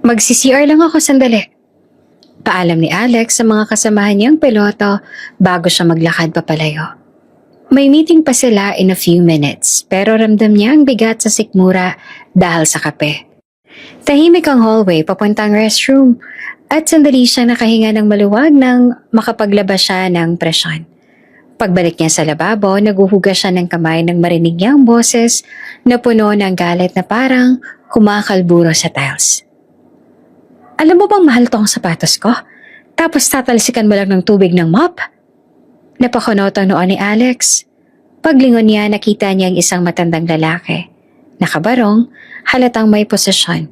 Magsi-CR lang ako sandali. Paalam ni Alex sa mga kasamahan niyang piloto bago siya maglakad papalayo. May meeting pa sila in a few minutes pero ramdam niya ang bigat sa sikmura dahil sa kape. Tahimik ang hallway papuntang restroom at sandali siyang nakahinga ng maluwag nang makapaglabas siya ng presyon. Pagbalik niya sa lababo, naguhugas siya ng kamay nang marinig niya ang boses na puno ng galit na parang kumakalburo sa tiles. Alam mo bang mahal to ang sapatos ko? Tapos tatalsikan mo lang ng tubig ng mop? Napakunot ang noon ni Alex. Paglingon niya, nakita niya ang isang matandang lalaki. Nakabarong, halatang may posisyon.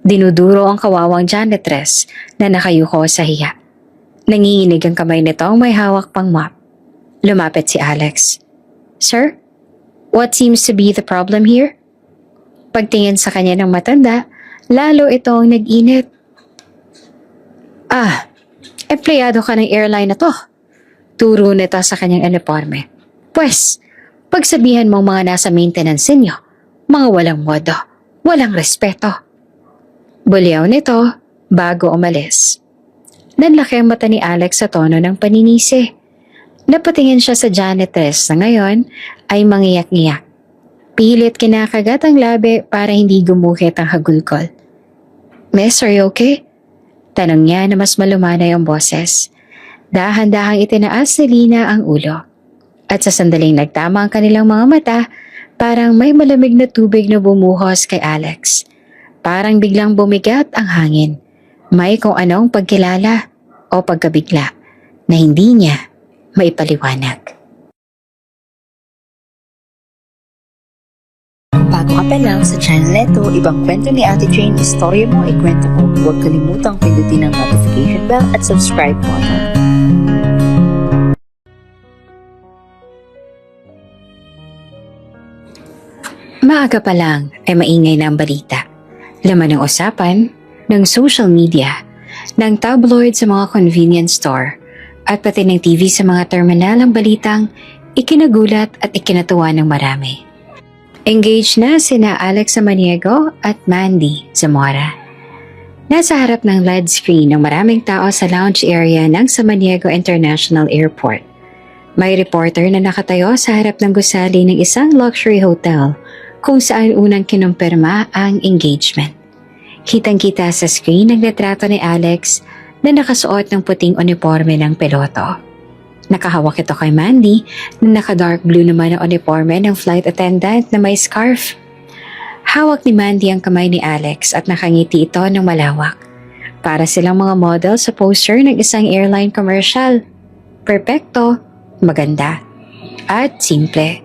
Dinuduro ang kawawang janitress na nakayuko sa hiya. Nanginginig ang kamay nitong may hawak pang mop. Lumapit si Alex. Sir, what seems to be the problem here? Pagtingin sa kanya ng matanda, lalo itong nag-init. Empleyado ka ng airline na to. Turo nito sa kanyang uniforme. Pwes, pagsabihan mong mga nasa maintenance ninyo, mga walang modo, walang respeto. Bulyaw nito bago umalis. Nanlaki ang mata ni Alex sa tono ng paninisi. Napatingin siya sa janitress na ngayon ay mangiyak-ngiyak. Pilit kinakagat ang labi para hindi gumuhit ang hagulkol. Miss, are you okay? Tanong niya na mas malumanay ang boses. Dahan-dahang itinaas ni Lina ang ulo. At sa sandaling nagtama ang kanilang mga mata, parang may malamig na tubig na bumuhos kay Alex. Parang biglang bumigat ang hangin. May kung anong pagkilala o pagkabigla na hindi niya maipaliwanag. Bago ka pa lang sa channel neto, ibang kwento ni Ate Jane, istorya mo, ikwento ko. Huwag kalimutang pindutin ang notification bell at subscribe button. Maaga pa lang ay maingay na ang balita. Laman ng usapan, ng social media, ng tabloid sa mga convenience store, at pati ng TV sa mga terminal ang balitang ikinagulat at ikinatuwa ng marami. Engaged na sina Alex Samaniego at Mandy Zamora. Nasa harap ng LED screen ng maraming tao sa lounge area ng Samaniego International Airport. May reporter na nakatayo sa harap ng gusali ng isang luxury hotel kung saan unang kinumpirma ang engagement. Kitang-kita sa screen ang retrato ni Alex na nakasuot ng puting uniforme ng piloto. Nakahawak ito kay Mandy na naka-dark blue naman ang uniforme ng flight attendant na may scarf. Hawak ni Mandy ang kamay ni Alex at nakangiti ito ng malawak. Para silang mga model sa poster ng isang airline commercial. Perpekto, maganda, at simple.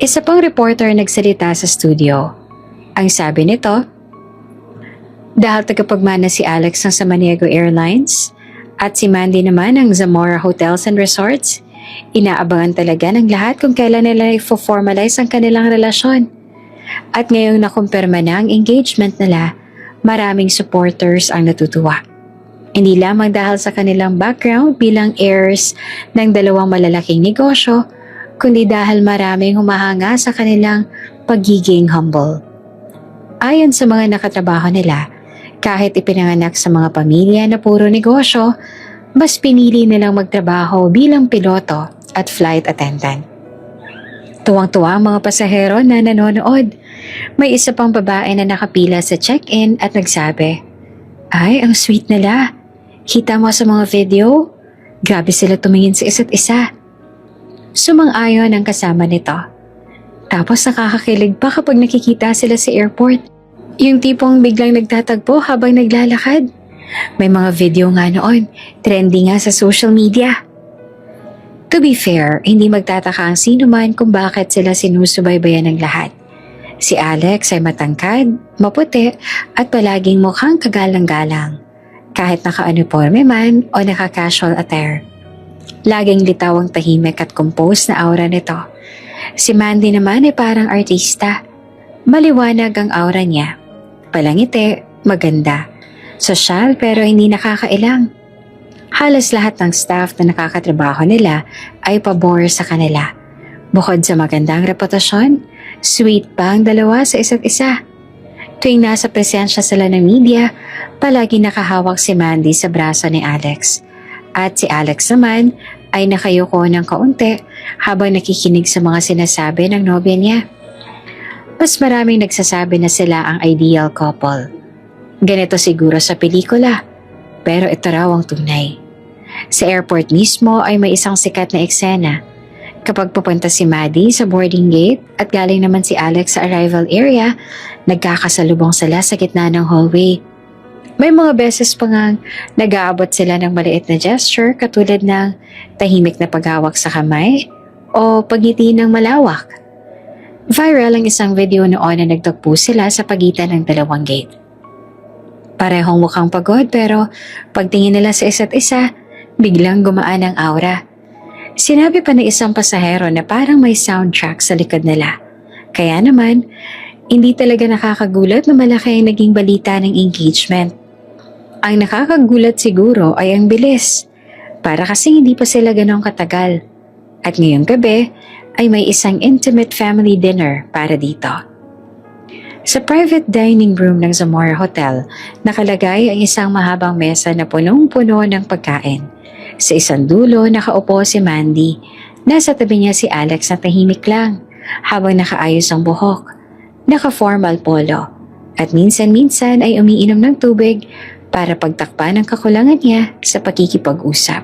Isa pang reporter nagsalita sa studio. Ang sabi nito, dahil tagapagmana si Alex ng Samaniego Airlines at si Mandy naman ng Zamora Hotels and Resorts, inaabangan talaga ng lahat kung kailan nila i-formalize ang kanilang relasyon. At ngayong nakumpirma na ang engagement nila, maraming supporters ang natutuwa. Hindi lamang dahil sa kanilang background bilang heirs ng dalawang malalaking negosyo, kundi dahil maraming humahanga sa kanilang pagiging humble. Ayon sa mga nakatrabaho nila, kahit ipinanganak sa mga pamilya na puro negosyo, mas pinili nilang magtrabaho bilang piloto at flight attendant. Tuwang-tuwa ang mga pasahero na nanonood. May isa pang babae na nakapila sa check-in at nagsabi, "Ay, ang sweet nila. Kita mo sa mga video? Grabe sila tumingin sa isa't isa." Sumang-ayon ang kasama nito. Tapos nakakakilig pa kapag nakikita sila sa airport. Yung tipong biglang nagtatagpo habang naglalakad. May mga video nga noon, trending nga sa social media. To be fair, hindi magtataka ang sino man kung bakit sila sinusubaybayan ng lahat. Si Alex ay matangkad, maputi at palaging mukhang kagalang-galang. Kahit naka-uniforme man o naka-casual attire. Laging litaw ang tahimik at composed na aura nito. Si Mandy naman ay parang artista. Maliwanag ang aura niya. Palangiti, maganda. Sosyal pero hindi nakakailang. Halos lahat ng staff na nakakatrabaho nila ay pabor sa kanila. Bukod sa magandang reputasyon, sweet pa ang dalawa sa isa't isa. Tuwing nasa presensya sila ng media, palagi nakahawak si Mandy sa braso ni Alex. At si Alex naman ay nakayuko ng kaunti habang nakikinig sa mga sinasabi ng nobya niya. Mas maraming nagsasabi na sila ang ideal couple. Ganito siguro sa pelikula, pero ito raw ang tunay. Sa airport mismo ay may isang sikat na eksena. Kapag pupunta si Maddie sa boarding gate at galing naman si Alex sa arrival area, nagkakasalubong sila sa gitna ng hallway. May mga beses pa ngang nag-aabot sila ng maliit na gesture katulad ng tahimik na paghawak sa kamay o pagngiti ng malawak. Viral ang isang video noon na nagtagpo sila sa pagitan ng dalawang gate. Parehong mukhang pagod pero pagtingin nila sa isa't isa, biglang gumaan ang aura. Sinabi pa ng isang pasahero na parang may soundtrack sa likod nila. Kaya naman, hindi talaga nakakagulat na malaki ang naging balita ng engagement. Ang nakakagulat siguro ay ang bilis, para kasi hindi pa sila ganong katagal. At ngayong gabi ay may isang intimate family dinner para dito. Sa private dining room ng Zamora Hotel, nakalagay ang isang mahabang mesa na punong-puno ng pagkain. Sa isang dulo, nakaupo si Mandy. Nasa tabi niya si Alex na tahimik lang, habang nakaayos ang buhok. Naka-formal polo. At minsan-minsan ay umiinom ng tubig para pagtakpan ang kakulangan niya sa pakikipag-usap.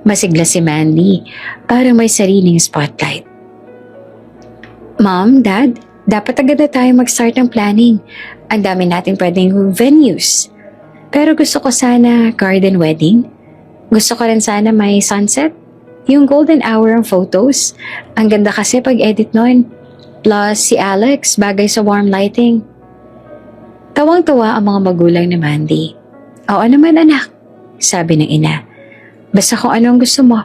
Masigla si Mandy, parang may sariling spotlight. Mom, Dad, dapat agad na tayo mag-start ng planning. Ang dami natin pwedeng venues. Pero gusto ko sana garden wedding. Gusto ko rin sana may sunset. Yung golden hour ang photos. Ang ganda kasi pag-edit nun. Plus si Alex, bagay sa warm lighting. Tawang-tawa ang mga magulang ni Mandy. Oo naman anak, sabi ng ina. Basta kung anong gusto mo.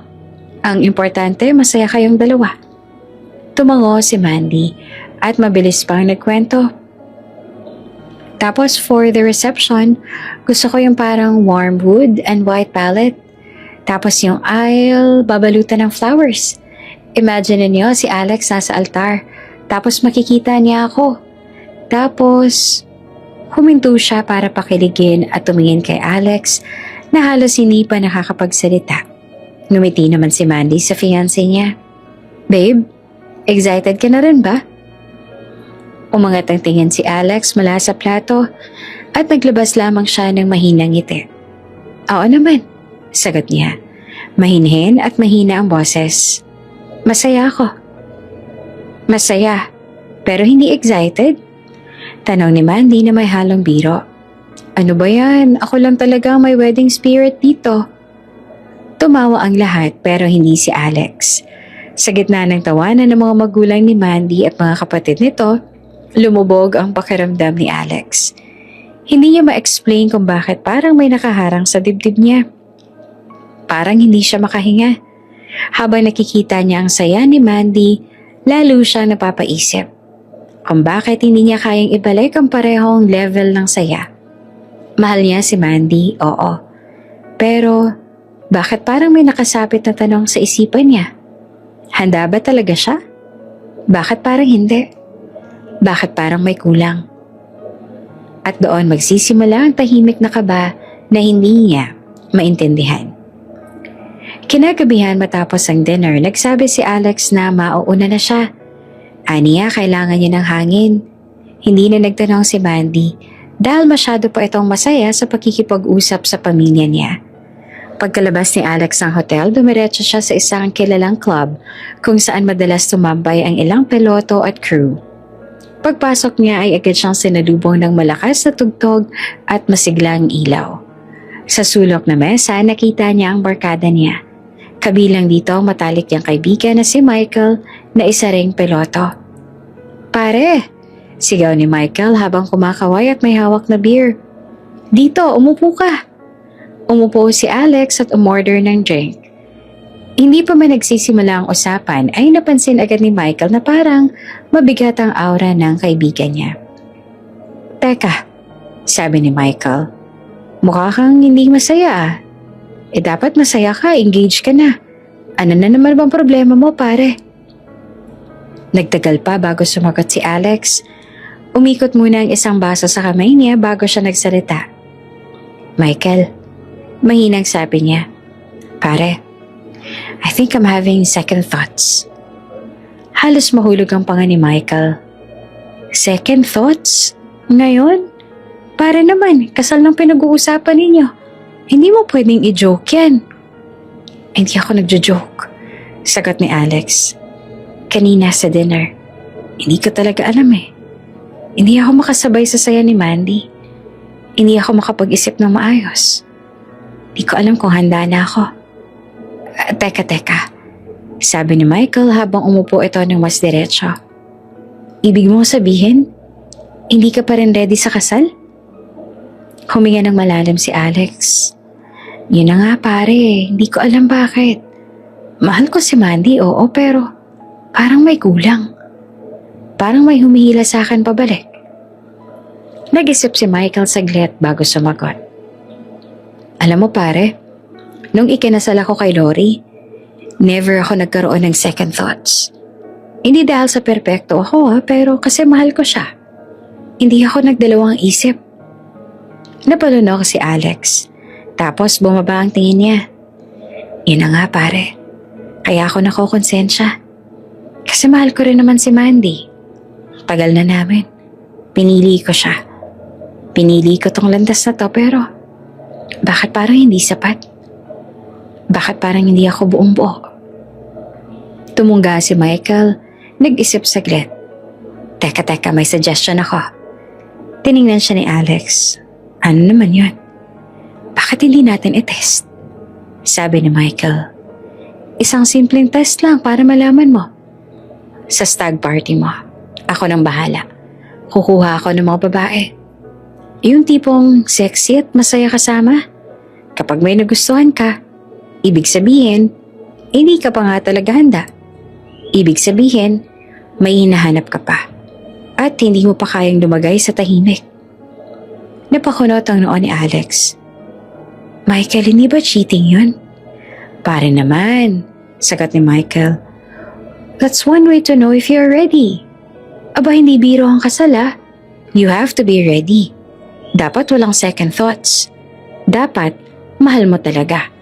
Ang importante, masaya kayong dalawa. Tumango si Mandy at mabilis pang nagkwento. Tapos for the reception, gusto ko yung parang warm wood and white palette. Tapos yung aisle, babalutan ng flowers. Imagine niyo si Alex nasa altar. Tapos makikita niya ako. Tapos huminto siya para pakiligin at tumingin kay Alex na halos hindi pa nakakapagsalita. Ngumiti naman si Mandy sa fiancé niya. Babe, excited ka na rin ba? Umangat ang tingin si Alex mula sa plato at naglabas lamang siya ng mahinang ngiti. Oo naman, sagot niya. Mahinhin at mahina ang boses. Masaya ako. Masaya, pero hindi excited? Tanong ni Mandy na may halong biro. Ano ba yan? Ako lang talaga may wedding spirit dito. Tumawa ang lahat pero hindi si Alex. Sa gitna ng tawanan ng mga magulang ni Mandy at mga kapatid nito, lumubog ang pakiramdam ni Alex. Hindi niya ma-explain kung bakit parang may nakaharang sa dibdib niya. Parang hindi siya makahinga. Habang nakikita niya ang saya ni Mandy, lalo siyang napapaisip kung bakit hindi niya kayang ibalik ang parehong level ng saya. Mahal niya si Mandy, oo. Pero bakit parang may nakasapit na tanong sa isipan niya? Handa ba talaga siya? Bakit parang hindi? Bakit parang may kulang? At doon magsisimula ang tahimik na kaba na hindi niya maintindihan. Kinagabihan matapos ang dinner, nagsabi si Alex na mauuna na siya. Aniya, kailangan niya ng hangin. Hindi na nagtanong si Mandy dahil masyado pa itong masaya sa pakikipag-usap sa pamilya niya. Pagkalabas ni Alex ng hotel, dumiretso siya sa isang kilalang club kung saan madalas tumambay ang ilang piloto at crew. Pagpasok niya ay agad siyang sinalubong ng malakas na tugtog at masiglang ilaw. Sa sulok na mesa, nakita niya ang barkada niya. Kabilang dito ang matalik niyang kaibigan na si Michael na isa ring piloto. Pare! Sigaw ni Michael habang kumakaway at may hawak na beer. Dito, umupo ka! Umupo si Alex at umorder ng drink. Hindi pa man nagsisimula ang usapan ay napansin agad ni Michael na parang mabigat ang aura ng kaibigan niya. Teka, sabi ni Michael, mukha kang hindi masaya ah. Dapat masaya ka, engage ka na. Ano na naman bang problema mo pare? Nagtagal pa bago sumagot si Alex. Umikot muna ang isang baso sa kamay niya bago siya nagsalita. Michael, mahinang sabi niya. Pare, I think I'm having second thoughts. Halos mahulog ang panga ni Michael. Second thoughts? Ngayon? Para naman, kasal ng pinag-uusapan ninyo. Hindi mo pwedeng i-joke yan. Hindi ako nagjo-joke, sagot ni Alex. Kanina sa dinner, hindi ko talaga alam eh. Hindi ako makasabay sa saya ni Mandy. Hindi ako makapag-isip ng maayos. Hindi ko alam kung handa na ako. Teka. Sabi ni Michael habang umupo ito ng mas diretso. Ibig mo sabihin, hindi ka pa rin ready sa kasal? Huminga ng malalim si Alex. Yun na nga pare, hindi ko alam bakit. Mahal ko si Mandy, oo, pero parang may kulang. Parang may humihila sa akin pabalik. Nag-isip si Michael saglit bago sumagot. Alam mo pare, nung ikinasal ako kay Lori, never ako nagkaroon ng second thoughts. Hindi dahil sa perpekto ako pero kasi mahal ko siya. Hindi ako nagdalawang isip. Napaluno ko si Alex. Tapos bumaba ang tingin niya. Yun na nga pare. Kaya ako nakokonsensya. Kasi mahal ko rin naman si Mandy. Tagal na namin. Pinili ko siya. Pinili ko tong landas na to pero bakit parang hindi sapat? Bakit parang hindi ako buong buo? Tumungga si Michael. Nag-isip saglit. Teka, may suggestion ako. Tiningnan siya ni Alex. Ano naman yun? Bakit hindi natin i-test? Sabi ni Michael. Isang simpleng test lang para malaman mo. Sa stag party mo, ako nang bahala. Kukuha ako ng mga babae. Yung tipong sexy at masaya kasama. Kapag may nagustuhan ka, ibig sabihin, hindi ka pa nga talaga handa. Ibig sabihin, may hinahanap ka pa. At hindi mo pa kayang lumagay sa tahimik. Napakunot ang noo ni Alex. Michael, hindi ba cheating yun? Pare naman, sagot ni Michael. That's one way to know if you're ready. Aba, hindi biro ang kasal You have to be ready. Dapat walang second thoughts. Dapat, mahal mo talaga.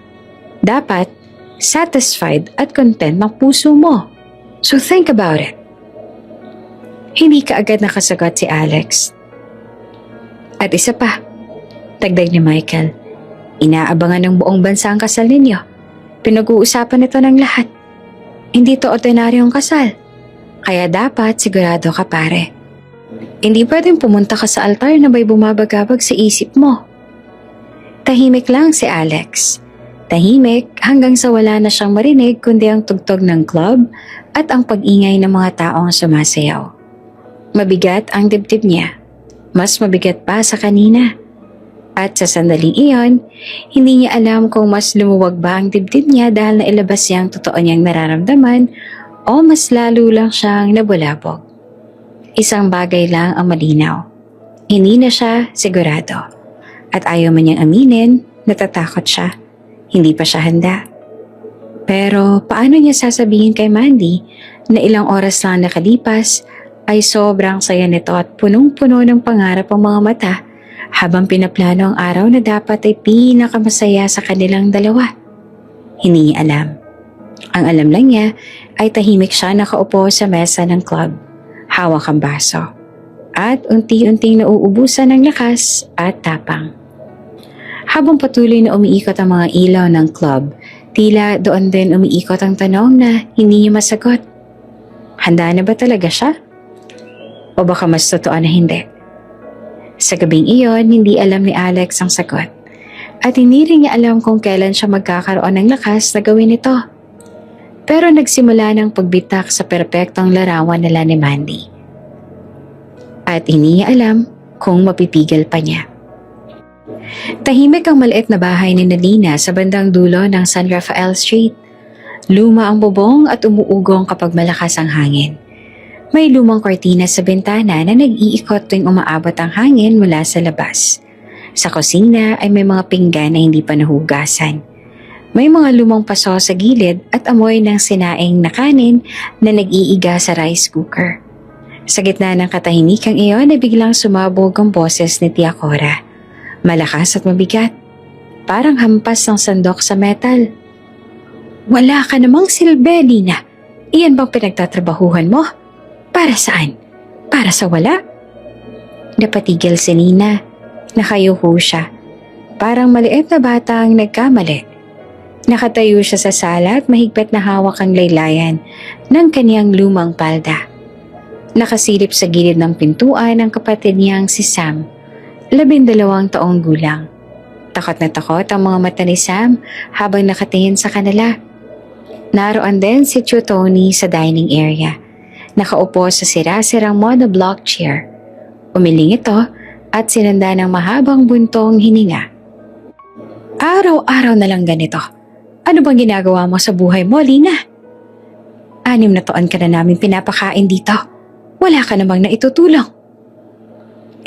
Dapat, satisfied at content ng puso mo. So think about it. Hindi ka agad nakasagot si Alex. At isa pa, dagdag ni Michael, inaabangan ng buong bansa ang kasal ninyo. Pinag-uusapan ito ng lahat. Hindi to ordinaryong kasal. Kaya dapat sigurado ka pare. Hindi pwedeng pumunta ka sa altar na may bumabagabag sa isip mo. Tahimik lang si Alex. Tahimik hanggang sa wala na siyang marinig kundi ang tugtog ng club at ang pag-ingay ng mga taong sumasayaw. Mabigat ang dibdib niya. Mas mabigat pa sa kanina. At sa sandaling iyon, hindi niya alam kung mas lumuwag ba ang dibdib niya dahil nailabas niya ang totoo niyang nararamdaman o mas lalo lang siyang nabulabog. Isang bagay lang ang malinaw. Hindi na siya sigurado. At ayaw man niyang aminin, natatakot siya. Hindi pa siya handa. Pero paano niya sasabihin kay Mandy na ilang oras lang nakalipas ay sobrang saya nito at punong-puno ng pangarap ang mga mata habang pinaplano ang araw na dapat ay pinakamasaya sa kanilang dalawa. Hindi niya alam. Ang alam lang niya ay tahimik siya nakaupo sa mesa ng club, hawak ang baso, at unti-unting nauubusan ng lakas at tapang. Habang patuloy na umiikot ang mga ilaw ng club, tila doon din umiikot ang tanong na hindi niya masagot. Handa na ba talaga siya? O baka mas totoo na hindi? Sa gabing iyon, hindi alam ni Alex ang sagot. At hindi rin niya alam kung kailan siya magkakaroon ng lakas na gawin ito. Pero nagsimula ng pagbitak sa perpektong larawan nila ni Mandy. At hindi niya alam kung mapipigil pa niya. Tahimik ang maliit na bahay ni Nalina sa bandang dulo ng San Rafael Street. Luma ang bubong at umuugong kapag malakas ang hangin. May lumang kortina sa bintana na nag-iikot tuwing umaabot ang hangin mula sa labas. Sa kusina ay may mga pinggan na hindi pa nahugasan. May mga lumang paso sa gilid at amoy ng sinaing na kanin na nag-iiga sa rice cooker. Sa gitna ng katahimikang iyon ay biglang sumabog ang boses ni Tia Cora. Malakas at mabigat, parang hampas ng sandok sa metal. Wala ka namang silbi, Lina. Iyan bang pinagtatrabahuhan mo? Para saan? Para sa wala? Napatigil si Lina. Nakayuko siya. Parang maliit na batang nagkamali. Nakatayo siya sa sala at mahigpit na hawak ang laylayan ng kaniyang lumang palda. Nakasilip sa gilid ng pintuan ang kapatid niyang si Sam, 12 taong gulang. Takot na takot ang mga mata ni Sam habang nakatingin sa kanila. Naroon din si Tio Tony sa dining area. Nakaupo sa sira-sirang monoblock chair. Umiling ito at sinanda ng mahabang buntong hininga. Araw-araw na lang ganito. Ano bang ginagawa mo sa buhay mo, Lina? 6 na taon ka na namin pinapakain dito. Wala ka namang naitutulong.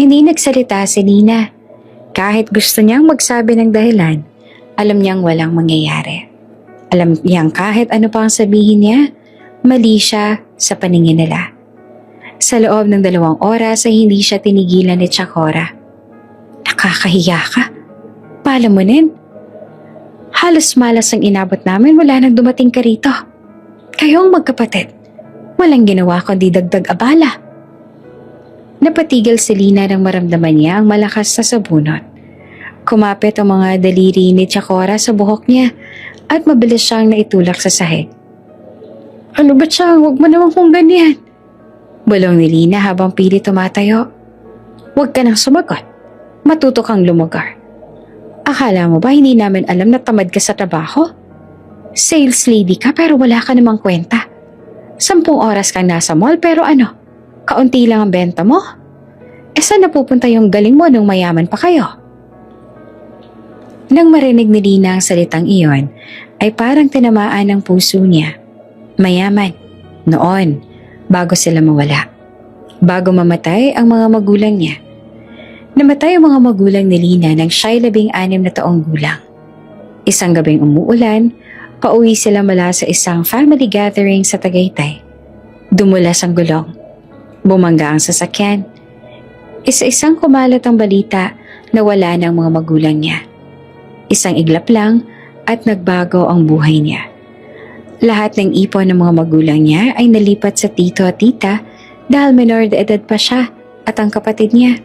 Hindi nagsalita si Lina. Kahit gusto niyang magsabi ng dahilan, alam niyang walang mangyayari. Alam niyang kahit ano pang sabihin niya, mali siya sa paningin nila. Sa loob ng 2 oras ay hindi siya tinigilan ni Tia Cora. Nakakahiya ka. Palamunin. Halos malas ang inabot namin mula nang dumating ka rito. Kayong magkapatid, walang ginawa kundi dagdag abala. Napatigil si Lina nang maramdaman niya ang malakas na sabunot. Kumapit ang mga daliri ni Tia Cora sa buhok niya at mabilis siyang naitulak sa sahig. Ano ba siya? Huwag mo naman kung ganyan. Bulong ni Lina habang pilit tumatayo. Huwag ka nang sumagot. Matuto kang lumugar. Akala mo ba hindi namin alam na tamad ka sa trabaho? Sales lady ka pero wala ka namang kwenta. 10 oras kang nasa mall pero ano? Kaunti lang ang benta mo? Saan napupunta yung galing mo nung mayaman pa kayo? Nang marinig ni Lina ang salitang iyon, ay parang tinamaan ng puso niya. Mayaman. Noon, bago sila mawala. Bago mamatay ang mga magulang niya. Namatay ang mga magulang ni Lina nang siya'y 16 na taong gulang. Isang gabing umuulan, pauwi sila mula sa isang family gathering sa Tagaytay. Dumulas ang gulong. Bumangga ang sasakyan. Isa-isang kumalat ang balita na wala ng mga magulang niya. Isang iglap lang at nagbago ang buhay niya. Lahat ng ipon ng mga magulang niya ay nalipat sa tito at tita dahil menor de edad pa siya at ang kapatid niya.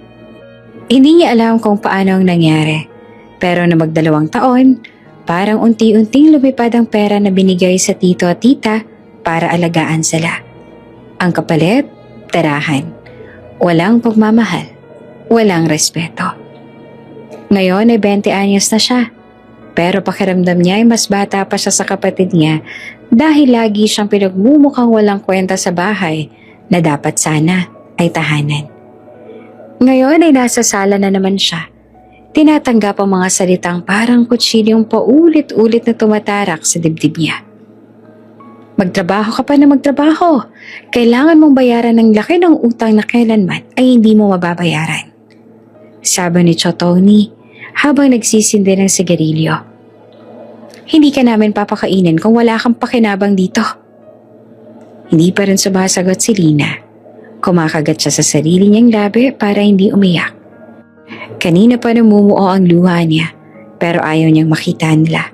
Hindi niya alam kung paano ang nangyari, pero na mag2 taon, parang unti-unting lumipad ang pera na binigay sa tito at tita para alagaan sila. Ang kapalit, tirahan. Walang pagmamahal. Walang respeto. Ngayon ay 20 anyos na siya, pero pakiramdam niya ay mas bata pa siya sa kapatid niya dahil lagi siyang pinagmumukhang walang kwenta sa bahay na dapat sana ay tahanan. Ngayon ay nasa sala na naman siya. Tinatanggap ang mga salitang parang kutsilyong paulit-ulit na tumatarak sa dibdib niya. Magtrabaho ka pa na magtrabaho. Kailangan mong bayaran ng laki ng utang na kailanman ay hindi mo mababayaran. Sabi ni Tio Tony habang nagsisindi ng sigarilyo. Hindi ka namin papakainin kung wala kang pakinabang dito. Hindi pa rin sumasagot si Lina. Kumakagat siya sa sarili niyang labi para hindi umiyak. Kanina pa namumuo ang luha niya pero ayaw niyang makita nila.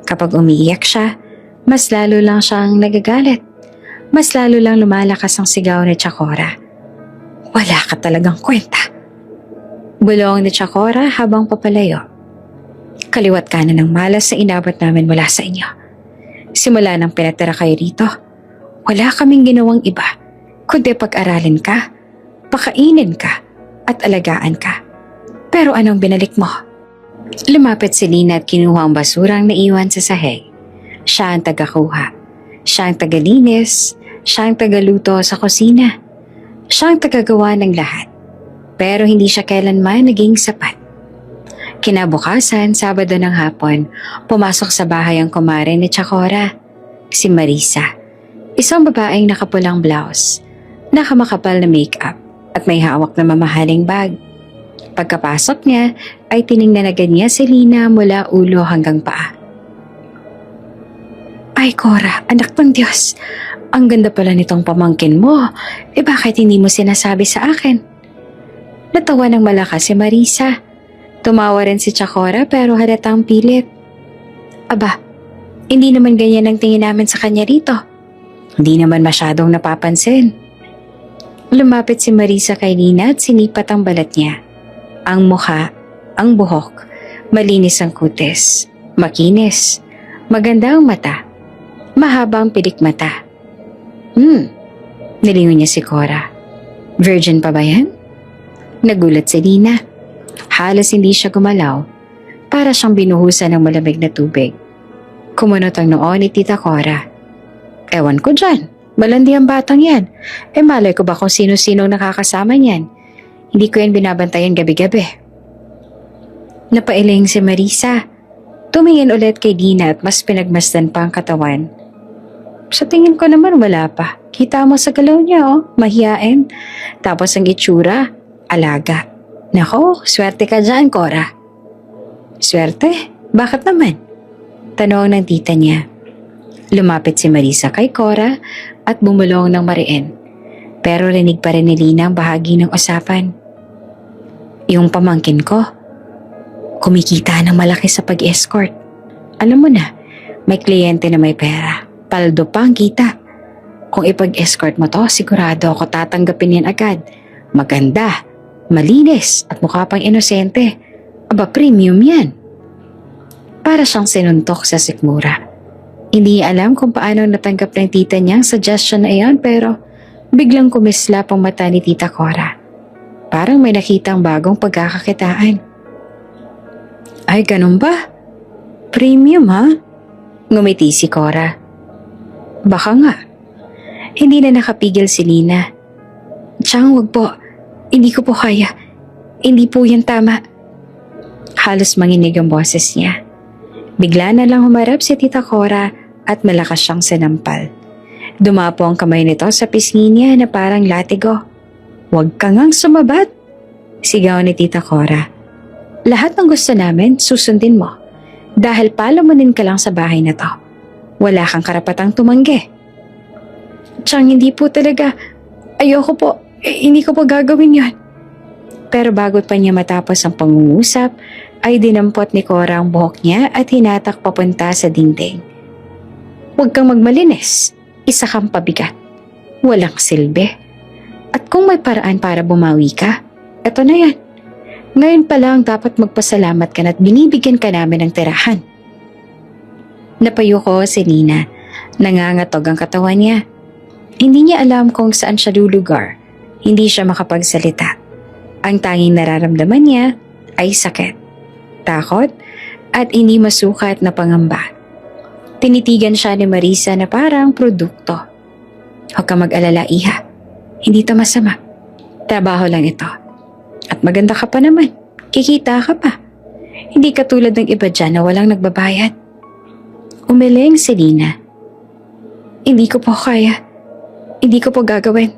Kapag umiiyak siya, mas lalo lang siyang nagagalit. Mas lalo lang lumalakas ang sigaw ni Tia Cora. Wala ka talagang kwenta. Bulong ni Tia Cora habang papalayo. Kaliwat kanan ng malas na inabot namin mula sa inyo. Simula nang pinatira kayo rito, wala kaming ginawang iba, kundi pag-aralin ka, pakainin ka, at alagaan ka. Pero anong binalik mo? Lumapit si Lina at kinuha ang basurang naiwan sa sahig. Siya ang tagakuha. Siya ang tagalinis. Siya ang tagaluto sa kusina. Siya ang tagagawa ng lahat. Pero hindi siya kailanman naging sapat. Kinabukasan, Sabado ng hapon, pumasok sa bahay ang kumare ni Tia Cora, si Marisa. Isang babaeng nakapulang blouse, nakamakapal na makeup, at may hawak na mamahaling bag. Pagkapasok niya, ay tiningnan agad niya si Lina mula ulo hanggang paa. Ay Cora, anak ng Diyos, Ang ganda pala nitong pamangkin mo. Bakit hindi mo sinasabi sa akin? Natawa ng malakas si Marisa. Tumawa rin si Chacora pero halatang pilit. Aba, hindi naman ganyan ang tingin namin sa kanya rito. Hindi naman masyadong napapansin. Lumapit si Marisa kay Lina at sinipat ang balat niya. Ang mukha, ang buhok, malinis ang kutis, makinis, maganda ang mata, mahaba ang pilik mata. Nilingon niya si Cora. Virgin pa ba yan? Nagulat si Lina. Halos hindi siya gumalaw. Para siyang binuhusan ng malamig na tubig. Kumunot ang noo ni Tita Cora. Ewan ko dyan. Malandi ang batang yan. Malay ko ba kung sino-sino nakakasama niyan? Hindi ko yan binabantayan gabi-gabi. Napailing si Marisa. Tumingin ulit kay Dina at mas pinagmasdan pa ang katawan. Sa tingin ko naman wala pa. Kita mo sa galaw niya mahiyain. Tapos ang itsura, alaga. Nako, swerte ka dyan, Cora. Swerte? Bakit naman? Tanong ng tita niya. Lumapit si Marisa kay Cora at bumulong ng mariin. Pero rinig pa rin ni Lina ang bahagi ng usapan. Yung pamangkin ko, kumikita ng malaki sa pag-escort. Alam mo na, may kliyente na may pera. Paldo pa ang kita. Kung ipag-escort mo to, sigurado ako tatanggapin yan agad. Maganda, malinis at mukha pang inosente. Aba, premium yan. Para siyang sinuntok sa sikmura. Hindi alam kung paano natanggap ng tita niya ang suggestion na iyon pero biglang kumislap ang mata ni Tita Cora. Parang may nakitang bagong pagkakakitaan. Ay, ganun ba? Premium ha? Ngumiti si Cora. Baka nga. Hindi na nakapigil si Lina. Tsang, wag po. Hindi ko po kaya. Hindi po yan tama. Halos manginig ang boses niya. Bigla na lang humarap si Tita Cora at malakas siyang sinampal. Dumapo ang kamay nito sa pisngi niya na parang latigo. Huwag ka ngang sumabat, sigaw ni Tita Cora. Lahat ng gusto namin, susundin mo. Dahil palamunin ka lang sa bahay na to. Wala kang karapatang tumanggi. Tsang, hindi po talaga. Ayoko po. Hindi ko po gagawin yon. Pero bago pa niya matapos ang pangungusap, ay dinampot ni Cora ang buhok niya at hinatak papunta sa dingding. Huwag kang magmalinis. Isa kang pabigat. Walang silbi. At kung may paraan para bumawi ka, eto na yan. Ngayon pa lang dapat magpasalamat ka na't binibigyan ka namin ng tirahan. Napayuko si Lina. Nangangatog ang katawan niya. Hindi niya alam kung saan siya lulugar. Hindi siya makapagsalita. Ang tanging nararamdaman niya ay sakit, takot, at hindi masukat na pangamba. Tinitigan siya ni Marisa na parang produkto. Huwag ka mag-alala, iha. Hindi to masama. Trabaho lang ito. At maganda ka pa naman. Kikita ka pa. Hindi katulad ng iba dyan na walang nagbabayad. Umiling si Lina. Hindi ko po kaya. Hindi ko po gagawin.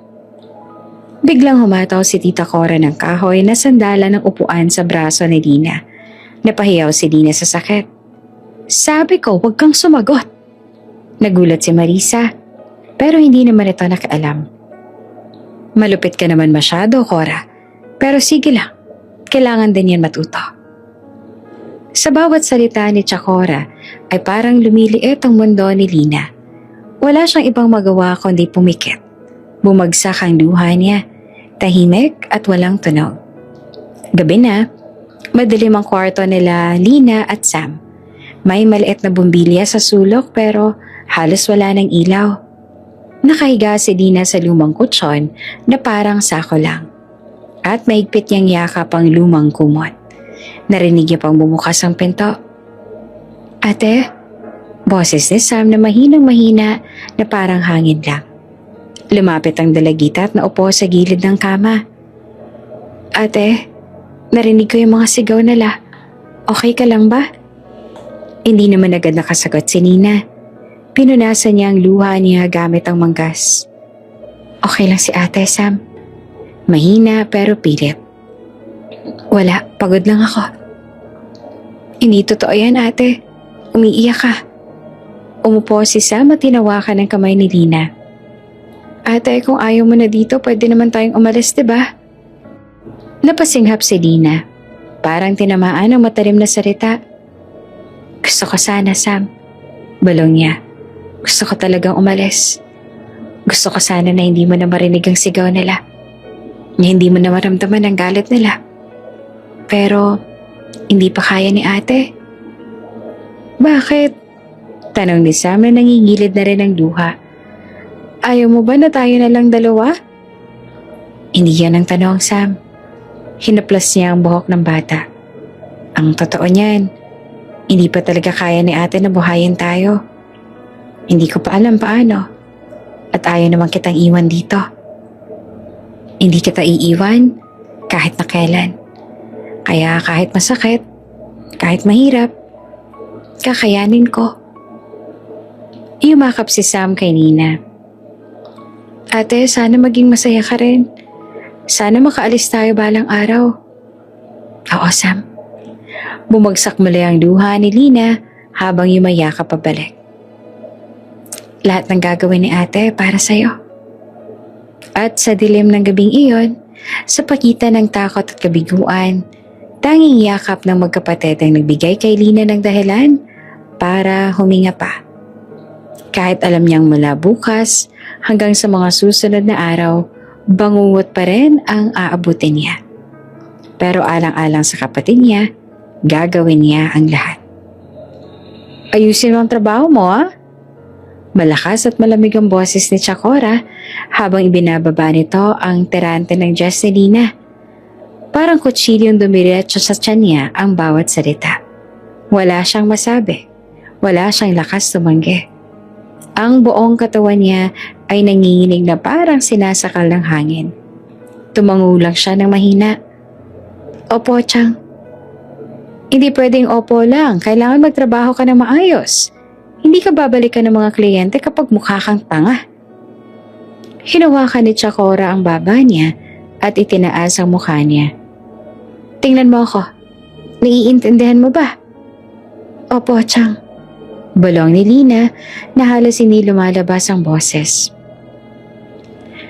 Biglang humataw si Tita Cora ng kahoy na sandala ng upuan sa braso ni Lina. Napahiyaw si Lina sa sakit. Sabi ko, huwag kang sumagot. Nagulat si Marisa, pero hindi naman ito nakaalam. Malupit ka naman masyado, Cora. Pero sige lang, kailangan din yan matuto. Sa bawat salita ni Chacora ay parang lumiliit ang mundo ni Lina. Wala siyang ibang magawa kundi pumikit. Bumagsak ang luha niya, tahimik at walang tunog. Gabi na, madilim ang kwarto nila Lina at Sam. May maliit na bumbilya sa sulok pero halos wala ng ilaw. Nakahiga si Lina sa lumang kutsyon na parang sako lang. At maigpit niyang yakap ang lumang kumot. Narinig niya pang bumukas ang pinto. Ate, boses ni Sam na mahinang-mahina na parang hangin lang. Lumapit ang dalagita at naupo sa gilid ng kama. Ate, narinig ko yung mga sigaw nila. Okay ka lang ba? Hindi naman agad nakasagot si Nina. Pinunasan niya ang luha niya gamit ang manggas. Okay lang si Ate, Sam. Mahina pero pilit. Wala, pagod lang ako. Hindi totoo yan, Ate. Umiiyak ka. Umupo si Sam at tinawakan ng kamay ni Lina. Ate, kung ayaw mo na dito, pwede naman tayong umalis, diba? Napasinghap si Lina. Parang tinamaan ng matalim na salita. Gusto ko sana, Sam. Balong niya. Gusto ko talagang umalis. Gusto ko sana na hindi mo na marinig ang sigaw nila. Na hindi mo na maramdaman ang galit nila. Pero, hindi pa kaya ni ate. Bakit? Tanong ni Sam na nangingilid na rin ang luha. Ayaw mo ba na tayo na lang dalawa? Hindi yan ang tanong, Sam. Hinaplas niya ang buhok ng bata. Ang totoo niyan, hindi pa talaga kaya ni ate na buhayin tayo. Hindi ko pa alam paano. At ayaw naman kitang iwan dito. Hindi kita iiwan kahit na kailan. Kaya kahit masakit, kahit mahirap, kakayanin ko. Yumakap si Sam kay Nina. Ate, sana maging masaya ka rin. Sana makaalis tayo balang araw. Oo, Sam. Bumagsak muli ang luha ni Lina habang yumayakap pabalik. Lahat ng gagawin ni ate para sa'yo. At sa dilim ng gabing iyon, sa pagitan ng takot at kabiguan, tanging yakap ng magkapatid ang nagbigay kay Lina ng dahilan para huminga pa. Kahit alam niyang mula bukas hanggang sa mga susunod na araw, bangungot pa rin ang aabutin niya. Pero alang-alang sa kapatid niya, gagawin niya ang lahat. Ayusin mo ang trabaho mo, ah? Malakas at malamig ang boses ni Chakora habang ibinababa nito ang tirante ng dress ni Lina. Parang kutsilyong dumiretso sa tiyan niya ang bawat salita. Wala siyang masabi. Wala siyang lakas tumanggi. Ang buong katawan niya ay nanginginig na parang sinasakal ng hangin. Tumangulang siya ng mahina. Opo, Chang. Hindi pwedeng opo lang. Kailangan magtrabaho ka na maayos. Hindi ka babalikan ng mga kliyente kapag mukha kang tanga. Hinawakan ni Chakora ang baba niya at itinaas ang mukha niya. Tingnan mo ako. Naiintindihan mo ba? Opo, Chang. Balong ni Lina na halos hindi lumalabas ang boses.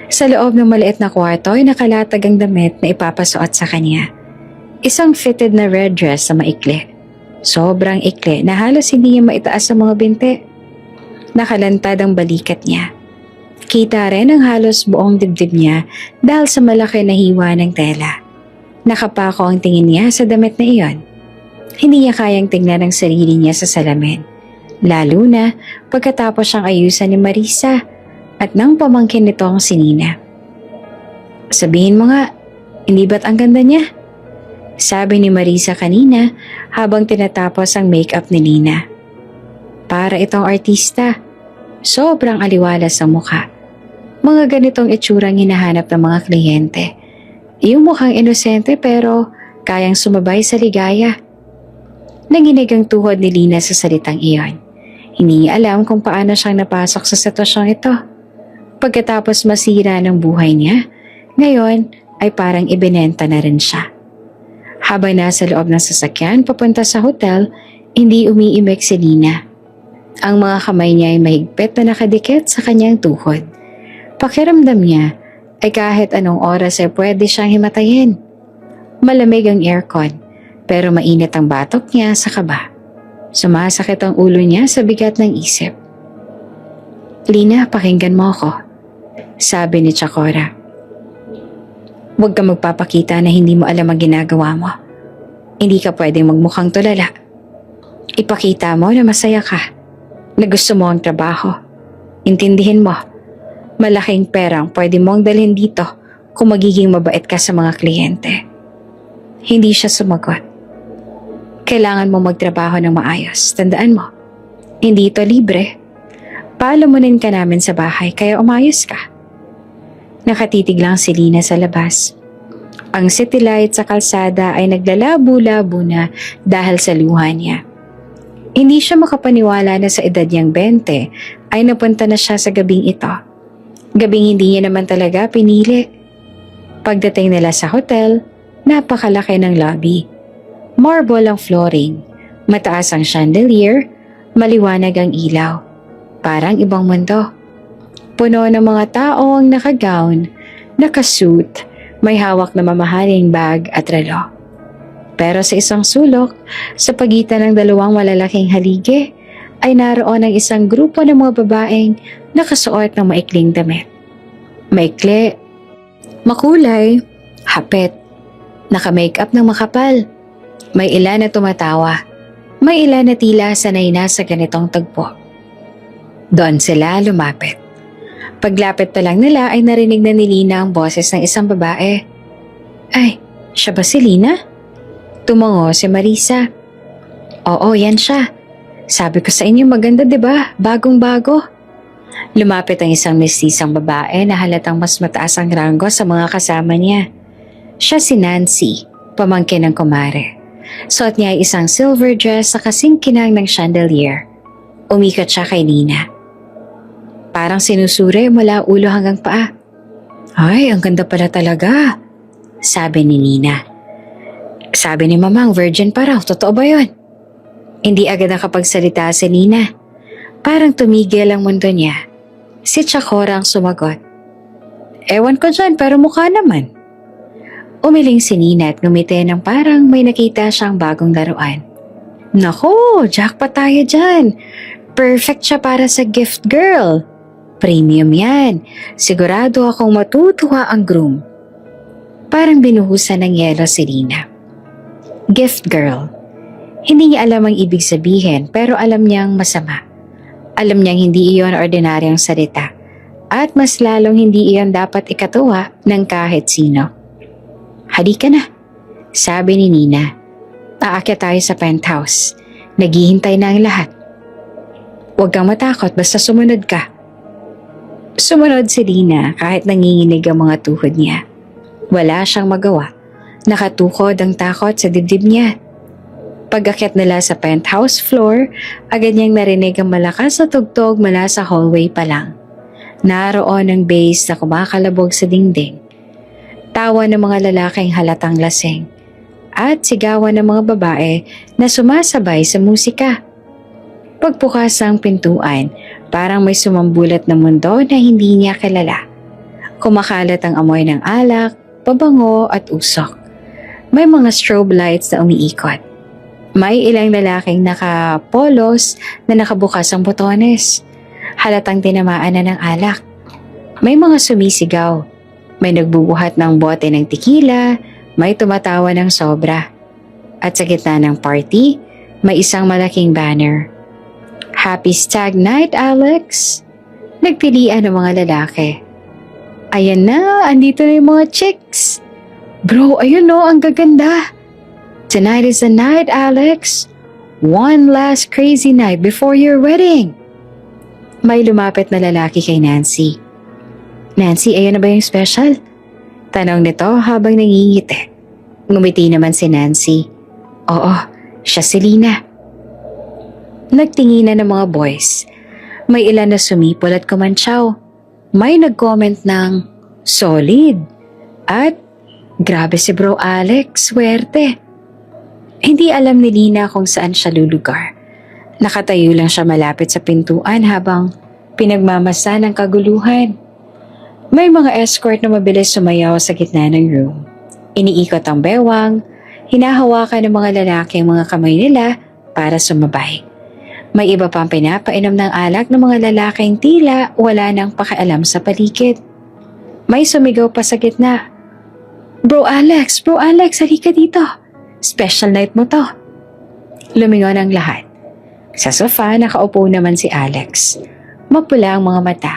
Sa loob ng maliit na kwarto ay nakalatag ang damit na ipapasuot sa kanya. Isang fitted na red dress na maikli. Sobrang ikli na halos hindi niya maitaas ang mga binti. Nakalantad ang balikat niya. Kita rin ang halos buong dibdib niya dahil sa malaki na hiwa ng tela. Nakapako ang tingin niya sa damit na iyon. Hindi niya kayang tingnan ang sarili niya sa salamin. Lalo na pagkatapos siyang ayusan ni Marisa at nang pamangkin nito ang si Nina. Sabihin mo nga, hindi ba't ang ganda niya? Sabi ni Marisa kanina habang tinatapos ang makeup ni Lina. Para itong artista, sobrang aliwalas ang mukha. Mga ganitong itsurang hinahanap ng mga kliyente. Yung mukhang inosente pero kayang sumabay sa ligaya. Nanginig ang tuhod ni Lina sa salitang iyon. Hindi niya alam kung paano siyang napasok sa sitwasyong ito. Pagkatapos masira ng buhay niya, ngayon ay parang ibinenta na rin siya. Habang nasa loob ng sasakyan papunta sa hotel, hindi umiimik si Lina. Ang mga kamay niya ay mahigpit na nakadikit sa kanyang tuhod. Pakiramdam niya ay kahit anong oras ay pwede siyang himatayin. Malamig ang aircon, pero mainit ang batok niya sa kaba. Sumasakit ang ulo niya sa bigat ng isip. Lina, pakinggan mo ako, sabi ni Chakora. Huwag ka magpapakita na hindi mo alam ang ginagawa mo. Hindi ka pwedeng magmukhang tulala. Ipakita mo na masaya ka, na gusto mo ang trabaho. Intindihin mo, malaking perang pwede mong dalhin dito kung magiging mabait ka sa mga kliyente. Hindi siya sumagot. Kailangan mo magtrabaho ng maayos. Tandaan mo, hindi ito libre. Palamunin ka namin sa bahay kaya umayos ka. Nakatitig lang si Lina sa labas. Ang city light sa kalsada ay naglalabo-labo na dahil sa luha niya. Hindi siya makapaniwala na sa edad niyang 20 ay napunta na siya sa gabing ito. Gabing hindi niya naman talaga pinili. Pagdating nila sa hotel, napakalaki ng lobby. Marble ang flooring, mataas ang chandelier, maliwanag ang ilaw. Parang ibang mundo. Puno ng mga taong nakagown, nakasuit, may hawak na mamahaling bag at relo. Pero sa isang sulok, sa pagitan ng dalawang malalaking haligi, ay naroon ang isang grupo ng mga babaeng nakasuot ng maikling damit. Maikli, makulay, hapit, naka-makeup ng makapal. May ilan na tumatawa, may ilan na tila sanay na sa ganitong tagpo. Doon sila lumapit. Paglapit pa lang nila ay narinig na ni Lina ang boses ng isang babae. Ay, siya ba si Lina? Tumango si Marisa. Oo, yan siya. Sabi ko sa inyo maganda 'di ba? Bagong-bago. Lumapit ang isang mestisang babae na halatang mas mataas ang ranggo sa mga kasama niya. Siya si Nancy, pamangkin ng kumare. Suot niya ay isang silver dress sa kasing kinang ng chandelier. Umikat siya kay Lina. Parang sinusuri mula ulo hanggang paa. Ay, ang ganda pala talaga, sabi ni Nina. Sabi ni Mamang virgin pa raw, totoo ba yun? Hindi agad nakapagsalita si Nina. Parang tumigil ang mundo niya. Si Chakora ang sumagot. Ewan ko dyan pero mukha naman. Umiling si Nina at ngumiti ng parang may nakita siyang bagong laruan. Nako, jackpot tayo dyan. Perfect siya para sa gift girl. Premium yan. Sigurado akong matutuwa ang groom. Parang binuhusan ng yelo si Lina. Gift girl. Hindi niya alam ang ibig sabihin pero alam niyang masama. Alam niyang hindi iyon ordinaryong salita. At mas lalong hindi iyon dapat ikatuwa ng kahit sino. Halika na, sabi ni Nina. Aakyat tayo sa penthouse. Naghihintay na ang lahat. Huwag kang matakot basta sumunod ka. Sumunod si Lina kahit nanginginig ang mga tuhod niya. Wala siyang magawa. Nakatukod ang takot sa dibdib niya. Pag-akyat nila sa penthouse floor, agad niyang narinig ang malakas na tugtog mula sa hallway pa lang. Naroon ang bass na kumakalabog sa dingding. Tawa ng mga lalaking halatang lasing. At sigawan ng mga babae na sumasabay sa musika. Pagbukas ang pintuan, parang may sumambulat na mundo na hindi niya kilala. Kumakalat ang amoy ng alak, pabango at usok. May mga strobe lights na umiikot. May ilang lalaking nakapolos na nakabukas ang botones. Halatang tinamaan na ng alak. May mga sumisigaw. May nagbubuhat ng bote ng tequila, may tumatawa ng sobra. At sa gitna ng party, may isang malaking banner. Happy Stag Night, Alex! Nagpilian ng mga lalaki. Ayan na, andito na yung mga chicks. Bro, ayun no, ang gaganda. Tonight is the night, Alex. One last crazy night before your wedding. May lumapit na lalaki kay Nancy. Nancy, ayun na ba yung special? Tanong nito habang nangingiti. Ngumiti naman si Nancy. Oo, siya si Lina. Nagtinginan ng mga boys. May ilan na sumipol at kumantsaw. May nag-comment ng solid. At grabe si bro Alex, swerte. Hindi alam ni Lina kung saan siya lulugar. Nakatayo lang siya malapit sa pintuan habang pinagmamasa ng kaguluhan. May mga escort na mabilis sumayaw sa gitna ng room. Iniikot ang bewang, hinahawakan ng mga lalaki ang mga kamay nila para sumabay. May iba pang pinapainom ng alak ng mga lalaking tila wala nang pakialam sa paligid. May sumigaw pa sa gitna. Bro Alex, halika dito. Special night mo to. Lumingon ang lahat. Sa sofa, nakaupo naman si Alex. Mapula ang mga mata.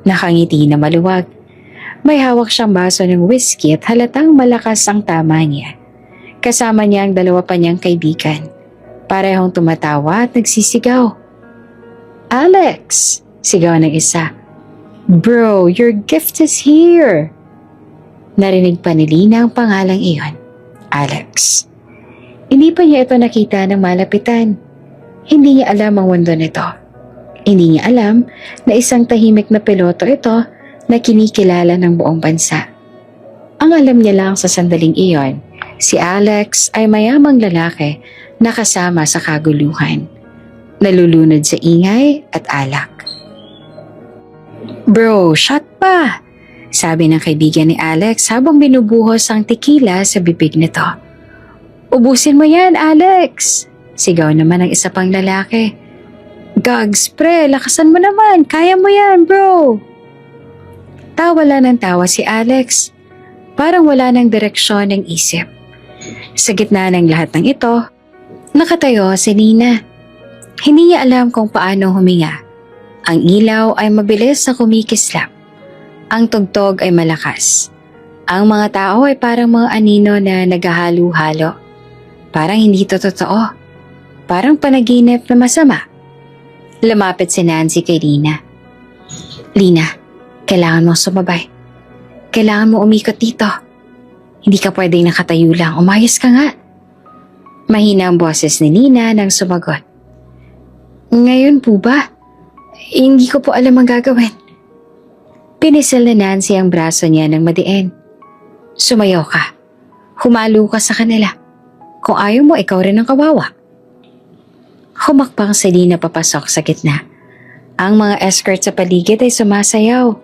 Nakangiti na maluwag. May hawak siyang baso ng whiskey at halatang malakas ang tama niya. Kasama niya ang dalawa pa niyang kaibigan. Parehong tumatawa at nagsisigaw. Alex! Sigaw ng isa. Bro, your gift is here! Narinig pa ni Lina ang pangalang iyon. Alex. Hindi pa niya ito nakita ng malapitan. Hindi niya alam ang mundo nito. Hindi niya alam na isang tahimik na piloto ito na kinikilala ng buong bansa. Ang alam niya lang sa sandaling iyon, si Alex ay mayamang lalaki na kasama sa kaguluhan, nalulunod sa ingay at alak. Bro, shot pa! Sabi ng kaibigan ni Alex habang binubuhos ang tequila sa bibig nito. Ubusin mo yan, Alex! Sigaw naman ng isa pang lalaki. Gags, pre, lakasan mo naman. Kaya mo yan, bro! Tawa lang ng tawa si Alex. Parang wala ng direksyon ng isip. Sa gitna ng lahat ng ito, nakatayo si Nina. Hindi niya alam kung paano huminga. Ang ilaw ay mabilis na kumikislap. Ang tugtog ay malakas. Ang mga tao ay parang mga anino na naghahalo-halo. Parang hindi ito totoo. Parang panaginip na masama. Lumapit si Nancy kay Lina. Lina, kailangan mong sumabay. Kailangan mo umikot dito. Hindi ka pwedeng nakatayo lang. Umayos ka nga. Mahina ang boses ni Nina nang sumagot. Ngayon po ba? Hindi ko po alam ang gagawin. Pinisil ni Nancy ang braso niya ng madiin. Sumayaw ka. Humalo ka sa kanila. Kung ayaw mo, ikaw rin ang kawawa. Humakbang si Lina papasok sa gitna. Ang mga escort sa paligid ay sumasayaw.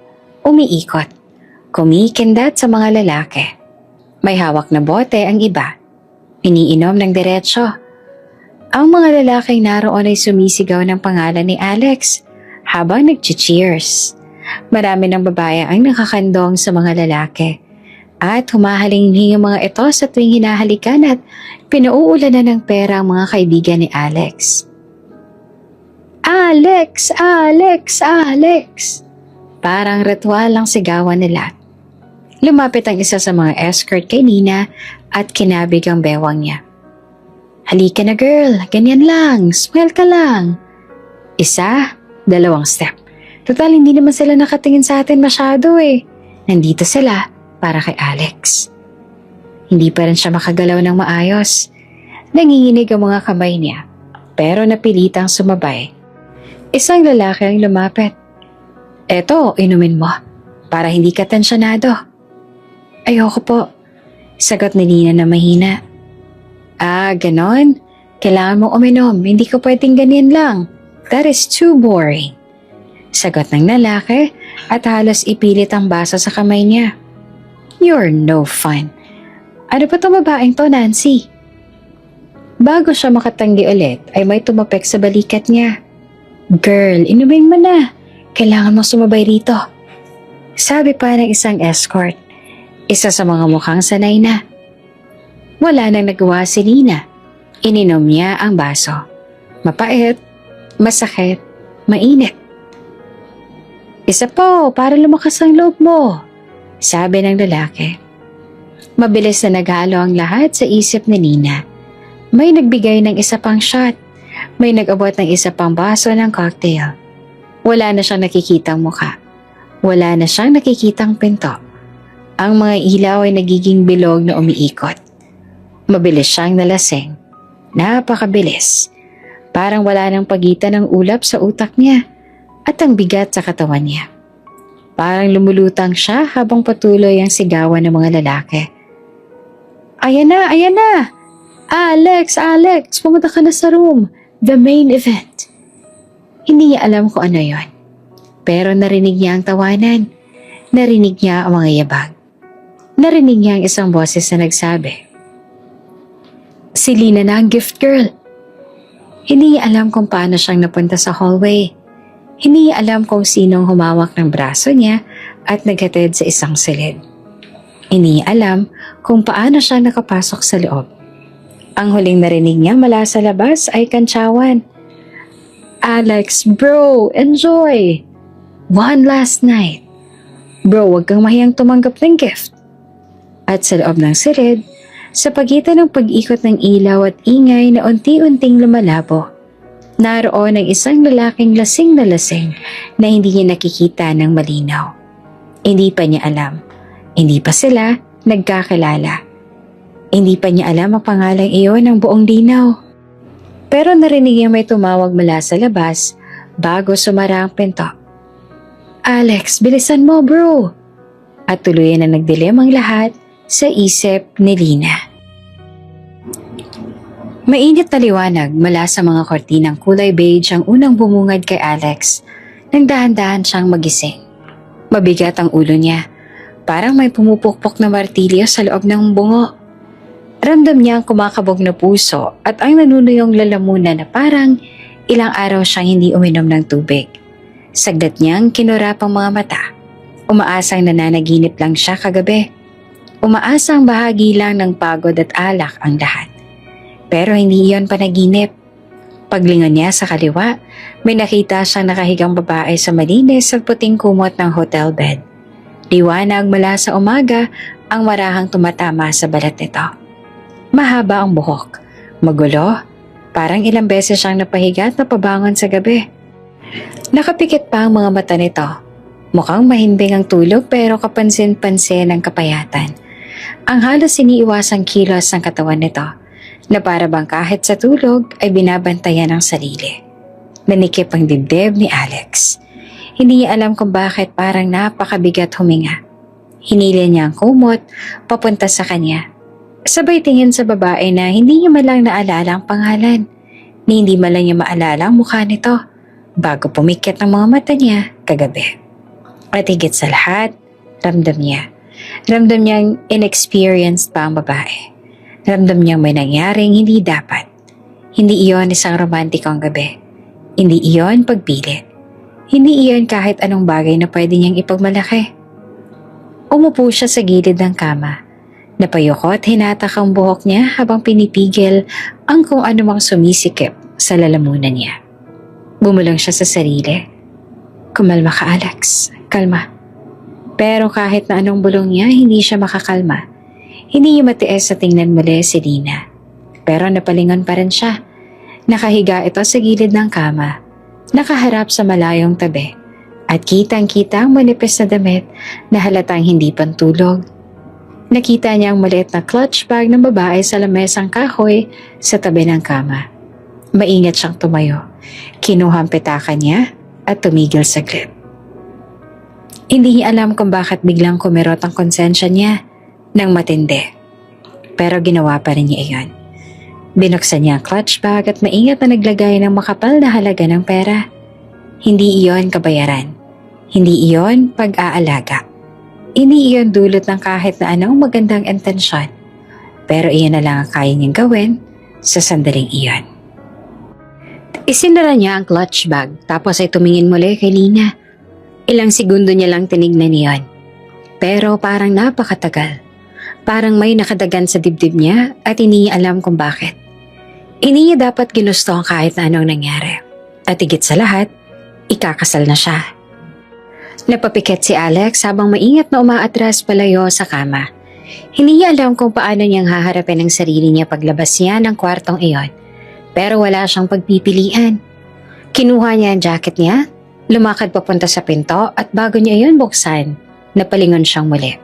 Umiikot. Kumikindat sa mga lalaki. May hawak na bote ang iba. Iniinom ng diretsyo. Ang mga lalaking naroon ay sumisigaw ng pangalan ni Alex habang nag-cheers. Marami ng babae ang nakakandong sa mga lalaki at humahalinghing ang mga ito sa tuwing hinahalikan at pinauulanan ng pera ang mga kaibigan ni Alex. Alex! Alex! Alex! Parang ritual ang sigawan nila. Lumapit ang isa sa mga escort kay Nina at kinabig ang bewang niya. Halika na girl, ganyan lang, smile ka lang. Isa, dalawang step. Total, hindi naman sila nakatingin sa atin masyado eh. Nandito sila para kay Alex. Hindi pa rin siya makagalaw ng maayos. Nanginginig ang mga kamay niya, pero napilitang sumabay. Isang lalaki ang lumapit. Eto, inumin mo, para hindi ka tensyonado. Ayoko po, sagot ni Nina na mahina. Ah, ganon? Kailangan mong uminom, hindi ko pwedeng ganyan lang. That is too boring. Sagot ng lalaki at halos ipilit ang baso sa kamay niya. You're no fun. Ano ba itong babaeng to, Nancy? Bago siya makatanggi ulit ay may tumapek sa balikat niya. Girl, inumin mo na. Kailangan mo sumabay rito. Sabi pa ng isang escort. Isa sa mga mukhang sanay na. Wala nang nagawa si Nina. Ininom niya ang baso. Mapait, masakit, mainit. Isa po, para lumakas ang loob mo, sabi ng lalaki. Mabilis na naghalo ang lahat sa isip ni Nina. May nagbigay ng isa pang shot. May nag-abot ng isa pang baso ng cocktail. Wala na siyang nakikitang mukha. Wala na siyang nakikitang pinto. Ang mga ilaw ay nagiging bilog na umiikot. Mabilis siyang nalasing. Napakabilis. Parang wala nang pagitan ng ulap sa utak niya at ang bigat sa katawan niya. Parang lumulutang siya habang patuloy ang sigawan ng mga lalaki. Ayan na, ayan na! Alex, Alex, pumunta ka na sa room. The main event. Hindi niya alam kung ano yon. Pero narinig niya ang tawanan. Narinig niya ang mga yabag. Narinig niya ang isang boses na nagsabi, si Lina na ang gift girl. Hindi niya alam kung paano siyang napunta sa hallway. Hindi niya alam kung sinong humawak ng braso niya at naghatid sa isang silid. Hindi niya alam kung paano siya nakapasok sa loob. Ang huling narinig niya mula sa labas ay kantsawan. Alex, bro, enjoy! One last night. Bro, wag kang mahiyang tumanggap ng gift. At sa loob ng silid, sa pagitan ng pag-ikot ng ilaw at ingay na unti-unting lumalabo, naroon ang isang lalaking lasing na hindi niya nakikita ng malinaw. Hindi pa niya alam. Hindi pa sila nagkakilala. Hindi pa niya alam ang pangalang iyon ng buong linaw. Pero narinig niya may tumawag mula sa labas bago sumara ang pinto. Alex, bilisan mo bro! At tuluyan na nagdilim ang lahat sa isip ni Lina. Mainit na liwanag mula sa mga kortinang kulay beige ang unang bumungad kay Alex nang dahan-dahan siyang magising. Mabigat ang ulo niya. Parang may pumupukpok na martilyo sa loob ng bungo. Ramdam niya ang kumakabog na puso at ang nanunuyong lalamunan na parang ilang araw siyang hindi uminom ng tubig. Saglit niyang kinurap ang mga mata. Umaasang nananaginip lang siya kagabi. Umaasang bahagi lang ng pagod at alak ang lahat. Pero hindi iyon panaginip. Paglingon niya sa kaliwa, may nakita siyang nakahigang babae sa malinis at puting kumot ng hotel bed. Liwanag mula sa umaga ang marahang tumatama sa balat nito. Mahaba ang buhok, magulo, parang ilang beses siyang napahiga at napabangon sa gabi. Nakapikit pa ang mga mata nito. Mukhang mahimbing ang tulog pero kapansin-pansin ang kapayatan. Ang halos iniiwasang kilos ng katawan nito na para bang kahit sa tulog ay binabantayan ang sarili. Manikip ang dibdib ni Alex. Hindi niya alam kung bakit parang napakabigat huminga. Hinila niya ang kumot papunta sa kanya. Sabay tingin sa babae na hindi niya malang naalala ang pangalan, ni hindi malang niya maalala ang mukha nito bago pumikit ang mga mata niya kagabi. At higit sa lahat, ramdam niya. Ramdam niyang inexperienced pa ang babae. Ramdam niyang may nangyaring hindi dapat. Hindi iyon isang romantikong gabi. Hindi iyon pagpilit. Hindi iyon kahit anong bagay na pwede niyang ipagmalaki. Umupo siya sa gilid ng kama. Napayoko at hinatak ang buhok niya habang pinipigil ang kung anumang sumisikip sa lalamunan niya. Bumulong siya sa sarili. Kumalma ka, Alex. Kalma. Pero kahit na anong bulong niya, hindi siya makakalma. Hindi niya matiis sa tingnan muli si Lina. Pero napalingon pa rin siya. Nakahiga ito sa gilid ng kama. Nakaharap sa malayong tabi. At kitang-kita ang manipis na damit na halatang hindi pantulog. Nakita niya ang maliit na clutch bag ng babae sa lamesang kahoy sa tabi ng kama. Maingat siyang tumayo. Kinuha ang pitakan niya at tumigil saglit. Hindi niya alam kung bakit biglang kumirot ang konsensya niya ng matindi. Pero ginawa pa rin niya iyon. Binuksan niya ang clutch bag at maingat na naglagay ng makapal na halaga ng pera. Hindi iyon kabayaran. Hindi iyon pag-aalaga. Hindi iyon dulot ng kahit na anong magandang intensyon. Pero iyon na lang ang kaya niyang gawin sa sandaling iyon. Isinara niya ang clutch bag tapos ay tumingin muli kay Lina. Ilang segundo niya lang tinignan niyon. Pero parang napakatagal. Parang may nakadagan sa dibdib niya at hindi niya alam kung bakit. Hindi niya dapat ginusto ang kahit na anong nangyari. At higit sa lahat, ikakasal na siya. Napapikit si Alex habang maingat na umaatras palayo sa kama. Hindi niya alam kung paano niyang haharapin ang sarili niya paglabas niya ng kwartong iyon. Pero wala siyang pagpipilian. Kinuha niya ang jacket niya, lumakad papunta sa pinto at bago niya iyon buksan, napalingon siyang muli.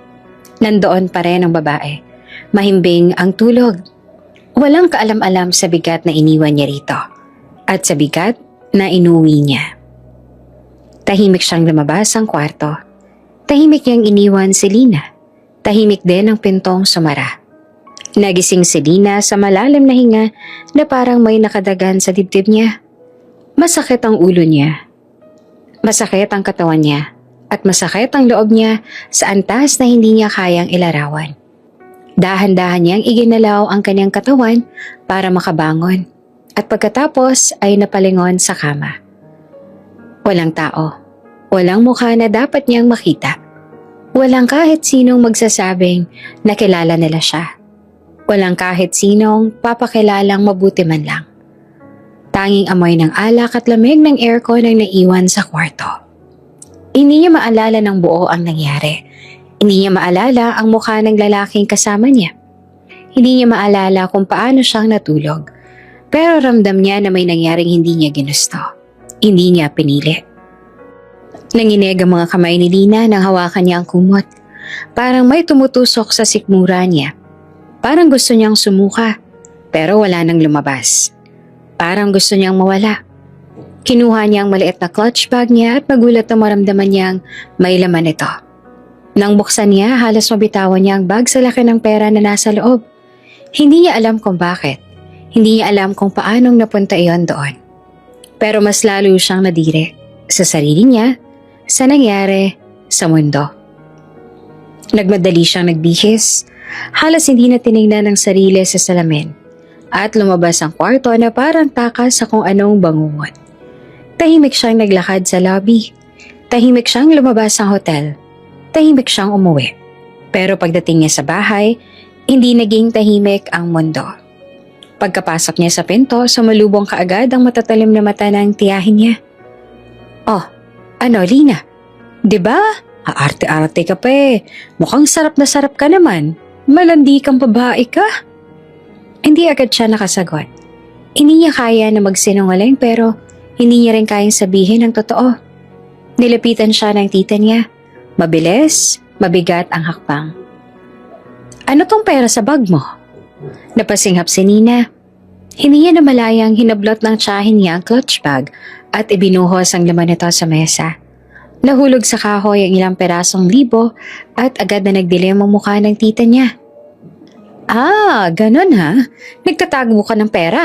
Nandoon pa rin ang babae. Mahimbing ang tulog. Walang kaalam-alam sa bigat na iniwan niya rito. At sa bigat na inuwi niya. Tahimik siyang lumabas ang kwarto. Tahimik niyang iniwan si Lina. Tahimik din ang pintong sumara. Nagising si Lina sa malalim na hinga na parang may nakadagan sa dibdib niya. Masakit ang ulo niya. Masakit ang katawan niya. At masakit ang loob niya sa antas na hindi niya kayang ilarawan. Dahan-dahan niyang iginalaw ang kanyang katawan para makabangon. At pagkatapos ay napalingon sa kama. Walang tao. Walang mukha na dapat niyang makita. Walang kahit sinong magsasabing nakilala nila siya. Walang kahit sinong papakilalang mabuti man lang. Tanging amoy ng alak at lamig ng aircon ang naiwan sa kwarto. Hindi niya maalala ng buo ang nangyari. Hindi niya maalala ang mukha ng lalaking kasama niya. Hindi niya maalala kung paano siyang natulog. Pero ramdam niya na may nangyaring hindi niya ginusto. Hindi niya pinili. Nanginig ang mga kamay ni Lina nang hawakan niya ang kumot. Parang may tumutusok sa sikmura niya. Parang gusto niyang sumuka, pero wala nang lumabas. Parang gusto niyang mawala. Kinuha niya ang maliit na clutch bag niya at magulat na maramdaman niyang may laman ito. Nang buksan niya, halos mabitawan niya ang bag sa laki ng pera na nasa loob. Hindi niya alam kung bakit. Hindi niya alam kung paanong napunta iyon doon. Pero mas lalo siyang nadiri sa sarili niya, sa nangyari sa mundo. Nagmadali siyang nagbihis, halos hindi na tinignan ang sarili sa salamin, at lumabas ang kwarto na parang takas sa kung anong bangungot. Tahimik siyang naglakad sa lobby, tahimik siyang lumabas ng hotel, tahimik siyang umuwi. Pero pagdating niya sa bahay, hindi naging tahimik ang mundo. Pagkapasok niya sa pinto, sumalubong kaagad ang matatalim na mata ng tiyahin niya. "Oh, ano Lina? 'Di ba? Aarte-arte ka pa eh. Mukhang sarap na sarap ka naman. Malandi kang babae ka." Hindi agad siya nakasagot. Hindi niya kaya na magsinungaling pero hindi niya rin kayang sabihin ang totoo. Nilapitan siya ng tita niya. Mabilis, mabigat ang hakbang. "Ano tong pera sa bag mo?" Napasinghap si Nina. Hindi niya namalayang hinablot ng tiyahin niya ang clutch bag at ibinuhos ang laman nito sa mesa. Nahulog sa kahoy ang ilang perasong libo at agad na nagdilim ang mukha ng tita niya. "Ah, ganun ha? Nagtatago ka ng pera?"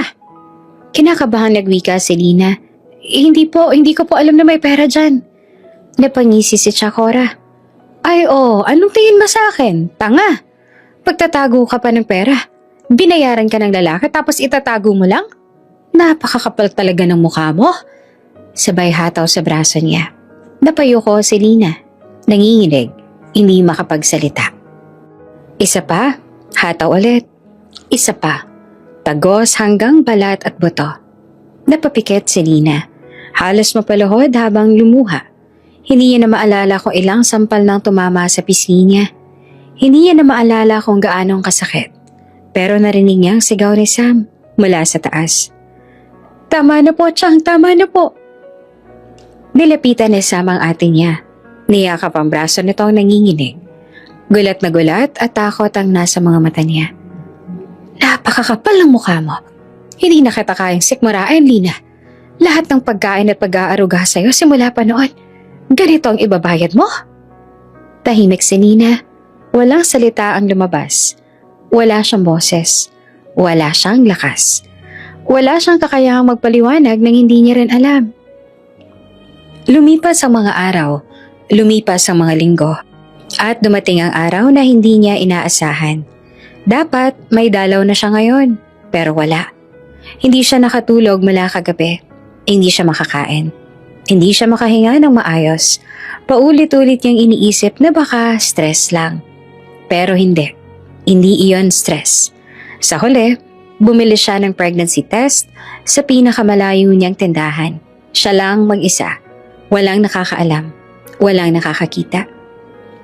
Kinakabahan nagwika si Lina. Hindi ko po alam na may pera dyan." Napangisi si Chakora. "Ay anong tingin mo sa akin? Tanga! Pagtatago ka pa ng pera. Binayaran ka ng lalaki tapos itatago mo lang? Napakakapal talaga ng mukha mo." Sabay hataw sa braso niya. Napayuko si Lina. Nanginginig, hindi makapagsalita. Isa pa, hataw ulit. Isa pa, tagos hanggang balat at buto. Napapikit si Lina. Halos mapaluhod habang lumuha. Hindi niya na maalala kung ilang sampal nang tumama sa pisngi niya. Hindi niya na maalala kung gaanong kasakit. Pero narinig niya ang sigaw ni Sam mula sa taas. "Tama na po, Chang, tama na po." Nilapitan ni Sam ang ate niya. Niyakap ang braso nitong nanginginig. Gulat na gulat at takot ang nasa mga mata niya. "Napakakapal ng mukha mo. Hindi na kita kayang sikmurain, Lina. Lahat ng pagkain at pag-aaruga sa'yo simula pa noon. Ganito ang ibabayad mo?" Tahimik si Nina. Walang salita ang lumabas. Wala siyang boses. Wala siyang lakas. Wala siyang kakayahang magpaliwanag nang hindi niya rin alam. Lumipas ang mga araw. Lumipas ang mga linggo. At dumating ang araw na hindi niya inaasahan. Dapat may dalaw na siya ngayon. Pero wala. Hindi siya nakatulog mula kagabi. Hindi siya makakain. Hindi siya makahinga ng maayos. Paulit-ulit niyang iniisip na baka stress lang. Pero hindi. Hindi iyon stress. Sa huli, bumili siya ng pregnancy test sa pinakamalayo niyang tindahan. Siya lang mag-isa. Walang nakakaalam. Walang nakakakita.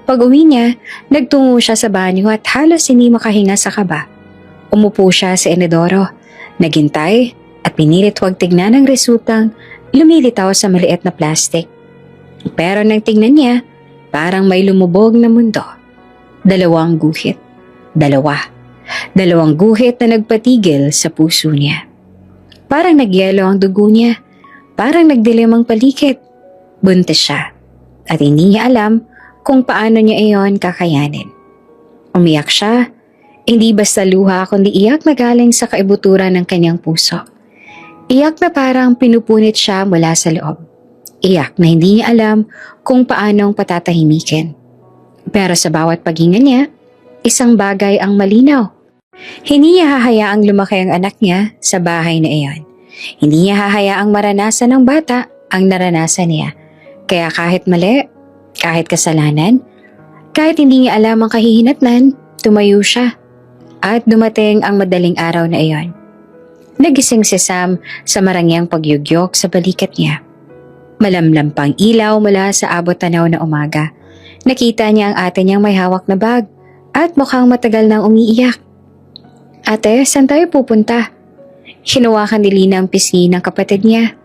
Pag-uwi niya, nagtungo siya sa banyo at halos hindi makahinga sa kaba. Umupo siya sa inodoro, naghintay at pinilit huwag tignan ang resultang lumilitaw sa maliit na plastic. Pero nang tingnan niya, parang may lumubog na mundo. 2 guhit. 2 guhit na nagpatigil sa puso niya. Parang nagyelo ang dugo niya. Parang nagdilim ang paligid. Buntis siya. At hindi niya alam kung paano niya iyon kakayanin. Umiyak siya. Hindi basta luha kundi iyak na galing sa kaibuturan ng kanyang puso. Iyak na parang pinupunit siya mula sa loob. Iyak na hindi niya alam kung paanong patatahimikin. Pero sa bawat paghinga niya, isang bagay ang malinaw. Hindi niya hahayaang lumaki ang anak niya sa bahay na iyon. Hindi niya hahayaang maranasan ng bata ang naranasan niya. Kaya kahit mali, kahit kasalanan, kahit hindi niya alam ang kahihinatnan, tumayo siya. At dumating ang madaling araw na iyon. Nagising si Sam sa marangyang pagyugyok sa balikat niya. Malamlam pang ilaw mula sa abot tanaw na umaga. Nakita niya ang ate niyang may hawak na bag at mukhang matagal nang umiiyak. "Ate, saan tayo pupunta?" Hinawakan ni Lina ang pisngi ng kapatid niya.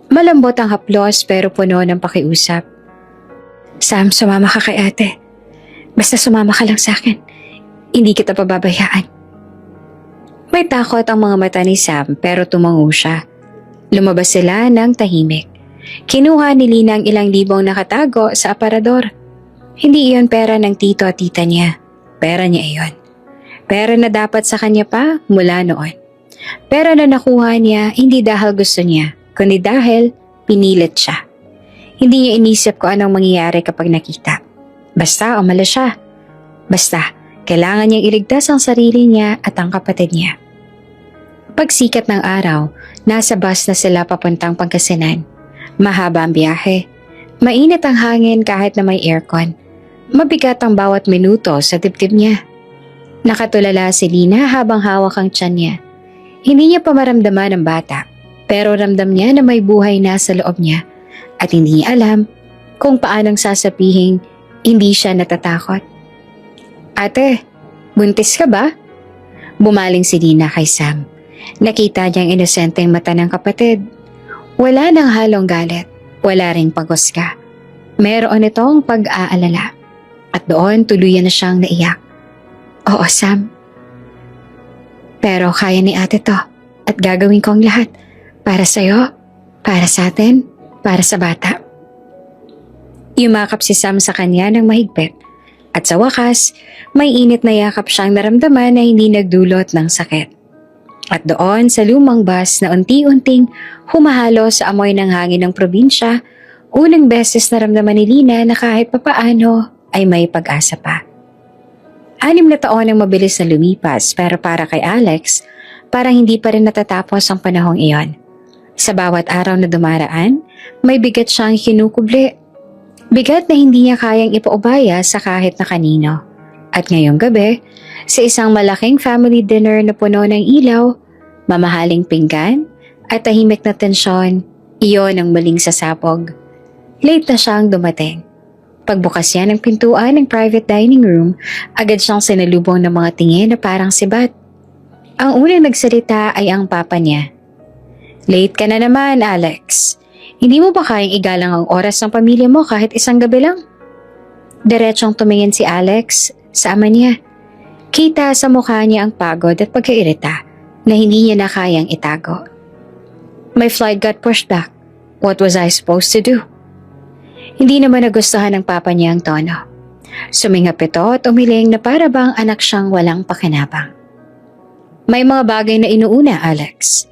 Malambot ang haplos pero puno ng pakiusap. "Sam, sumama ka kay ate. Basta sumama ka lang sa akin. Hindi kita pababayaan." May takot ang mga mata ni Sam pero tumango siya. Lumabas sila ng tahimik. Kinuha ni Lina ang ilang libong nakatago sa aparador. Hindi iyon pera ng tito at tita niya. Pera niya iyon. Pera na dapat sa kanya pa mula noon. Pera na nakuha niya hindi dahil gusto niya, kundi dahil pinilit siya. Hindi niya inisip kung anong mangyayari kapag nakita. Basta umalis siya. Basta, kailangan niyang iligtas ang sarili niya at ang kapatid niya. Pagsikat ng araw, nasa bus na sila papuntang Pangasinan. Mahaba ang biyahe. Mainit ang hangin kahit na may aircon. Mabigat ang bawat minuto sa dibdib niya. Nakatulala si Lina habang hawak ang tiyan niya. Hindi niya pa maramdaman ang bata, pero ramdam niya na may buhay na sa loob niya at hindi niya alam kung paanong sasabihin hindi siya natatakot. Ate, buntis ka ba? Bumaling si Lina kay Sam. Nakita niyang inosenteng mata ng kapatid. Wala nang halong galit, wala ring pagusga. Meron itong pag-aalala at doon tuluyan na siyang naiyak. Oo, Sam. Pero kaya ni ate to at gagawin ko ang lahat para sa'yo, para sa atin, para sa bata. Yumakap si Sam sa kanya ng mahigpit at sa wakas, may init na yakap siyang naramdaman na hindi nagdulot ng sakit. At doon sa lumang bus na unti-unting humahalo sa amoy ng hangin ng probinsya, unang beses naramdaman ni Lina na kahit papaano ay may pag-asa pa. 6 na taon ang mabilis na lumipas pero para kay Alex, parang hindi pa rin natatapos ang panahong iyon. Sa bawat araw na dumaraan, may bigat siyang kinukubli. Bigat na hindi niya kayang ipaubaya sa kahit na kanino. At ngayong gabi, sa isang malaking family dinner na puno ng ilaw, mamahaling pinggan at tahimik na tensyon, iyon ang muling sasabog. Late na siyang dumating. Pagbukas niya ng pintuan ng private dining room, agad siyang sinalubong ng mga tingin na parang sibat. Ang unang nagsalita ay ang papa niya. Late ka na naman, Alex. Hindi mo ba kayang igalang ang oras ng pamilya mo kahit isang gabi lang? Diretsong tumingin si Alex sa ama niya. Kita sa mukha niya ang pagod at pagkairita na hindi niya na kayang itago. My flight got pushed back. What was I supposed to do? Hindi naman nagustuhan ng papa niya ang tono. Sumingap ito at umiling na para bang anak siyang walang pakinabang. May mga bagay na inuuna, Alex.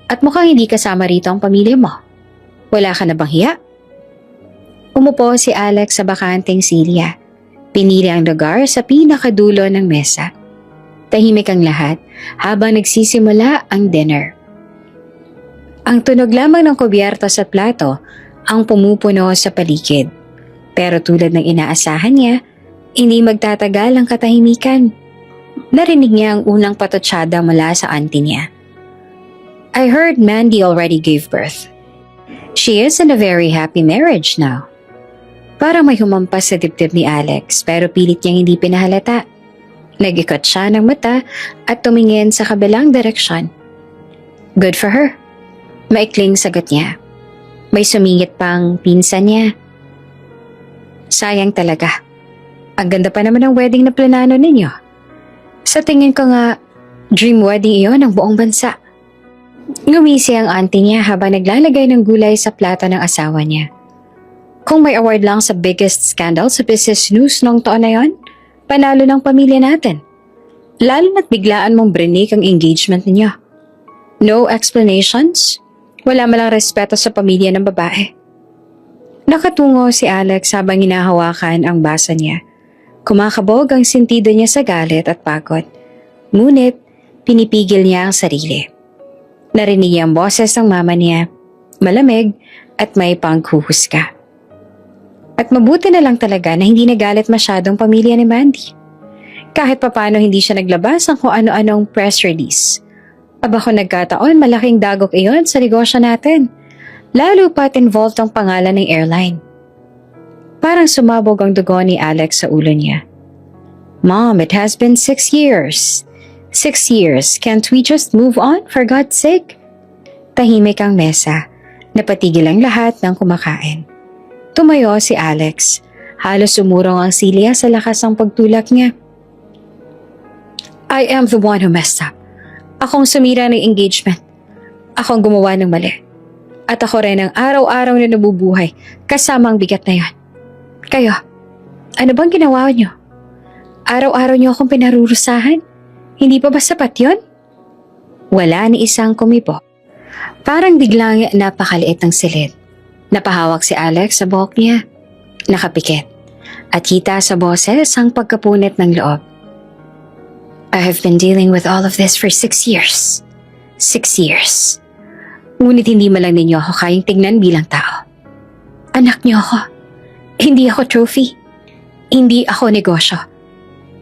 At mukhang hindi kasama rito ang pamilya mo. Wala ka na bang hiya? Umupo si Alex sa bakanting silya. Pinili ang lugar sa pinakadulo ng mesa. Tahimik ang lahat habang nagsisimula ang dinner. Ang tunog lamang ng kubyerto sa plato ang pumupuno sa paligid. Pero tulad ng inaasahan niya, hindi magtatagal ang katahimikan. Narinig niya ang unang patutsada mula sa auntie niya. I heard Mandy already gave birth. She is in a very happy marriage now. Parang may humampas sa dibdib ni Alex pero pilit niyang hindi pinahalata. Nag-ikot siya ng mata at tumingin sa kabilang direksyon. Good for her. Maikling sagot niya. May sumingit pang pinsan niya. Sayang talaga. Ang ganda pa naman ng wedding na planano ninyo. Sa tingin ko nga, dream wedding iyon ng buong bansa. Ngumisi ang auntie niya habang naglalagay ng gulay sa plato ng asawa niya. Kung may award lang sa biggest scandal sa business news noong taon na yon, panalo ng pamilya natin. Lalo na't biglaan mong brinik ang engagement ninyo. No explanations? Wala malang respeto sa pamilya ng babae. Nakatungo si Alex habang hinahawakan ang basa niya. Kumakabog ang sentido niya sa galit at pagod. Ngunit, pinipigil niya ang sarili. Narinig niya ang boses ng mama niya, malamig at may panghuhusga. At mabuti na lang talaga na hindi nagalit masyadong pamilya ni Mandy. Kahit papano hindi siya naglabas ng kung ano-anong press release. Aba kung nagkataon, malaking dagok iyon sa negosyo natin. Lalo pa't involved ang pangalan ng airline. Parang sumabog ang dugo ni Alex sa ulo niya. Mom, it has been 6 years. 6 years, can't we just move on for God's sake? Tahimik ang mesa. Napatigil ang lahat ng kumakain. Tumayo si Alex. Halos umurong ang silya sa lakas ng pagtulak niya. I am the one who messed up. Akong sumira ng engagement. Akong gumawa ng mali. At ako rin ang araw-araw na nabubuhay kasama ang bigat na yan. Kayo, ano bang ginawa niyo? Araw-araw niyo akong pinarurusahan? Hindi pa ba sapat yun? Wala ni isang kumibo. Parang biglang napakaliit ng silid. Napahawak si Alex sa buhok niya. Nakapikit. At kita sa boses ang pagkapunit ng loob. I have been dealing with all of this for 6 years. 6 years. Ngunit hindi man lang ninyo ako kayang tignan bilang tao. Anak niyo ako. Hindi ako trophy. Hindi ako negosyo.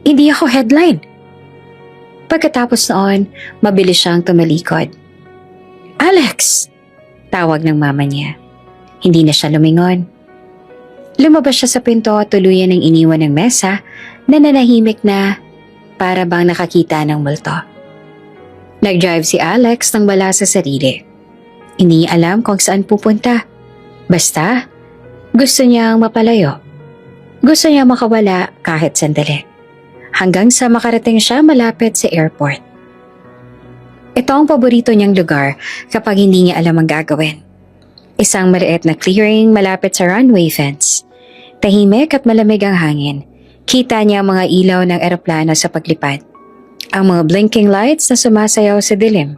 Hindi ako headline. Pagkatapos noon, mabilis siyang tumalikod. Alex! Tawag ng mama niya. Hindi na siya lumingon. Lumabas siya sa pinto at tuluyan ng iniwan ng mesa na nanahimik na para bang nakakita ng multo. Nag-drive si Alex nang wala sa sarili. Hindi niya alam kung saan pupunta. Basta, gusto niyang mapalayo. Gusto niya makawala kahit sandali. Hanggang sa makarating siya malapit sa airport. Ito ang paborito niyang lugar kapag hindi niya alam ang gagawin. Isang maliit na clearing malapit sa runway fence. Tahimik at malamig ang hangin. Kita niya ang mga ilaw ng eroplano sa paglipad. Ang mga blinking lights na sumasayaw sa dilim.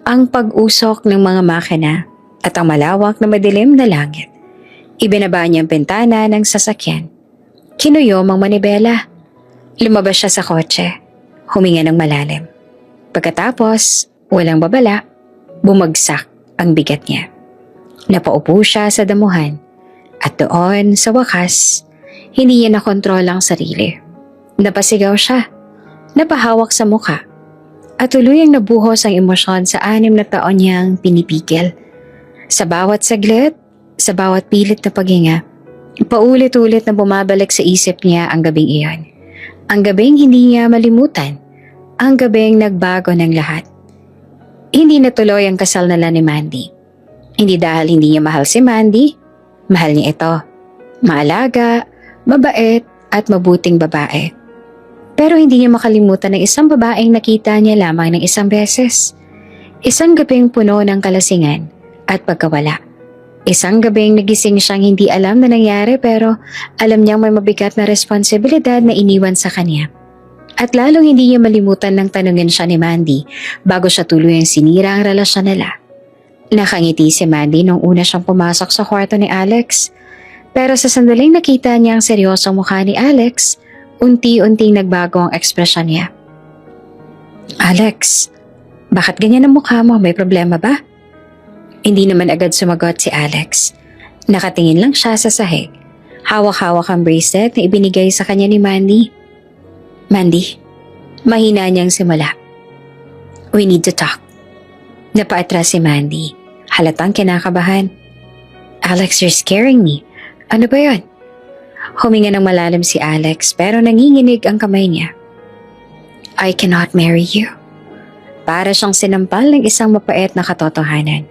Ang pag-usok ng mga makina at ang malawak na madilim na langit. Ibinaba niya ang bintana ng sasakyan. Kinuyom ang manibela. Lumabas siya sa kotse. Huminga ng malalim. Pagkatapos, walang babala, bumagsak ang bigat niya. Napaupo siya sa damuhan. At doon, sa wakas, hindi niya nakontrol ang sarili. Napasigaw siya. Napahawak sa mukha. At tuluyang nabuhos ang emosyon sa 6 na taon niyang pinipigil. Sa bawat saglit, sa bawat pilit na paghinga, paulit-ulit na bumabalik sa isip niya ang gabing iyon. Ang gabing hindi niya malimutan. Ang gabing nagbago ng lahat. Hindi natuloy ang kasal nila ni Mandy. Hindi dahil hindi niya mahal si Mandy, mahal niya ito. Maalaga, mabait at mabuting babae. Pero hindi niya makalimutan ng isang babaeng nakita niya lamang ng isang beses. Isang gabing puno ng kalasingan at pagkawala. Isang gabing nagising siyang hindi alam na nangyari pero alam niyang may mabigat na responsibilidad na iniwan sa kanya. At lalong hindi niya malimutan ng tanungin siya ni Mandy bago siya tuluyang sinira ang relasyon nila. Nakangiti si Mandy nung una siyang pumasok sa kwarto ni Alex. Pero sa sandaling nakita niya ang seryosong mukha ni Alex, unti-unting nagbago ang ekspresyon niya. Alex, bakit ganyan ang mukha mo? May problema ba? Hindi naman agad sumagot si Alex. Nakatingin lang siya sa sahig. Hawak-hawak ang bracelet na ibinigay sa kanya ni Mandy. Mandy, mahina niyang simula. We need to talk. Napaatras si Mandy. Halatang kinakabahan. Alex, you're scaring me. Ano ba yun? Huminga ng malalim si Alex pero nanginginig ang kamay niya. I cannot marry you. Para siyang sinampal ng isang mapait na katotohanan.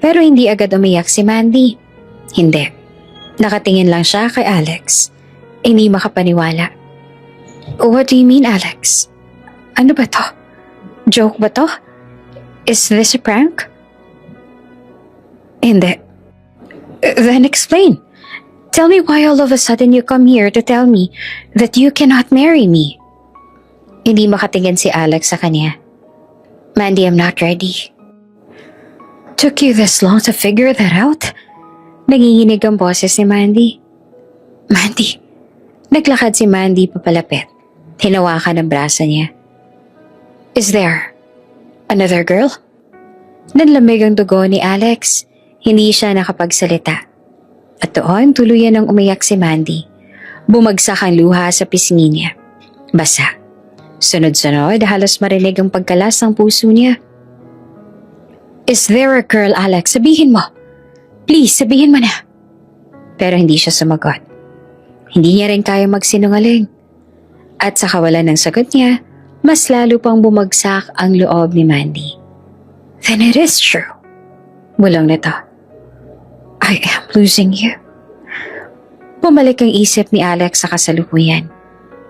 Pero hindi agad umiyak si Mandy. Hindi. Nakatingin lang siya kay Alex. Hindi makapaniwala. What do you mean, Alex? Ano ba to? Joke ba to? Is this a prank? Hindi. Then explain. Tell me why all of a sudden you come here to tell me that you cannot marry me. Hindi makatingin si Alex sa kanya. Mandy, I'm not ready. Took you this long to figure that out? Nanginginig ang boses ni Mandy. Mandy. Naglakad si Mandy papalapit. Hinawakan ang braso niya. Is there another girl? Nanlamig ang dugo ni Alex. Hindi siya nakapagsalita. At doon tuluyan ng umiyak si Mandy. Bumagsak ang luha sa pisngi niya. Basa. Sunod-sunod, halos marinig ang pagkalas ng puso niya. Is there a girl, Alex? Sabihin mo. Please, sabihin mo na. Pero hindi siya sumagot. Hindi niya rin kaya magsinungaling. At sa kawalan ng sagot niya, mas lalo pang bumagsak ang loob ni Mandy. Then it is true. Bulong nito. I am losing you. Bumalik ang isip ni Alex sa kasalukuyan.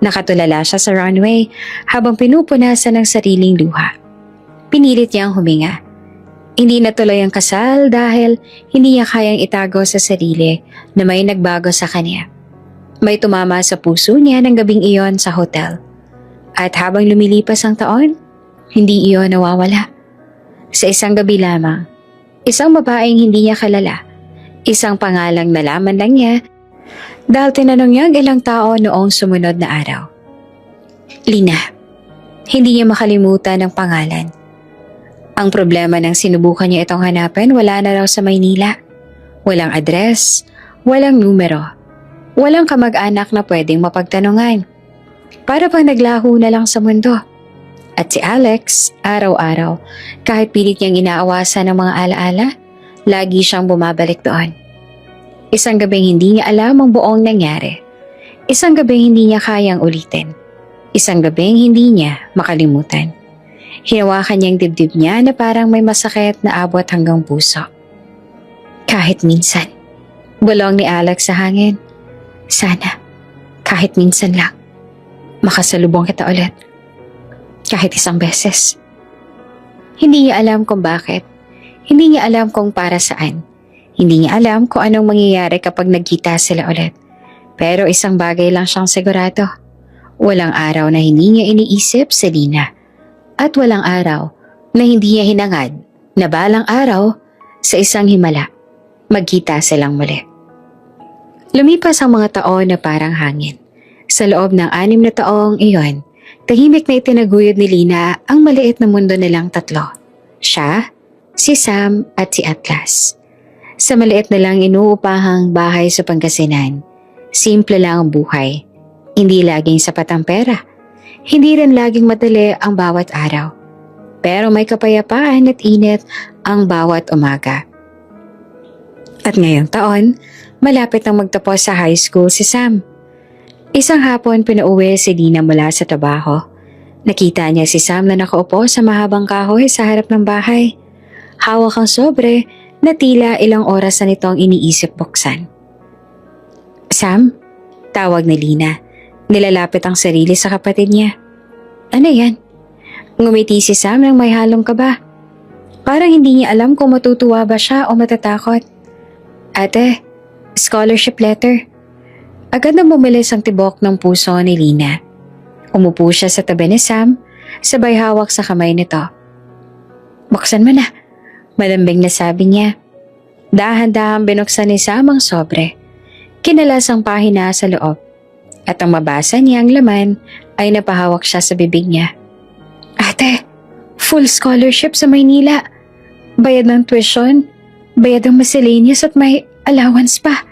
Nakatulala siya sa runway habang pinupunasan ng sariling luha. Pinilit niyang huminga. Hindi natuloy ang kasal dahil hindi niya kayang itago sa sarili na may nagbago sa kanya. May tumama sa puso niya ng gabing iyon sa hotel. At habang lumilipas ang taon, hindi iyon nawawala. Sa isang gabi lamang, isang babaeng hindi niya kilala, Isang pangalang nalaman lang niya dahil tinanong niya ang ilang tao noong sumunod na araw. Lina, hindi niya makalimutan ang pangalan. Ang problema nang sinubukan niya itong hanapin, wala na raw sa Maynila. Walang address, walang numero, walang kamag-anak na pwedeng mapagtanungan. Para bang naglaho na lang sa mundo. At si Alex, araw-araw, kahit pilit niyang inaawasan ng mga alaala, lagi siyang bumabalik doon. Isang gabing hindi niya alam ang buong nangyari. Isang gabing hindi niya kayang ulitin. Isang gabing hindi niya makalimutan. Hinawakan niyang dibdib niya na parang may masakit na abot hanggang puso. Kahit minsan, bulong ni Alex sa hangin. Sana, kahit minsan lang, makasalubong kita ulit. Kahit isang beses. Hindi niya alam kung bakit. Hindi niya alam kung para saan. Hindi niya alam kung anong mangyayari kapag nagkita sila ulit. Pero isang bagay lang siyang sigurado. Walang araw na hindi niya iniisip si Lina. At walang araw na hindi niya hinangad na balang araw sa isang himala, magkita silang muli. Lumipas ang mga taon na parang hangin. Sa loob ng 6 na taong iyon, tahimik na itinaguyod ni Lina ang maliit na mundo nilang tatlo. Siya, si Sam at si Atlas. Sa maliit na lang inuupahang bahay sa Pangasinan, simple lang ang buhay. Hindi laging sapat ang pera. Hindi rin laging madali ang bawat araw. Pero may kapayapaan at init ang bawat umaga. At ngayong taon, malapit nang magtapos sa high school si Sam. Isang hapon pinauwi si Lina mula sa trabaho. Nakita niya si Sam na nakaupo sa mahabang kahoy sa harap ng bahay. Hawak ang sobre na tila ilang oras na nitong iniisip buksan. Sam? Tawag ni Lina. Nilalapit ang sarili sa kapatid niya. Ano yan? Ngumiti si Sam nang may halong kaba. Parang hindi niya alam kung matutuwa ba siya o matatakot. Ate, scholarship letter. Agad na bumilis ang tibok ng puso ni Lina. Umupo siya sa tabi ni Sam, sabay hawak sa kamay nito. Buksan mo na, malambing na sabi niya. Dahan-dahan binuksan ni Sam ang sobre. Kinalas ang pahina sa loob. At ang mabasa niyang laman ay napahawak siya sa bibig niya. Ate, full scholarship sa Maynila. Bayad ng tuition, bayad ng miscellaneous at may allowance pa.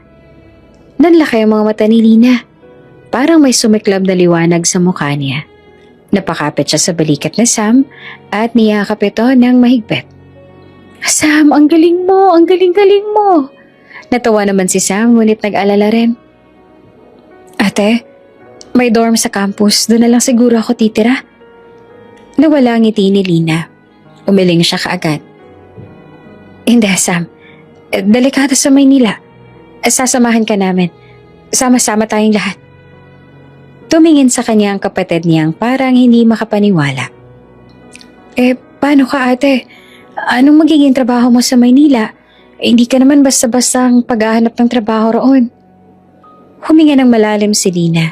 Nanlaki ang mga mata ni Lina. Parang may sumiklab na liwanag sa mukha niya. Napakapit siya sa balikat na Sam at niyakap ito ng mahigpit. Sam, ang galing mo, ang galing-galing mo. Natawa naman si Sam ngunit nag-alala rin. Ate, may dorm sa campus. Doon na lang siguro ako titira. Nawala ang ngiti ni Lina. Umiling siya kaagad. Hindi, Sam. Delikado sa Maynila. Sasamahan ka namin. Sama-sama tayong lahat. Tumingin sa kanya ang kapatid niyang parang hindi makapaniwala. Paano ka ate? Anong magiging trabaho mo sa Maynila? Hindi ka naman basta-basta ang paghahanap ng trabaho roon. Huminga ng malalim si Lina.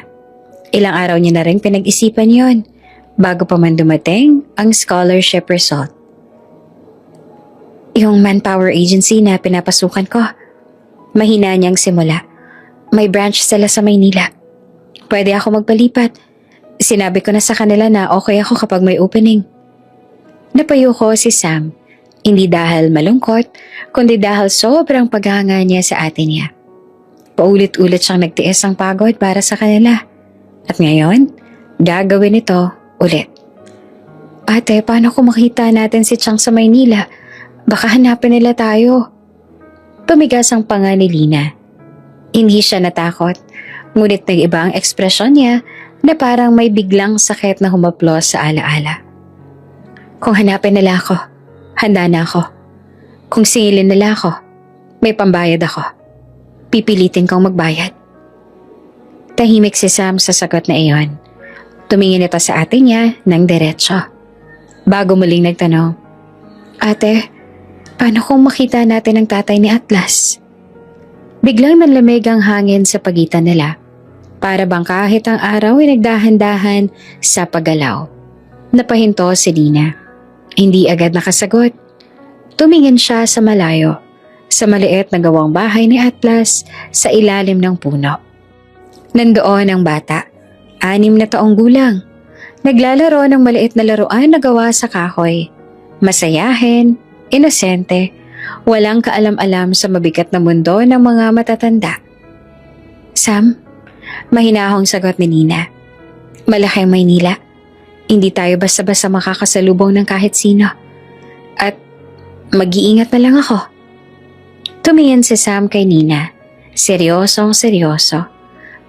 Ilang araw niya na rin pinag-isipan yon bago pa man dumating ang scholarship result. Yung manpower agency na pinapasukan ko, mahina niyang simula. May branch sila sa Maynila. Pwede ako magpalipat. Sinabi ko na sa kanila na okay ako kapag may opening. Napayo ko si Sam, hindi dahil malungkot, kundi dahil sobrang paghanga niya sa ate niya. Paulit-ulit siyang nagtiis ang pagod para sa kanila. At ngayon, gagawin ito ulit. Ate, paano kung makita natin si Chang sa Maynila? Baka hanapin nila tayo. Tumigas ang panga ni Lina. Hindi siya natakot, ngunit nag-iba ang ekspresyon niya na parang may biglang sakit na humaplos sa alaala. Kung hanapin nila ako, handa na ako. Kung singilin nila ako, may pambayad ako. Pipilitin kong magbayad. Tahimik si Sam sa sagot na iyon. Tumingin ito sa ate niya ng diretsyo. Bago muling nagtanong, Ate, paano kung makita natin ang tatay ni Atlas? Biglang nanlamig ang hangin sa pagitan nila. Para bang kahit ang araw ay nagdahan-dahan sa paggalaw. Napahinto si Lina. Hindi agad nakasagot. Tumingin siya sa malayo, sa maliit na gawang bahay ni Atlas sa ilalim ng puno. Nandoon ang bata, 6 na taong gulang. Naglalaro ng maliit na laruan na gawa sa kahoy. Masayahin, inosente, walang kaalam-alam sa mabigat na mundo ng mga matatanda. Sam, mahinahong sagot ni Nina. Malaki ang Maynila. Hindi tayo basta-basta makakasalubong ng kahit sino. At mag-iingat na lang ako. Tumingin si Sam kay Nina. Seryosong seryoso.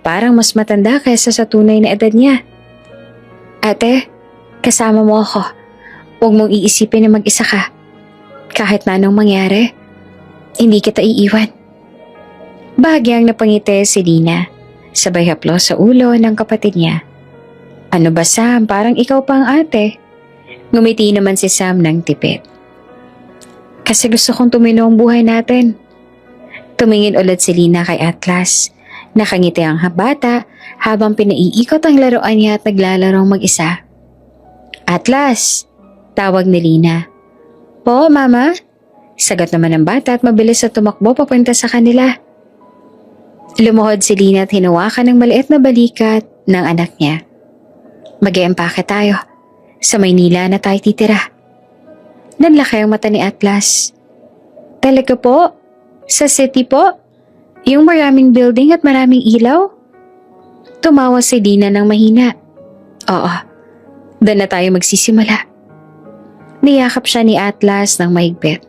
Parang mas matanda kaysa sa tunay na edad niya. Ate, kasama mo ako. Huwag mong iisipin na mag-isa ka. Kahit na anong mangyari, hindi kita iiwan. Bahagyang napangiti si Nina. Sabay haplos sa ulo ng kapatid niya. Ano ba Sam, parang ikaw pa ang ate. Ngumiti naman si Sam ng tipid. Kasi gusto kong tumino ang buhay natin. Tumingin ulit si Lina kay Atlas. Nakangiti ang bata habang pinaiikot ang laruan niya at naglalarong mag-isa. Atlas! Tawag ni Lina. Po, Mama? Sagot naman ng bata at mabilis na tumakbo papunta sa kanila. Lumuhod si Lina at hinawakan ng maliit na balikat ng anak niya. Mag-iempake tayo. Sa Maynila na tayo titira. Nanlaki ang mata ni Atlas. Talaga po? Sa city po? Yung maraming building at maraming ilaw? Tumawa si Lina ng mahina. Oo, doon na tayo magsisimula. Niyakap siya ni Atlas ng mahigpit.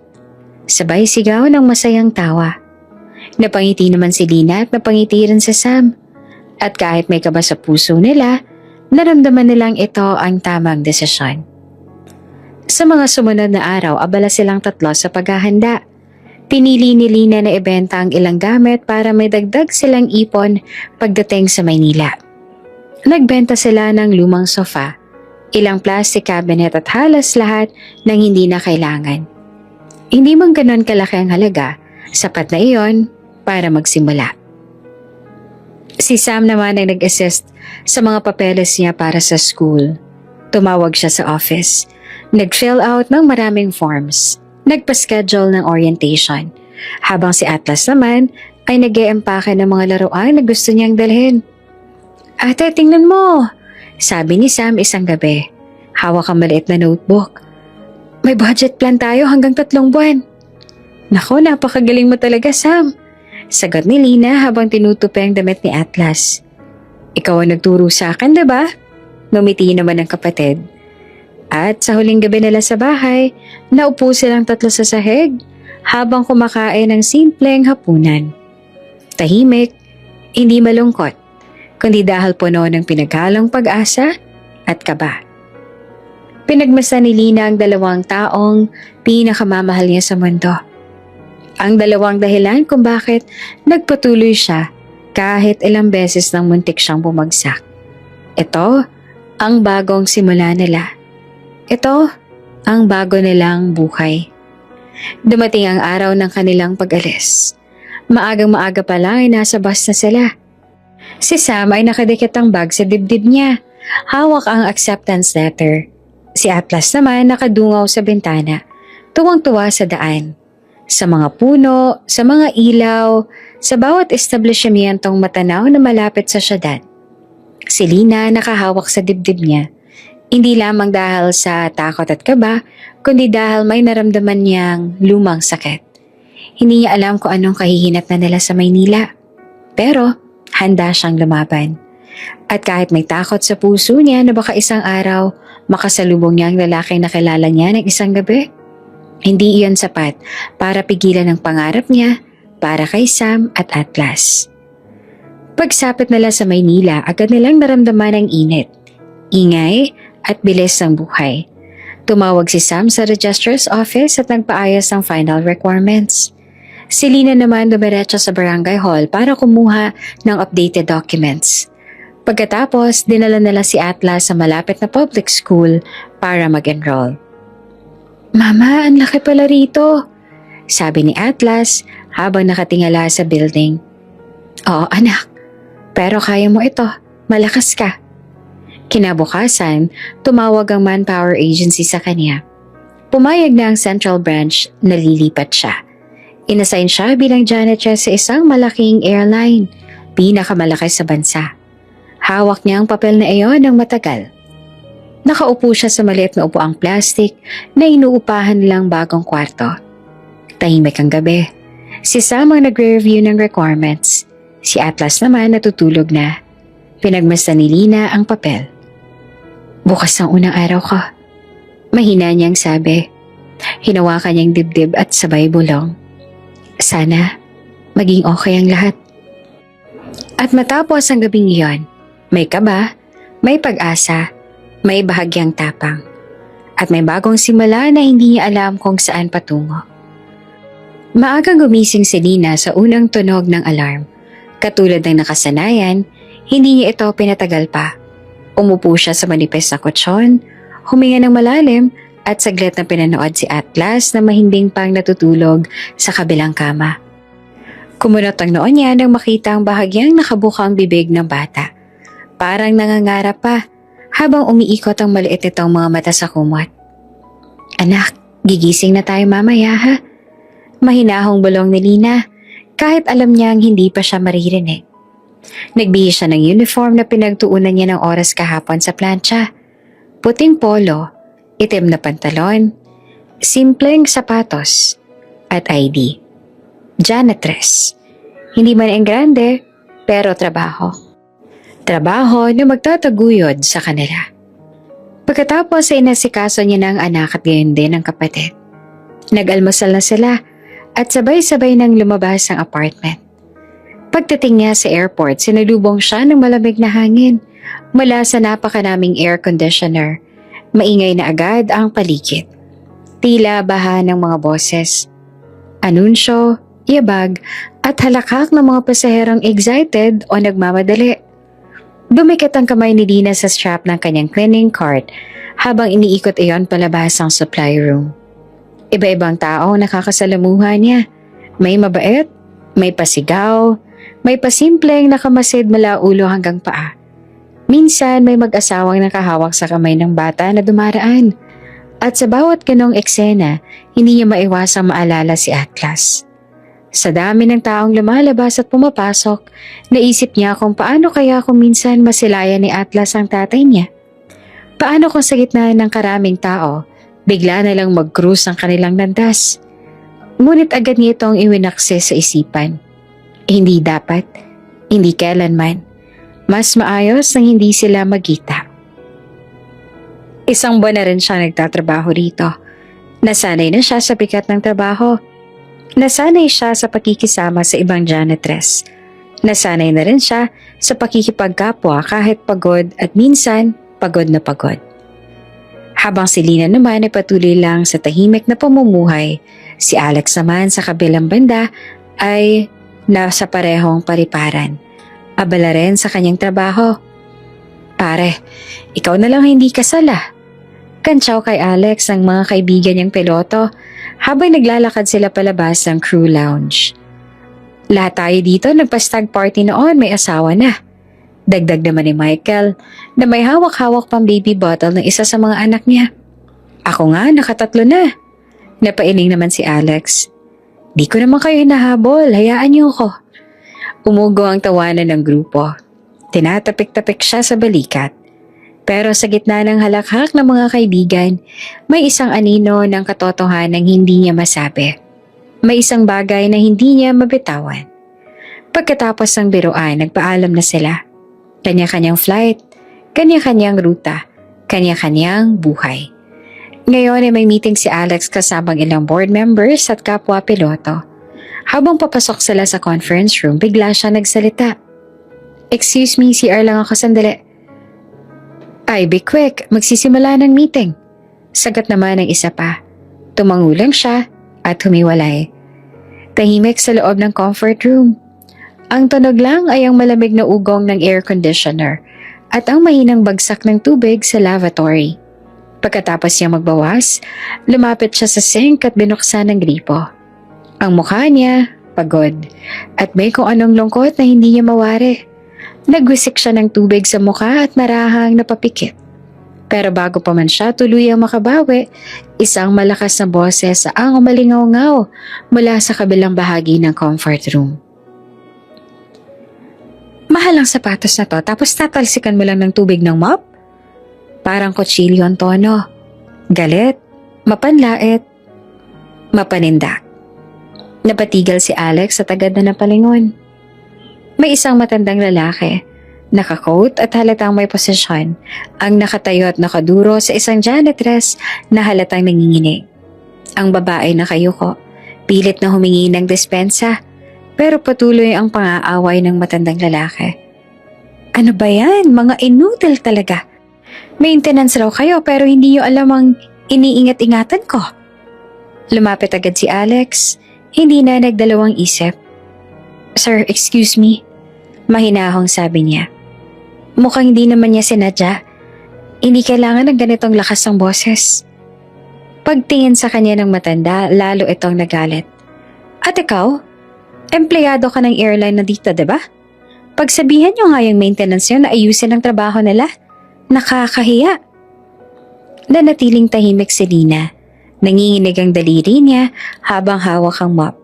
Sabay sigaw ng masayang tawa. Napangiti naman si Lina at napangiti rin si Sam. At kahit may kaba sa puso nila, naramdaman nilang ito ang tamang desisyon. Sa mga sumunod na araw, abala silang tatlo sa paghahanda. Pinili ni Lina na ibenta ang ilang gamit para may dagdag silang ipon pagdating sa Maynila. Nagbenta sila ng lumang sofa, ilang plastic cabinet at halos lahat ng hindi na kailangan. Hindi man ganon kalaki ang halaga, sapat na iyon para magsimula. Si Sam naman ay nag-assist sa mga papeles niya para sa school. Tumawag siya sa office, nag-fill out ng maraming forms. Nagpa-schedule ng orientation, habang si Atlas naman ay nag-e-empake ng mga laruan na gusto niyang dalhin. Ate, tingnan mo! Sabi ni Sam isang gabi. Hawak ang maliit na notebook. May budget plan tayo hanggang 3 buwan. Nako, napakagaling mo talaga, Sam. Sagot ni Lina habang tinutupi ang damit ni Atlas. Ikaw ang nagturo sa akin, diba? Ngumiti naman ang kapatid. At sa huling gabi nila sa bahay, naupo silang tatlo sa sahig habang kumakain ng simpleng hapunan. Tahimik, hindi malungkot, kundi dahil puno ng pinaghalong pag-asa at kaba. Pinagmasdan ni Lina ang 2 taong pinakamamahal niya sa mundo. Ang 2 dahilan kung bakit nagpatuloy siya kahit ilang beses nang muntik siyang bumagsak. Ito ang bagong simula nila. Ito ang bago nilang buhay. Dumating ang araw ng kanilang pag-alis. Maagang-maaga pa lang ay nasa bus na sila. Si Sam ay nakadikit ang bag sa dibdib niya. Hawak ang acceptance letter. Si Atlas naman nakadungaw sa bintana, tuwang-tuwa sa daan. Sa mga puno, sa mga ilaw, sa bawat establishmentong matanaw na malapit sa syudad. Si Lina nakahawak sa dibdib niya. Hindi lamang dahil sa takot at kaba, kundi dahil may naramdaman niyang lumang sakit. Hindi niya alam kung anong kahihinat na nila sa Maynila. Pero handa siyang lumaban. At kahit may takot sa puso niya na baka isang araw makasalubong niya ang lalaking nakilala niya ng isang gabi, hindi iyon sapat para pigilan ang pangarap niya para kay Sam at Atlas. Pagsapit nila sa Maynila, agad nilang naramdaman ang init, ingay at bilis ng buhay. Tumawag si Sam sa registrar's office at nagpaayos ng final requirements. Si Lina naman dumiretso sa barangay hall para kumuha ng updated documents. Pagkatapos, dinala nila si Atlas sa malapit na public school para mag-enroll. Mama, ang laki pala rito, sabi ni Atlas habang nakatingala sa building. Oo anak, pero kaya mo ito, malakas ka. Kinabukasan, tumawag ang manpower agency sa kanya. Pumayag na ang central branch na lilipat siya. Inassign siya bilang janitress sa isang malaking airline, pinakamalaki sa bansa. Hawak niya ang papel na iyon ng matagal. Nakaupo siya sa maliit na upuang plastic na inuupahan lang bagong kwarto. Tahimik ang gabi. Si Sam ang nagre-review ng requirements. Si Atlas naman natutulog na. Pinagmasdan ni Lina ang papel. Bukas ang unang araw ko. Mahina niyang sabi. Hinawakan niyang dibdib at sabay bulong. Sana maging okay ang lahat. At matapos ang gabing iyon, may kaba, may pag-asa, may bahagyang tapang. At may bagong simula na hindi niya alam kung saan patungo. Maagang gumising si Lina sa unang tunog ng alarm. Katulad ng nakasanayan, hindi niya ito pinatagal pa. Umupo siya sa manipis na kutsyon, huminga ng malalim at saglit na pinanood si Atlas na mahinding pang natutulog sa kabilang kama. Kumunot ang noon niya nang makita ang bahagyang nakabukang bibig ng bata. Parang nangangarap pa habang umiikot ang maliit nitong mga mata sa kumot. Anak, gigising na tayo mamaya ha? Mahinahong bulong ni Lina kahit alam niyang hindi pa siya maririnig. Nagbihis siya ng uniform na pinagtuunan niya ng oras kahapon sa plancha. Puting polo, itim na pantalon, simpleng sapatos, at ID. Janitress. Hindi man ang grande, pero trabaho. Trabaho na magtataguyod sa kanila. Pagkatapos ay inasikaso niya ng anak at gayon din ang kapatid. Nag-almusal na sila at sabay-sabay nang lumabas ang apartment. Pagdating niya sa airport, sinalubong siya ng malamig na hangin mula sa napakanaming air conditioner. Maingay na agad ang paligid. Tila baha ng mga boses. Anunsyo, yabag at halakak ng mga pasaherong excited o nagmamadali. Dumikit ang kamay ni Lina sa strap ng kanyang cleaning cart habang iniikot iyon palabas ang supply room. Iba-ibang tao nakakasalamuha niya. May mabait, may pasigaw, may pasimpleng nakamasid mula ulo hanggang paa. Minsan may mag-asawang nakahawak sa kamay ng bata na dumaraan. At sa bawat ganong eksena, hindi niya maiwasang maalala si Atlas. Sa dami ng taong lumalabas at pumapasok, naisip niya kung paano kaya kung minsan masilayan ni Atlas ang tatay niya. Paano kung sa gitna ng karaming tao, bigla na lang mag-cruise ang kanilang landas. Ngunit agad niya itong iwinakse sa isipan. Hindi dapat, hindi kailanman. Mas maayos nang hindi sila magkita. Isang buwan na rin siya nagtatrabaho rito. Nasanay na siya sa bigat ng trabaho. Nasanay siya sa pakikisama sa ibang janitress. Nasanay na rin siya sa pakikipagkapwa kahit pagod at minsan pagod na pagod. Habang si Lina naman ay patuloy lang sa tahimik na pamumuhay, si Alex naman sa kabilang banda ay nasa parehong pariparan. Abala rin sa kanyang trabaho. Pare, ikaw na lang hindi kasala. Kantsaw kay Alex ang mga kaibigan niyang piloto habang naglalakad sila palabas ng crew lounge. Lahat tayo dito nagpa-stag party noon, may asawa na. Dagdag naman ni Michael na may hawak-hawak pang baby bottle ng isa sa mga anak niya. Ako nga, nakatatlo na. Napailing naman si Alex. Di ko naman kayo hinahabol, hayaan niyo ako. Umugo ang tawanan ng grupo. Tinatapik-tapik siya sa balikat. Pero sa gitna ng halakhak ng mga kaibigan, may isang anino ng katotohanan hindi niya masabi. May isang bagay na hindi niya mabitawan. Pagkatapos ng biruan, nagpaalam na sila. Kanya-kanyang flight, kanya-kanyang ruta, kanya-kanyang buhay. Ngayon ay may meeting si Alex kasamang ilang board members at kapwa piloto. Habang papasok sila sa conference room, bigla siya nagsalita. Excuse me, CR lang ako sandali. Ay, be quick, magsisimula ng meeting. Sagot naman ng isa pa. Tumangulang siya at humiwalay. Tahimik sa loob ng comfort room. Ang tunog lang ay ang malamig na ugong ng air conditioner at ang mahinang bagsak ng tubig sa lavatory. Pagkatapos niya magbawas, lumapit siya sa sink at binuksan ng gripo. Ang mukha niya, pagod, at may kung anong lungkot na hindi niya mawari. Nagwisik siya ng tubig sa mukha at marahang napapikit. Pero bago pa man siya tuluyang makabawi, Isang malakas na boses ang umalingaw-ngaw mula sa kabilang bahagi ng comfort room. Mahal ang sapatos na to tapos tatalsikan mo lang ng tubig ng mop? Parang kutsilyo ang tono. Galit, mapanlait, mapanindak. Napatigal si Alex at agad na napalingon. May isang matandang lalaki, naka-coat at halatang may posisyon, ang nakatayo at nakaduro sa isang janitress na halatang nanginginig. Ang babae nakayuko, pilit na humingi ng dispensa, pero patuloy ang pang-aaway ng matandang lalaki. Ano ba yan? Mga inutil talaga. Maintenance raw kayo pero hindi nyo alam ang iniingat-ingatan ko. Lumapit agad si Alex, hindi na nagdalawang isip. Sir, excuse me. Mahinahong sabi niya. Mukhang hindi naman niya sinadya. Hindi kailangan ng ganitong lakas ng boses. Pagtingin sa kanya ng matanda, lalo itong nagalit. At ikaw, empleyado ka ng airline na dito, diba? Pagsabihan niyo nga yung maintenance niyo na ayusin ang trabaho nila. Nakakahiya. Nanatiling tahimik si Lina. Nanginginig ang daliri niya habang hawak ang mop.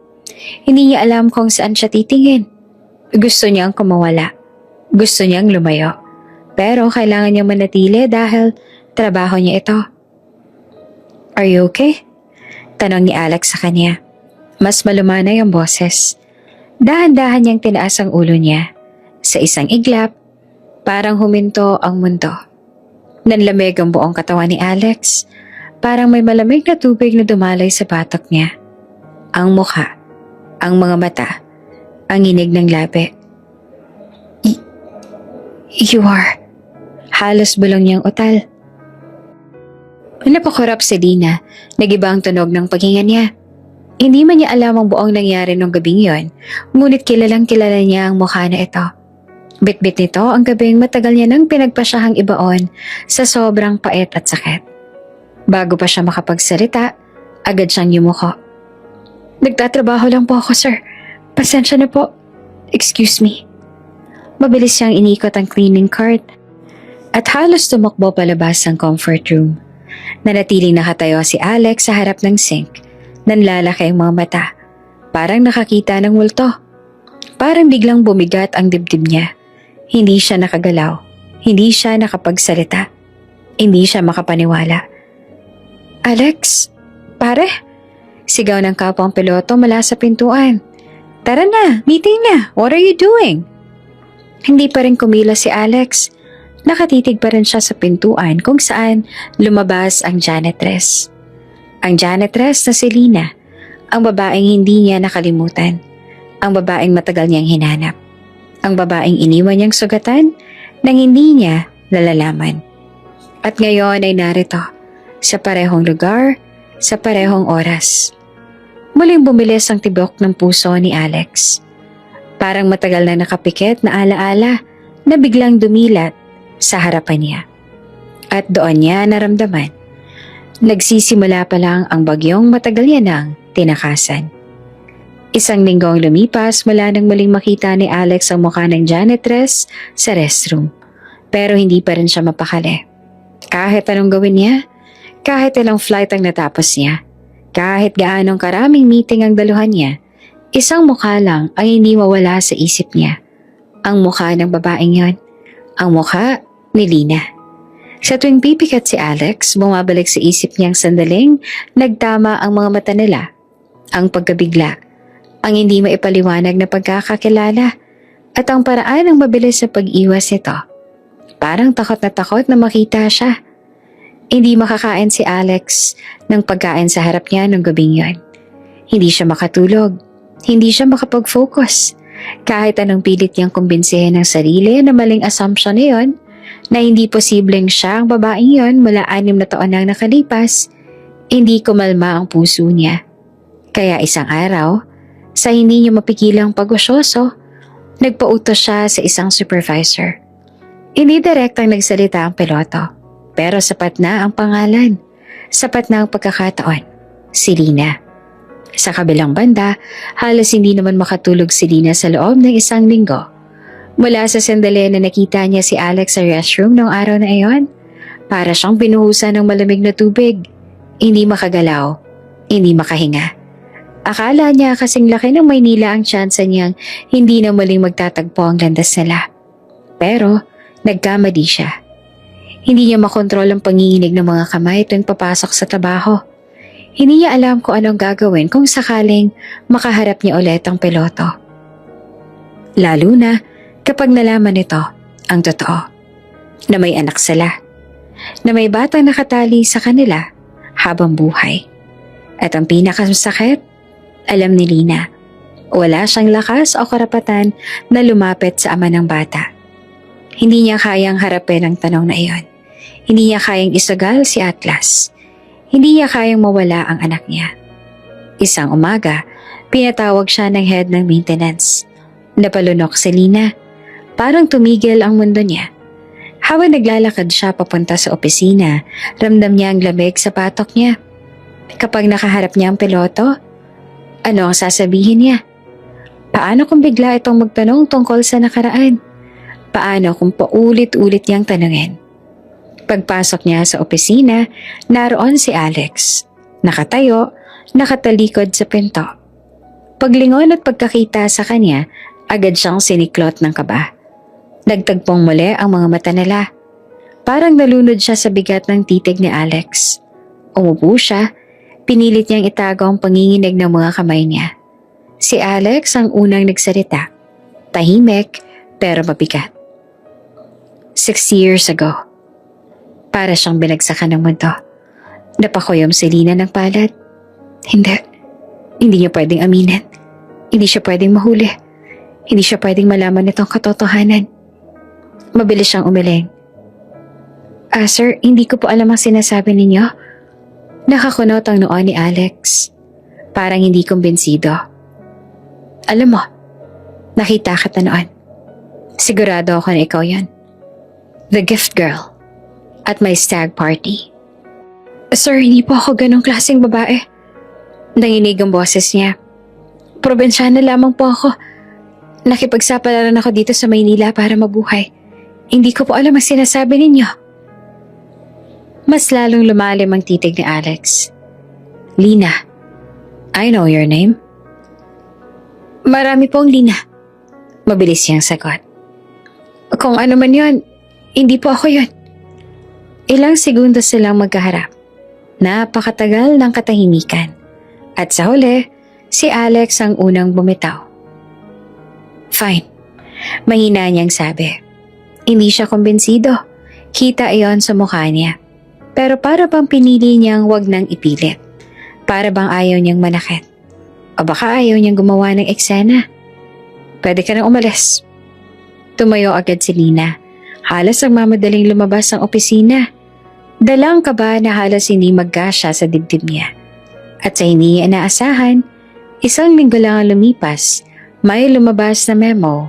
Hindi niya alam kung saan siya titingin. Gusto niyang kumawala. Gusto niyang lumayo. Pero kailangan niyang manatili dahil trabaho niya ito. Are you okay? Tanong ni Alex sa kanya. Mas malumanay ang boses. Dahan-dahan niyang tinaas ang ulo niya. Sa isang iglap, parang huminto ang mundo. Nanlamig ang buong katawan ni Alex. Parang may malamig na tubig na dumalay sa batok niya. Ang mukha, ang mga mata, ang inig ng labi. You are... Halos bulong niyang utal. Napakurap si Lina. Nagiba ang tunog ng paghinga niya. Hindi man niya alam ang buong nangyari nung gabing yon, ngunit kilalang kilala niya ang mukha na ito. Bit-bit nito ang gabing matagal niya nang pinagpasyahang ibaon sa sobrang pait at sakit. Bago pa siya makapagsalita, agad siyang yumuko. Nagtatrabaho lang po ako, sir. Pasensya na po. Excuse me. Mabilis siyang inikot ang cleaning cart at halos tumakbo palabas ng comfort room. Nanatiling nakatayo si Alex sa harap ng sink. Nanlalaki ang mga mata. Parang nakakita ng multo. Parang biglang bumigat ang dibdib niya. Hindi siya nakagalaw. Hindi siya nakapagsalita. Hindi siya makapaniwala. Alex? Pare? Sigaw ng kapwang piloto mula sa pintuan. Tara na, meeting na. What are you doing? Hindi pa rin kumilos si Alex. Nakatitig pa rin siya sa pintuan kung saan lumabas ang janitress. Ang janitress na si Lina, ang babaeng hindi niya nakalimutan, ang babaeng matagal niyang hinanap, ang babaeng iniwan niyang sugatan nang hindi niya nalalaman. At ngayon ay narito, sa parehong lugar, sa parehong oras. Muling bumilis ang tibok ng puso ni Alex. Parang matagal na nakapikit na alaala na biglang dumilat sa harapan niya. At doon niya naramdaman. Nagsisimula pa lang ang bagyong matagal niya nang tinakasan. Isang linggong lumipas mula nang muling makita ni Alex ang mukha ng janitress sa restroom. Pero hindi pa rin siya mapakali. Kahit anong gawin niya, kahit ilang flight ang natapos niya, kahit gaanong karaming meeting ang daluhan niya, isang mukha lang ang hindi mawala sa isip niya. Ang mukha ng babaeng yon. Ang mukha ni Lina. Sa tuwing pipikat si Alex, bumabalik sa isip niyang sandaling nagtama ang mga mata nila. Ang pagkabigla, ang hindi maipaliwanag na pagkakakilala, at ang paraan ng mabilis na pag-iwas nito. Parang takot na makita siya. Hindi makakain si Alex ng pagkain sa harap niya nung gabing yon. Hindi siya makatulog. Hindi siya makapag-focus. Kahit anong pilit niyang kumbinsihin ng sarili na maling assumption na yon, na hindi posibleng siya ang babaeng yon mula 6 na taon nang nakalipas, hindi kumalma ang puso niya. Kaya isang araw, sa hindi niya mapigilang pag-usyoso, nagpautos siya sa isang supervisor. Hindi direktang nagsalita ang piloto, pero sapat na ang pangalan, sapat na ang pagkakataon, si Lina. Sa kabilang banda, halos hindi naman makatulog si Lina sa loob ng 1 linggo. Mula sa sandali na nakita niya si Alex sa restroom noong araw na iyon, para siyang binuhusan ng malamig na tubig. Hindi makagalaw, hindi makahinga. Akala niya kasing laki ng Maynila ang tsansa niyang hindi na muling magtatagpo ang landas nila. Pero nagkamali siya. Hindi niya makontrol ang panginginig ng mga kamay tuwing papasok sa trabaho. Hindi niya alam kung anong gagawin kung sakaling makaharap niya ulit ang piloto. Lalo na kapag nalaman nito ang totoo, na may anak sila, na may batang nakatali sa kanila habang buhay. At ang pinakamasakit, alam ni Lina, wala siyang lakas o karapatan na lumapit sa ama ng bata. Hindi niya kayang harapin ang tanong na iyon. Hindi niya kayang isugal si Atlas. Hindi niya kayang mawala ang anak niya. Isang umaga, pinatawag siya ng head ng maintenance. Napalunok si Lina. Parang tumigil ang mundo niya. Habang naglalakad siya papunta sa opisina, ramdam niya ang lamig sa patok niya. Kapag nakaharap niya ang piloto, ano ang sasabihin niya? Paano kung bigla itong magtanong tungkol sa nakaraan? Paano kung paulit-ulit niyang tanungin? Pagpasok niya sa opisina, naroon si Alex. Nakatayo, nakatalikod sa pinto. Paglingon at pagkakita sa kanya, agad siyang siniklot ng kaba. Nagtagpong muli ang mga mata nila. Parang nalunod siya sa bigat ng titig ni Alex. Umupo siya, pinilit niyang itago ang panginginig ng mga kamay niya. Si Alex ang unang nagsalita. Tahimik pero mabigat. 6 years ago. Para siyang binagsakan ng mundo. Napakuyom si Lina ng palad. Hindi. Hindi niya pwedeng aminin. Hindi siya pwedeng mahuli. Hindi siya pwedeng malaman itong katotohanan. Mabilis siyang umiling. Sir, hindi ko po alam ang sinasabi ninyo. Nakakunot ang noo ni Alex. Parang hindi kumbinsido. Alam mo, nakita kita noon. Sigurado ako na ikaw yan. The gift girl. At my stag party. Sir, hindi po ako ganong klaseng babae. Nanginig ang boses niya. Probinsyana lamang po ako. Nakipagsapalaran ako dito sa Maynila para mabuhay. Hindi ko po alam ang sinasabi ninyo. Mas lalong lumalim ang titig ni Alex. Lina, I know your name. Marami pong Lina. Mabilis siyang sagot. Kung ano man yun, hindi po ako yun. Ilang segundo silang magkaharap. Napakatagal ng katahimikan. At sa huli, si Alex ang unang bumitaw. Fine. Mahina niyang sabi. Hindi siya kumbinsido. Kita iyon sa mukha niya. Pero para bang pinili niyang wag nang ipilit. Para bang ayaw niyang manakit. O baka ayaw niyang gumawa ng eksena. Pwede ka nang umalis. Tumayo agad si Lina. Halos ang mamadaling lumabas ang opisina. Dalang kaba na halos hindi magkasya sa dibdib niya. At sa hindi niya inaasahan, 1 linggo lang ang lumipas, may lumabas na memo.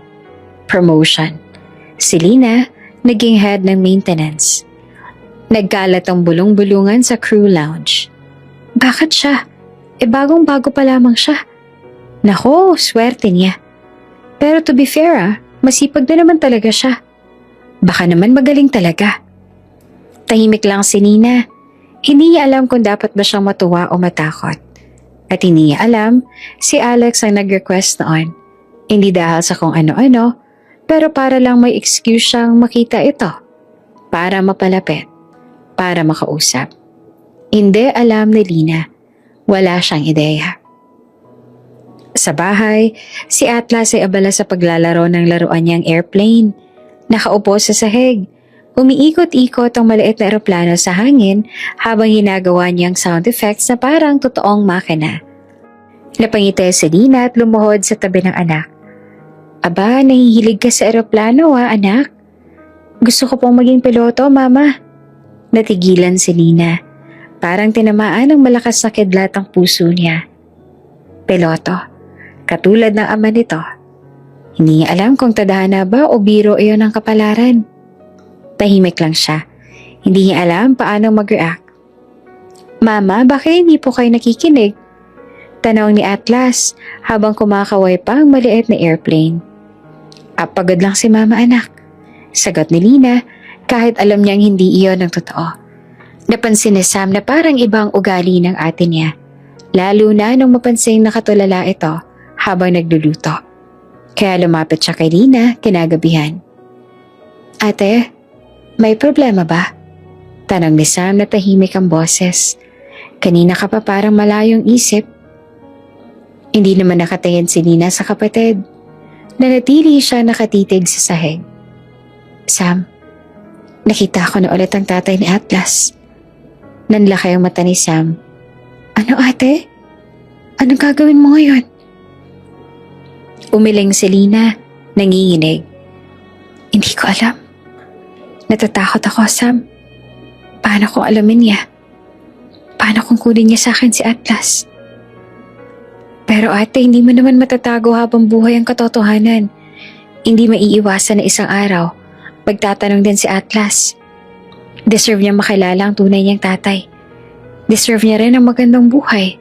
Promotion. Si Lina, naging head ng maintenance. Nagkalat ang bulong-bulungan sa crew lounge. Bakit siya? Bagong-bago pa lamang siya. Nako, swerte niya. Pero to be fair masipag na naman talaga siya. Baka naman magaling talaga. Tahimik lang si Nina. Hindi niya alam kung dapat ba siyang matuwa o matakot. At hindi niya alam, si Alex ang nag-request noon. Hindi dahil sa kung ano-ano, pero para lang may excuse siyang makita ito. Para mapalapit. Para makausap. Hindi alam ni Lina. Wala siyang ideya. Sa bahay, si Atlas ay abala sa paglalaro ng laruan niyang airplane. Nakaupo sa sahig. Umiikot-ikot ang maliit na eroplano sa hangin habang ginagawa niyang sound effects na parang totoong makina. Napangiti si Lina at lumuhod sa tabi ng anak. Aba, nahihilig ka sa eroplano anak? Gusto ko pong maging piloto, mama. Natigilan si Lina. Parang tinamaan ng malakas na kidlat ang puso niya. Piloto, katulad ng ama nito. Hindi niya alam kung tadhana ba o biro iyon ang kapalaran. Tahimik lang siya. Hindi niya alam paano mag-react. Mama, bakit hindi po kayo nakikinig? Tanong ni Atlas habang kumakaway pa ang maliit na airplane. Pagod lang si mama anak. Sagot ni Lina kahit alam niyang hindi iyon ang totoo. Napansin ni Sam na parang ibang ugali ng ate niya, lalo na nung mapansing nakatulala ito habang nagluluto. Kaya lumapit siya kay Lina kinagabihan. Ate, may problema ba? Tanong ni Sam na tahimik ang boses. Kanina ka pa parang malayong isip. Hindi naman nakatingin si Lina sa kapatid. Nanatili siya nakatitig sa sahig. Sam, nakita ko na ulit ang tatay ni Atlas. Nanlaki ang mata ni Sam. Ano ate? Anong gagawin mo ngayon? Umiling si Lina, nanginginig. Hindi ko alam. Natatakot ako, Sam. Paano kung alamin niya? Paano kung kunin niya sa akin si Atlas? Pero ate, hindi mo naman matatago habang buhay ang katotohanan. Hindi maiiwasan na isang araw, magtatanong din si Atlas. Deserve niya makilala ang tunay niyang tatay. Deserve niya rin ang magandang buhay.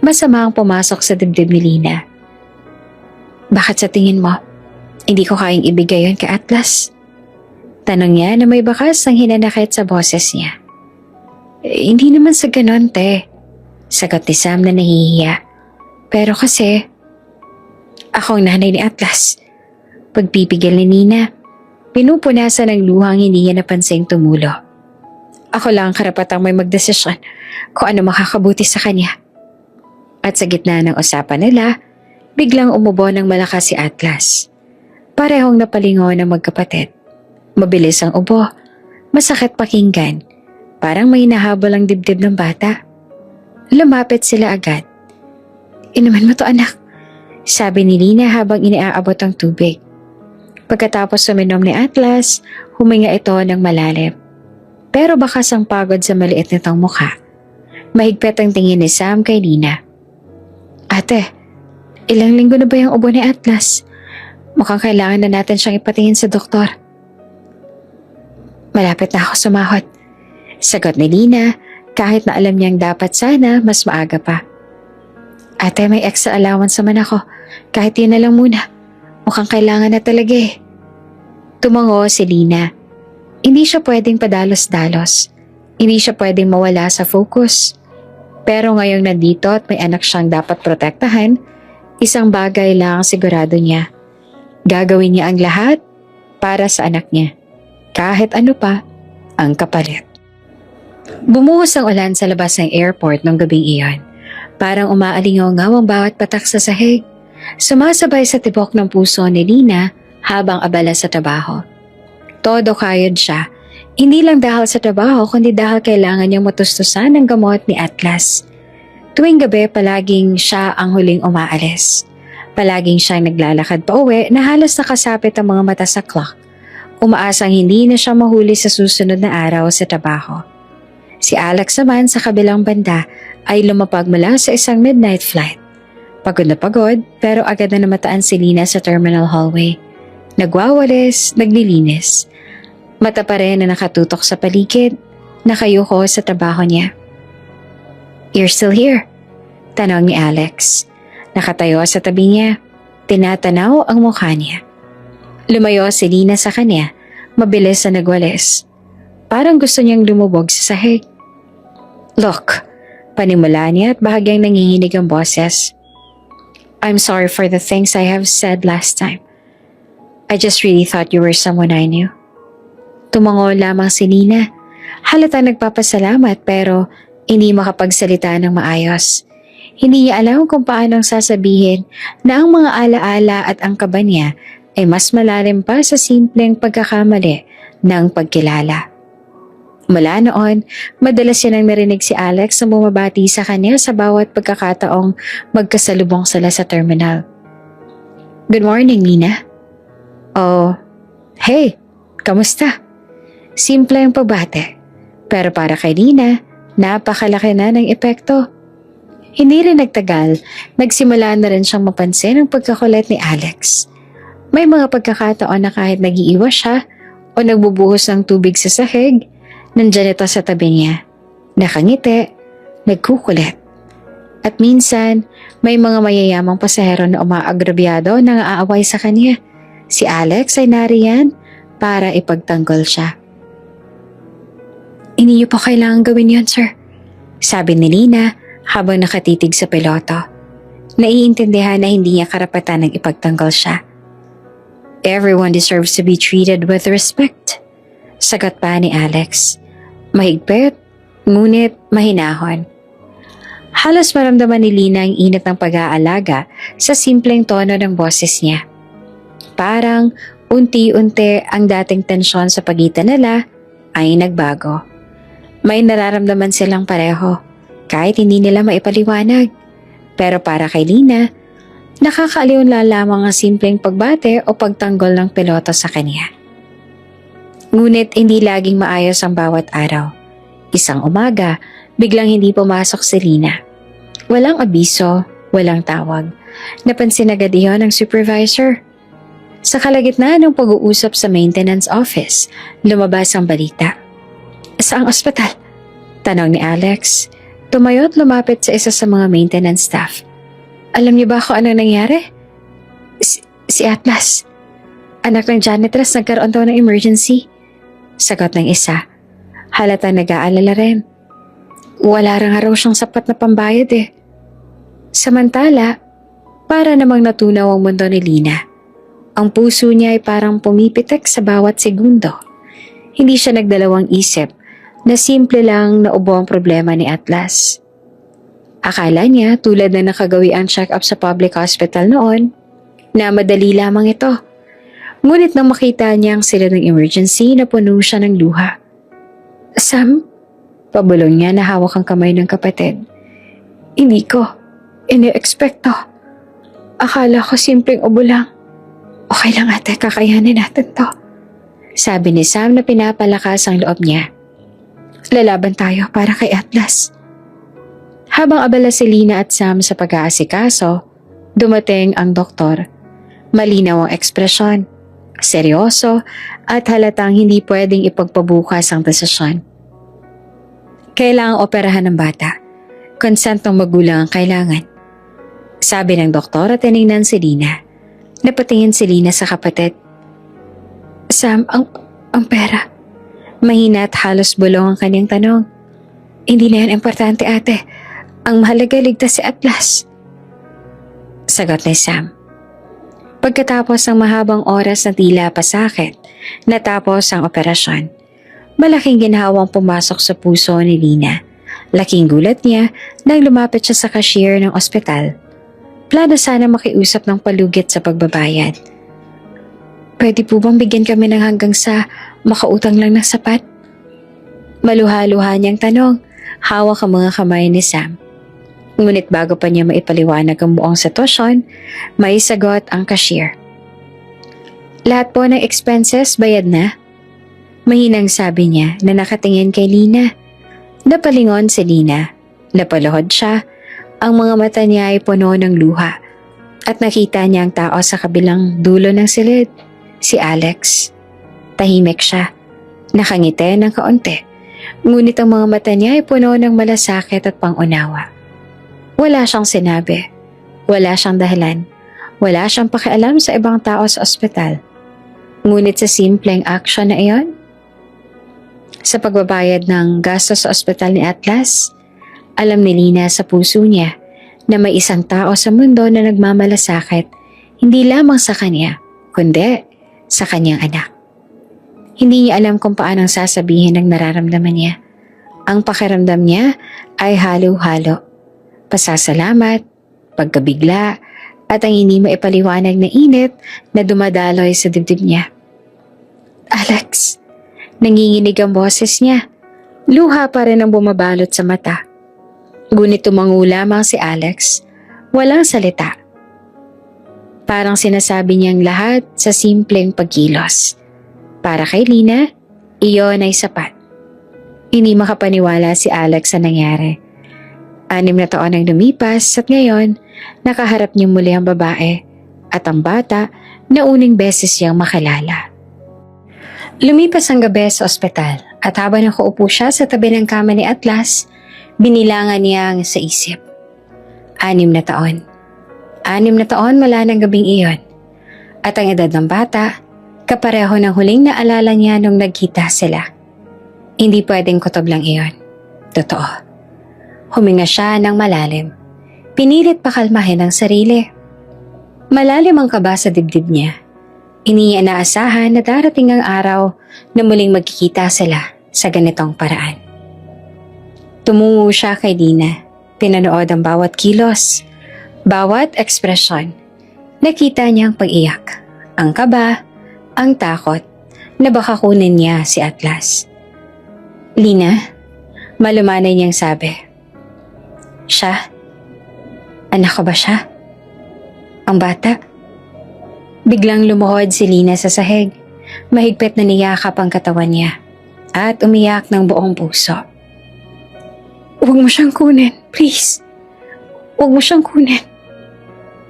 Masama ang pumasok sa dibdib ni Lina. Bakit sa tingin mo, hindi ko kayang ibigay yun kay Atlas? Tanong niya na may bakas ang hinanakit sa boses niya. Hindi naman sa ganon, te. Sagot ni Sam na nahihiya. Pero kasi, ako ang nanay ni Atlas. Pagpipigil ni Nina, pinupunasan ng luhang hindi niya napansing tumulo. Ako lang ang karapatang may magdesisyon kung ano makakabuti sa kanya. At sa gitna ng usapan nila, biglang umubo ng malakas si Atlas. Parehong napalingon ng magkapatid. Mabilis ang ubo, masakit pakinggan, parang may nahabol ang dibdib ng bata. Lumapit sila agad. Inuman mo to anak, sabi ni Lina habang iniaabot ang tubig. Pagkatapos suminom ni Atlas, huminga ito ng malalim. Pero bakas ang pagod sa maliit nitong mukha. Mahigpit ang tingin ni Sam kay Lina. Ate, ilang linggo na ba yung ubo ni Atlas? Mukhang kailangan na natin siyang ipatingin sa doktor. Malapit na ako sumahod. Sagot ni Lina kahit na alam niyang dapat sana mas maaga pa. Ate, may extra allowance naman ako. Kahit yun na lang muna. Mukhang kailangan na talaga eh. Tumango si Lina. Hindi siya pwedeng padalos-dalos. Hindi siya pwedeng mawala sa focus. Pero ngayong nandito at may anak siyang dapat protektahan, isang bagay lang ang sigurado niya. Gagawin niya ang lahat para sa anak niya. Kahit ano pa ang kapalit. Bumuhos ang ulan sa labas ng airport nung gabing iyon. Parang umaalingaw-ngaw ang bawat patak sa sahig. Sumasabay sa tibok ng puso ni Lina habang abala sa trabaho. Todo kayod siya. Hindi lang dahil sa trabaho kundi dahil kailangan niyang matustusan ng gamot ni Atlas. Tuwing gabi palaging siya ang huling umaalis. Palaging siyang naglalakad pa uwi na halos nakasapit ang mga mata sa clock. Umaasang hindi na siya mahuli sa susunod na araw sa trabaho. Si Alex naman sa kabilang banda ay lumapag mula sa isang midnight flight. Pagod na pagod pero agad na namataan si Lina sa terminal hallway. Nagwawalis, naglilinis. Mata pa rin na nakatutok sa paligid, nakayuko sa trabaho niya. You're still here? Tanong ni Alex. Nakatayo sa tabi niya, tinatanaw ang mukha niya. Lumayo si Lina sa kanya, mabilis na nagwalis. Parang gusto niyang lumubog sa sahig. Look, panimula niya at bahagyang nanginginig ang boses. I'm sorry for the things I have said last time. I just really thought you were someone I knew. Tumango lamang si Lina. Halata nagpapasalamat pero hindi makapagsalita ng maayos. Hindi niya alam kung paanong sasabihin na ang mga alaala at ang kaba niya ay mas malalim pa sa simpleng pagkakamali ng pagkilala. Mula noon, madalas yan ang narinig si Alex na bumabati sa kanya sa bawat pagkakataong magkasalubong sila sa terminal. Good morning, Lina. Oh, hey, kamusta? Simple ang pagbate. Pero para kay Lina, napakalaki na ng epekto. Hindi rin nagtagal, nagsimula na rin siyang mapansin ang pagkakulit ni Alex. May mga pagkakataon na kahit nag-iiwas siya o nagbubuhos ng tubig sa sahig, nandyan ito sa tabi niya. Nakangiti, nagkukulit. At minsan, may mga mayayamang pasahero na umaagrabyado na aaway sa kanya. Si Alex ay nariyan para ipagtanggol siya. Hindi niyo po kailangan gawin yon, sir. Sabi ni Lina habang nakatitig sa piloto. Naiintindihan na hindi niya karapatan ng ipagtanggol siya. Everyone deserves to be treated with respect. Sagot pa ni Alex. Mahigpit, ngunit mahinahon. Halos maramdaman ni Lina ang init ng pag-aalaga sa simpleng tono ng boses niya. Parang unti-unti ang dating tensyon sa pagitan nila ay nagbago. May nararamdaman silang pareho kahit hindi nila maipaliwanag. Pero para kay Lina, nakakaaliw na lamang ang simpleng pagbate o pagtanggol ng piloto sa kanya. Ngunit hindi laging maayos ang bawat araw. Isang umaga, biglang hindi pumasok si Lina. Walang abiso, walang tawag. Napansin agad iyon ng supervisor. Sa kalagitnaan ng pag-uusap sa maintenance office, lumabas ang balita. Saang ospital? Tanong ni Alex. Tumayo at lumapit sa isa sa mga maintenance staff. Alam niyo ba kung ano nangyari? Si Atlas. Anak ng janitress nagkaroon daw ng emergency. Sagot ng isa. Halatang nag-aalala rin. Wala raw siyang sapat na pambayad eh. Samantala, para namang natunaw ang mundo ni Lina. Ang puso niya ay parang pumipitik sa bawat segundo. Hindi siya nagdalawang isip na simple lang na ubo ang problema ni Atlas. Akala niya tulad na nakagawi ang check-up sa public hospital noon, na madali lamang ito. Ngunit nang makita niya ang sila ng emergency, napuno siya ng luha. Sam, pabulong niya na hawak ang kamay ng kapatid. Hindi ko ini-expect to. Akala ko simpleng ubo lang. Okay lang ate, kakayanin natin to. Sabi ni Sam na pinapalakas ang loob niya. Lalaban tayo para kay Atlas. Habang abala si Lina at Sam sa pag-aasikaso, dumating ang doktor. Malinaw ang ekspresyon, seryoso at halatang hindi pwedeng ipagpabukas ang desisyon. Kailangang operahan ng bata. Consent ng magulang ang kailangan. Sabi ng doktor at tinignan si Lina. Napatingin si Lina sa kapatid. Sam, ang pera. Mahina at halos bulong ang kanyang tanong. Hindi na yan importante ate. Ang mahalaga ligtas si Atlas. Sagot ni Sam. Pagkatapos ng mahabang oras na tila pasakit, natapos ang operasyon. Malaking ginhawang pumasok sa puso ni Lina. Laking gulat niya nang lumapit siya sa cashier ng ospital. Plano sana makiusap ng palugit sa pagbabayad. Pwede po bang bigyan kami ng hanggang sa makautang lang ng sapat? Maluha-luha niyang tanong, hawak ang mga kamay ni Sam. Ngunit bago pa niya maipaliwanag ang buong sitwasyon, may sagot ang cashier. Lahat po ng expenses bayad na? Mahinang sabi niya na nakatingin kay Lina. Napalingon si Lina. Napaluhod siya. Ang mga mata niya ay puno ng luha. At nakita niya ang tao sa kabilang dulo ng silid. Si Alex. Tahimik siya. Nakangiti ng kaunti. Ngunit ang mga mata niya ay puno ng malasakit at pangunawa. Wala siyang sinabi. Wala siyang dahilan. Wala siyang pakialam sa ibang tao sa ospital. Ngunit sa simpleng aksyon na iyon, sa pagbabayad ng gastos sa ospital ni Atlas, alam ni Lina sa puso niya na may isang tao sa mundo na nagmamalasakit hindi lamang sa kanya, kundi sa kanyang anak. Hindi niya alam kung paanong sasabihin ang nararamdaman niya. Ang pakiramdam niya ay halo-halo. Pasasalamat, pagkabigla, at ang hindi maipaliwanag na init na dumadaloy sa dibdib niya. Alex, nanginginig ang boses niya. Luha pa rin ang bumabalot sa mata. Ngunit tumango lamang si Alex. Walang salita. Parang sinasabi niyang lahat sa simpleng pagkilos. Para kay Lina, iyon ay sapat. Hindi makapaniwala si Alex sa nangyari. 6 na taon ang lumipas at ngayon, nakaharap niya muli ang babae at ang bata na uning beses siyang makilala. Lumipas ang gabi sa ospital at habang nakaupo siya sa tabi ng kama ni Atlas, binilangan niya ang sa isip. 6 na taon. 6 na taon mula ng gabing iyon. At ang edad ng bata, kapareho ng huling naalala niya nung nagkita sila. Hindi pwedeng kutob lang iyon. Totoo. Huminga siya ng malalim. Pinilit pakalmahin ang sarili. Malalim ang kaba sa dibdib niya. Iniinaasahan na darating ang araw na muling magkikita sila sa ganitong paraan. Tumungo siya kay Lina. Pinanood ang bawat kilos, bawat ekspresyon. Nakita niya ang pag-iyak, ang kaba, ang takot na baka kunin niya si Atlas. Lina, malumanay niyang sabi. Siya? Anak ko ba siya? Ang bata? Biglang lumuhod si Lina sa sahig. Mahigpit na niyakap ang katawan niya at umiyak ng buong puso. Huwag mo siyang kunin, please. Huwag mo siyang kunin.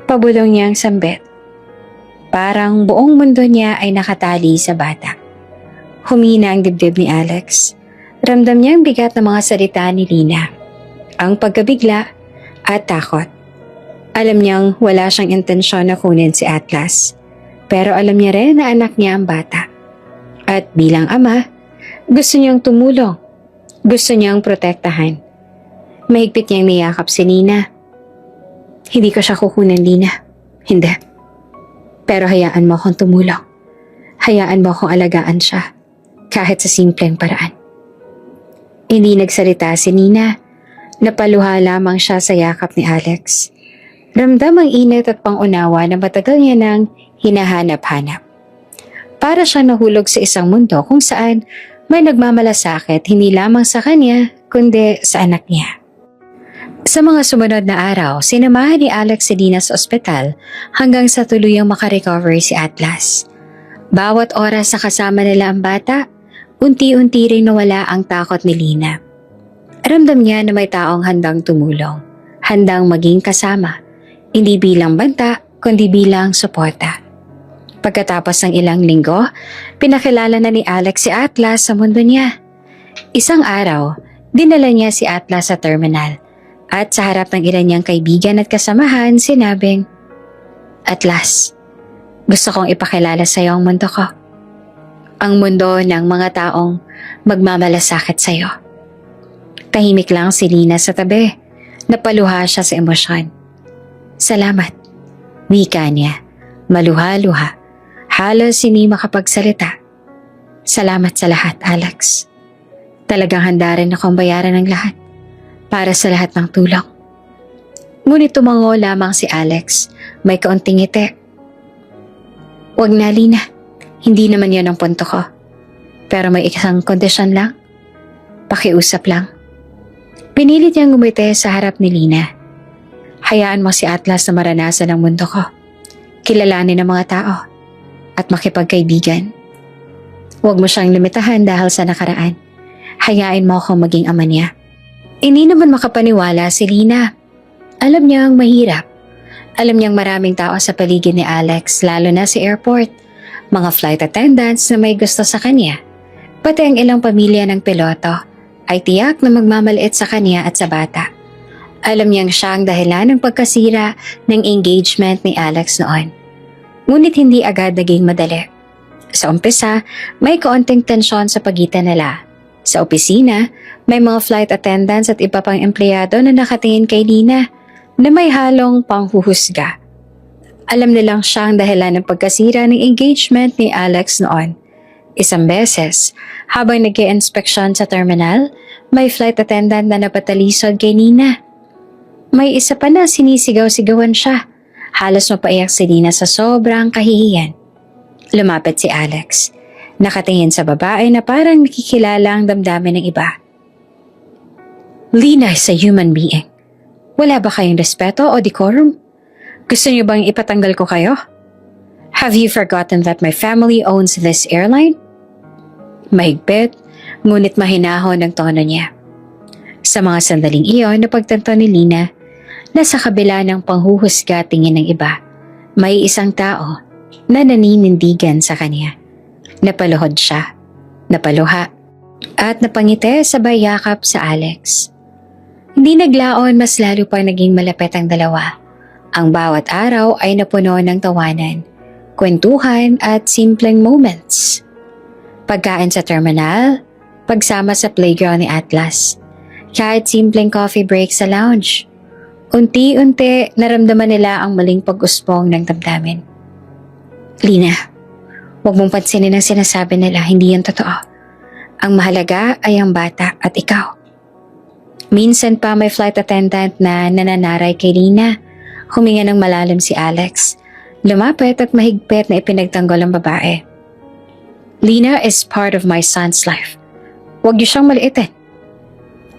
Pabulong niya ang sambit. Parang buong mundo niya ay nakatali sa bata. Humina ang dibdib ni Alex. Ramdam niya ang bigat ng mga salita ni Lina. Ang pagkabigla at takot. Alam niyang wala siyang intensyon na kunin si Atlas. Pero alam niya rin na anak niya ang bata. At bilang ama, gusto niyang tumulong. Gusto niyang protektahan. Mahigpit niyang niyakap si Lina. Hindi ko siya kukunin, Lina. Hindi. Pero hayaan mo akong tumulong. Hayaan mo akong alagaan siya. Kahit sa simpleng paraan. Hindi nagsalita si Lina. Napaluha lamang siya sa yakap ni Alex. Ramdam ang init at pangunawa na matagal niya nang hinahanap-hanap. Para siya nahulog sa isang mundo kung saan may nagmamalasakit hindi lamang sa kanya kundi sa anak niya. Sa mga sumunod na araw, sinamahan ni Alex si Lina sa ospital hanggang sa tuluyang makarecover si Atlas. Bawat oras na kasama nila ang bata, unti-unti ring nawala ang takot ni Lina. Ramdam niya na may taong handang tumulong, handang maging kasama, hindi bilang banta kundi bilang suporta. Pagkatapos ng ilang linggo, pinakilala na ni Alex si Atlas sa mundo niya. Isang araw, dinala niya si Atlas sa terminal at sa harap ng ilan niyang kaibigan at kasamahan sinabing, Atlas, gusto kong ipakilala sa iyo ang mundo ko. Ang mundo ng mga taong magmamalasakit sa iyo. Tahimik lang si Lina sa tabi. Napaluha siya sa emosyon. Salamat, wika niya, maluha-luha, halos hindi makapagsalita. Salamat sa lahat, Alex. Talagang handa rin akong bayaran ng lahat para sa lahat ng tulong. Ngunit tumango lamang si Alex, may kaunting ngiti. Huwag na, Lina, hindi naman yon ang punto ko. Pero may isang kondisyon lang, pakiusap lang. Pinilit niyang ngumiti sa harap ni Lina. Hayaan mo si Atlas na maranasan ang mundo ko. Kilalanin ng mga tao at makipagkaibigan. Huwag mo siyang limitahan dahil sa nakaraan. Hayain mo akong maging ama niya. Hindi naman makapaniwala si Lina. Alam niyang mahirap. Alam niyang maraming tao sa paligid ni Alex, lalo na sa airport. Mga flight attendants na may gusto sa kanya. Pati ang ilang pamilya ng piloto ay tiyak na magmamaliit sa kanya at sa bata. Alam niyang siya ang dahilan ng pagkasira ng engagement ni Alex noon. Ngunit hindi agad naging madali. Sa umpisa, may kaunting tensyon sa pagitan nila. Sa opisina, may mga flight attendants at iba pang empleyado na nakatingin kay Lina na may halong panghuhusga. Alam nilang siya ang dahilan ng pagkasira ng engagement ni Alex noon. Isang beses, habang nag-i-inspeksyon sa terminal, may flight attendant na napatalisod kay Lina. May isa pa na sinisigaw-sigawan siya. Halos mapaiyak si Lina sa sobrang kahihiyan. Lumapit si Alex. Nakatingin sa babae na parang nakikilala ang damdamin ng iba. Lina is a human being. Wala ba kayong respeto o decorum? Gusto niyo bang ipatanggal ko kayo? Have you forgotten that my family owns this airline? Mahigpit, ngunit mahinahon ang tono niya. Sa mga sandaling iyon, napagtanto ni Lina na sa kabila ng panghuhusga tingin ng iba, may isang tao na naninindigan sa kanya. Napaluhod siya, napaluha, at napangiti sabay yakap sa Alex. Hindi naglaon, mas lalo pang naging malapit ang dalawa. Ang bawat araw ay napuno ng tawanan, kwentuhan at simpleng moments. Pagkain sa terminal, pagsama sa playground ni Atlas, kahit simpleng coffee break sa lounge. Unti-unti naramdaman nila ang maling pag-usbong ng damdamin. Lina, huwag mong pansinin ang sinasabi nila, hindi yan totoo. Ang mahalaga ay ang bata at ikaw. Minsan pa may flight attendant na nananaray kay Lina. Huminga ng malalim si Alex. Lumapit at mahigpit na ipinagtanggol ang babae. Lina is part of my son's life. Huwag niyo siyang maliitin.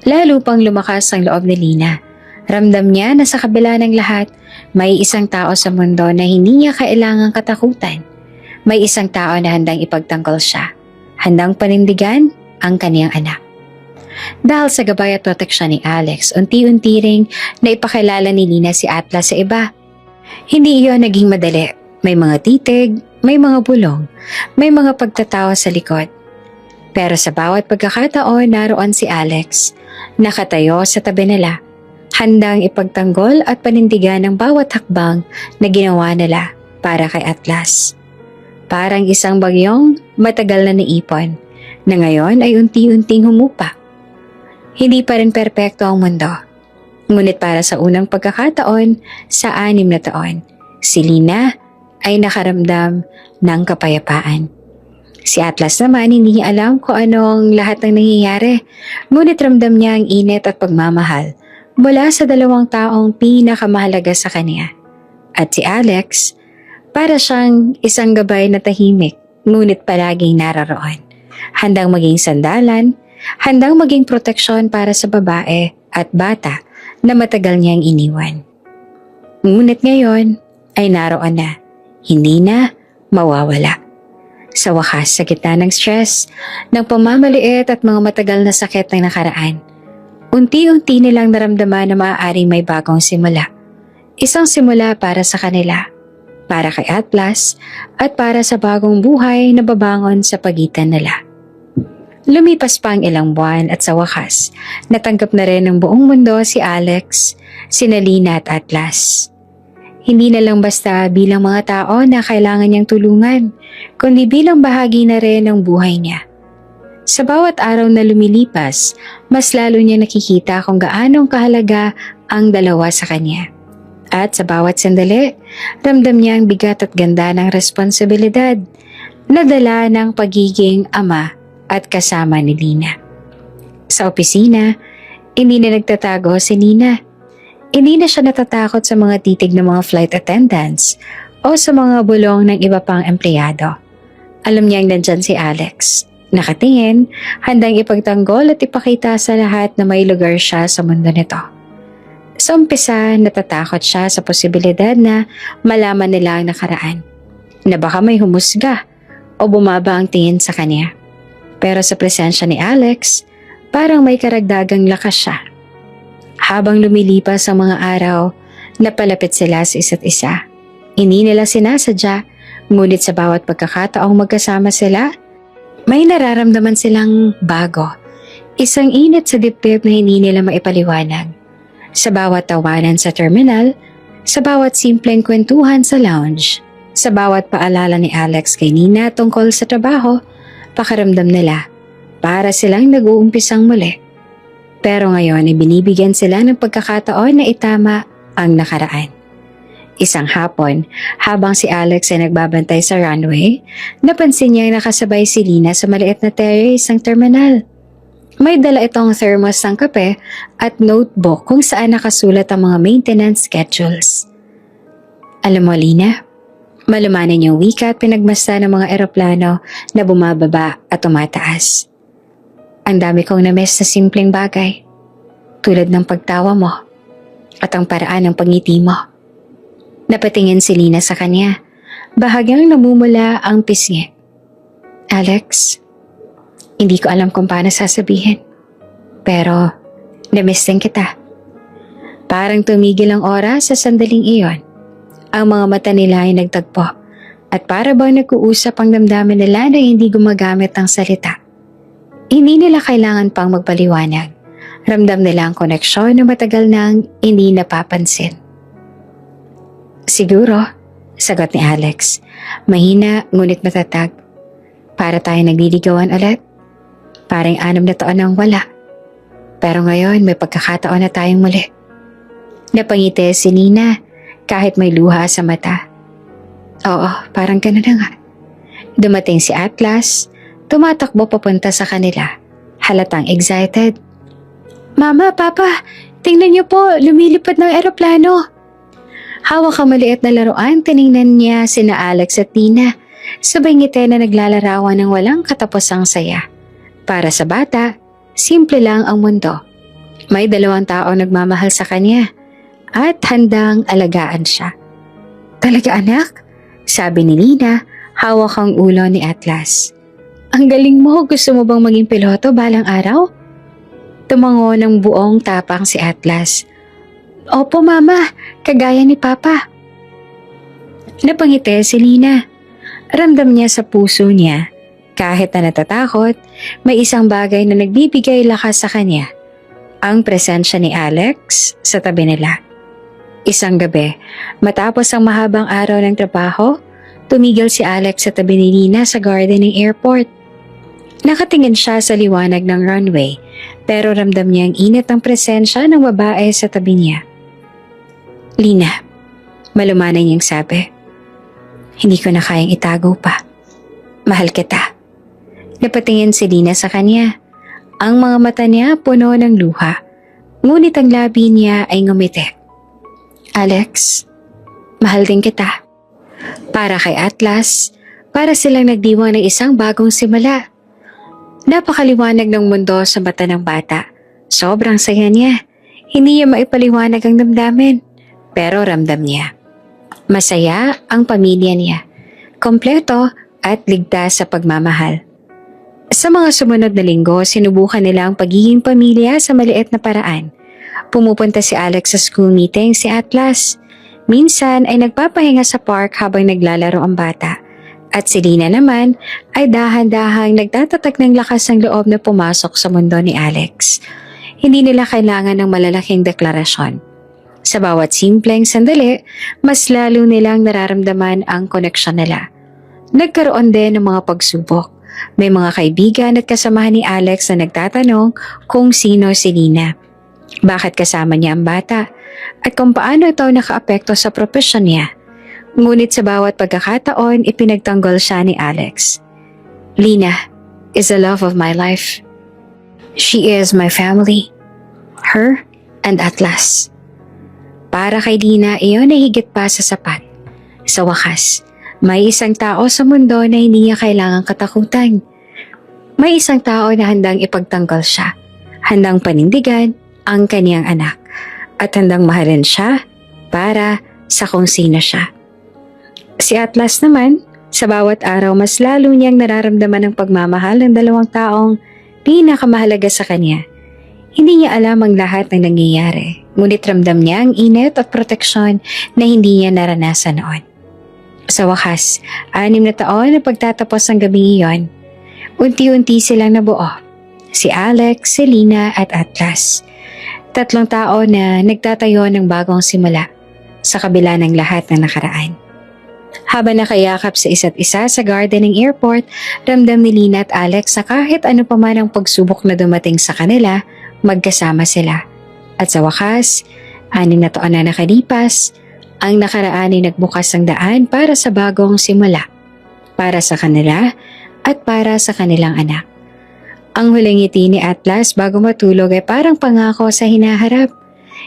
Lalo pang lumakas ang loob ni Lina. Ramdam niya na sa kabila ng lahat, may isang tao sa mundo na hindi niya kailangang katakutan. May isang tao na handang ipagtanggol siya. Handang panindigan ang kaniyang anak. Dahil sa gabay at proteksyon ni Alex, unti-unti ring naipakilala ni Lina si Atlas sa iba. Hindi iyon naging madali. May mga titig, may mga bulong, may mga pagtatawa sa likod. Pero sa bawat pagkakataon naroon si Alex, nakatayo sa tabi nila, handang ipagtanggol at panindigan ang bawat hakbang na ginawa nila para kay Atlas. Parang isang bagyong matagal na naipon, na ngayon ay unti-unting humupa. Hindi pa rin perpekto ang mundo. Ngunit para sa unang pagkakataon sa 6 na taon, si Lina ay nakaramdam ng kapayapaan. Si Atlas naman hindi niya alam kung anong lahat ng nangyayari, ngunit ramdam niya ang init at pagmamahal mula sa 2 taong pinakamahalaga sa kanya. At si Alex, para siyang isang gabay na tahimik, ngunit palaging nararoon. Handang maging sandalan, handang maging proteksyon para sa babae at bata na matagal niyang iniwan. Ngunit ngayon ay naroon na, hindi na mawawala. Sa wakas, sa gitna ng stress, ng pamamaliit at mga matagal na sakit ng nakaraan, unti-unti nilang naramdaman na maaaring may bagong simula. Isang simula para sa kanila, para kay Atlas, at para sa bagong buhay na babangon sa pagitan nila. Lumipas pa ang ilang buwan at sa wakas, natanggap na rin ng buong mundo si Alex, sina Lina at Atlas. Hindi na lang basta bilang mga tao na kailangan niyang tulungan, kundi bilang bahagi na rin ng buhay niya. Sa bawat araw na lumilipas, mas lalo niya nakikita kung gaanong kahalaga ang dalawa sa kanya. At sa bawat sandali, ramdam niya ang bigat at ganda ng responsibilidad na dala ng pagiging ama at kasama ni Lina. Sa opisina, hindi na nagtatago si Lina. Hindi na siya natatakot sa mga titig ng mga flight attendants o sa mga bulong ng iba pang empleyado. Alam niyang nandyan si Alex. Nakatingin, handang ipagtanggol at ipakita sa lahat na may lugar siya sa mundo nito. Sa umpisa, natatakot siya sa posibilidad na malaman nila ang nakaraan, na baka may humusga o bumaba ang tingin sa kanya. Pero sa presensya ni Alex, parang may karagdagang lakas siya. Habang lumilipas ang mga araw, napalapit sila sa isa't isa. Hindi nila sinasadya, ngunit sa bawat pagkakataong magkasama sila, may nararamdaman silang bago. Isang init sa dibdib na hindi nila maipaliwanag. Sa bawat tawanan sa terminal, sa bawat simpleng kwentuhan sa lounge, sa bawat paalala ni Alex kay Nina tungkol sa trabaho, pakaramdam nila para silang nag-uumpisang muli. Pero ngayon ay binibigyan sila ng pagkakataon na itama ang nakaraan. Isang hapon, habang si Alex ay nagbabantay sa runway, napansin niyang nakasabay si Lina sa maliit na terrace ng terminal. May dala itong thermos ng kape at notebook kung saan nakasulat ang mga maintenance schedules. Alam mo, Lina, malumanan yung wika at pinagmasta ng mga eroplano na bumababa at tumataas. Ang dami kong na-miss na simpleng bagay, tulad ng pagtawa mo at ang paraan ng pangiti mo. Napatingin si Lina sa kanya, bahagyang namumula ang pisngi. Alex, hindi ko alam kung paano sasabihin, pero na-miss din kita. Parang tumigil ang oras sa sandaling iyon. Ang mga mata nila ay nagtagpo at para bang nag-uusap ang damdamin nila na hindi gumagamit ng salita. Hindi nila kailangan pang magpaliwanag. Ramdam nila ang koneksyon na matagal nang hindi napapansin. Siguro, sagot ni Alex. Mahina ngunit matatag. Para tayo nagliligawan ulit. Parang 6 na taon nang wala. Pero ngayon may pagkakataon na tayong muli. Napangiti si Nina kahit may luha sa mata. Oo, parang gano'n na nga. Dumating si Atlas, tumatakbo papunta sa kanila. Halatang excited. Mama, Papa, tingnan niyo po, lumilipad ng eroplano. Hawak ang maliit na laruan, tiningnan niya sina Alex at Nina. Sabay ngiti na naglalarawan ng walang katapusang saya. Para sa bata, simple lang ang mundo. May 2 tao nagmamahal sa kanya at handang alagaan siya. Talaga anak? Sabi ni Nina, hawak ang ulo ni Atlas. Ang galing mo, gusto mo bang maging piloto balang araw? Tumango ng buong tapang si Atlas. Opo mama, kagaya ni Papa. Napangiti si Nina. Ramdam niya sa puso niya, kahit na natatakot, may isang bagay na nagbibigay lakas sa kanya. Ang presensya ni Alex sa tabi nila. Isang gabi, matapos ang mahabang araw ng trabaho, tumigil si Alex sa tabi ni Nina sa garden ng airport. Nakatingin siya sa liwanag ng runway, pero ramdam niya ang init ng presensya ng babae sa tabi niya. Lina, malumanay niyang sabi. Hindi ko na kayang itago pa. Mahal kita. Napatingin si Lina sa kanya. Ang mga mata niya puno ng luha, ngunit ang labi niya ay ngumiti. Alex, mahal din kita. Para kay Atlas, para silang nagdiwang ng isang bagong simula. Napakaliwanag ng mundo sa mata ng bata. Sobrang saya niya. Hindi niya maipaliwanag ang damdamin, pero ramdam niya. Masaya ang pamilya niya, kompleto at ligtas sa pagmamahal. Sa mga sumunod na linggo, sinubukan nila ang pagiging pamilya sa maliit na paraan. Pumupunta si Alex sa school meeting, si Atlas. Minsan ay nagpapahinga sa park habang naglalaro ang bata. At si Lina naman ay dahan-dahang nagtatatag ng lakas ng loob na pumasok sa mundo ni Alex. Hindi nila kailangan ng malalaking deklarasyon. Sa bawat simpleng sandali, mas lalo nilang nararamdaman ang koneksyon nila. Nagkaroon din ng mga pagsubok. May mga kaibigan at kasamahan ni Alex na nagtatanong kung sino si Lina. Bakit kasama niya ang bata? At kung paano ito nakaapekto sa propesyon niya. Ngunit sa bawat pagkakataon, ipinagtanggol siya ni Alex. Lina is the love of my life. She is my family. Her and Atlas. Para kay Lina, iyon ay higit pa sa sapat. Sa wakas, may isang tao sa mundo na hindi niya kailangang katakutan. May isang tao na handang ipagtanggol siya, handang panindigan ang kaniyang anak, at handang mahalin siya para sa kung sino siya. Si Atlas naman, sa bawat araw mas lalo niyang nararamdaman ang pagmamahal ng 2 taong pinakamahalaga sa kanya. Hindi niya alam ang lahat ng nangyayari, ngunit ramdam niya ang init at proteksyon na hindi niya naranasan noon. Sa wakas, 6 na taon na pagtatapos ng gabing iyon, unti-unti silang nabuo. Si Alex, si Lina at Atlas. 3 tao na nagtatayo ng bagong simula sa kabila ng lahat ng nakaraan. Habang nakayakap sa isa't isa sa garden ng airport, ramdam ni Lina at Alex na kahit ano pa man ang pagsubok na dumating sa kanila, magkasama sila. At sa wakas, 6 na taon na nakalipas, ang nakaraan ay nagbukas ng daan para sa bagong simula, para sa kanila at para sa kanilang anak. Ang huling ngiti ni Atlas bago matulog ay parang pangako sa hinaharap.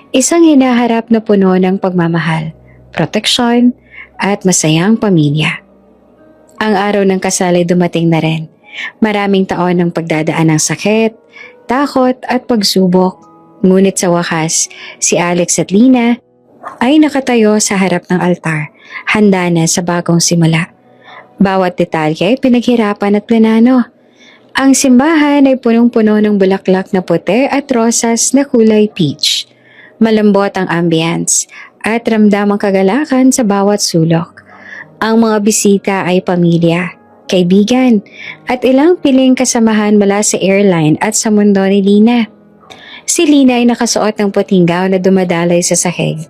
Isang hinaharap na puno ng pagmamahal, proteksyon, at masayang pamilya. Ang araw ng kasal ay dumating na rin. Maraming taon ng pagdadaan ng sakit, takot at pagsubok. Ngunit sa wakas, si Alex at Lina ay nakatayo sa harap ng altar, handa na sa bagong simula. Bawat detalye ay pinaghirapan at planano. Ang simbahan ay punong-puno ng bulaklak na puti at rosas na kulay peach. Malambot ang ambience at ramdam ang kagalakan sa bawat sulok. Ang mga bisita ay pamilya, kaibigan, at ilang piling kasamahan mula sa airline at sa mundo ni Lina. Si Lina ay nakasuot ng puting gown na dumadaloy sa sahig.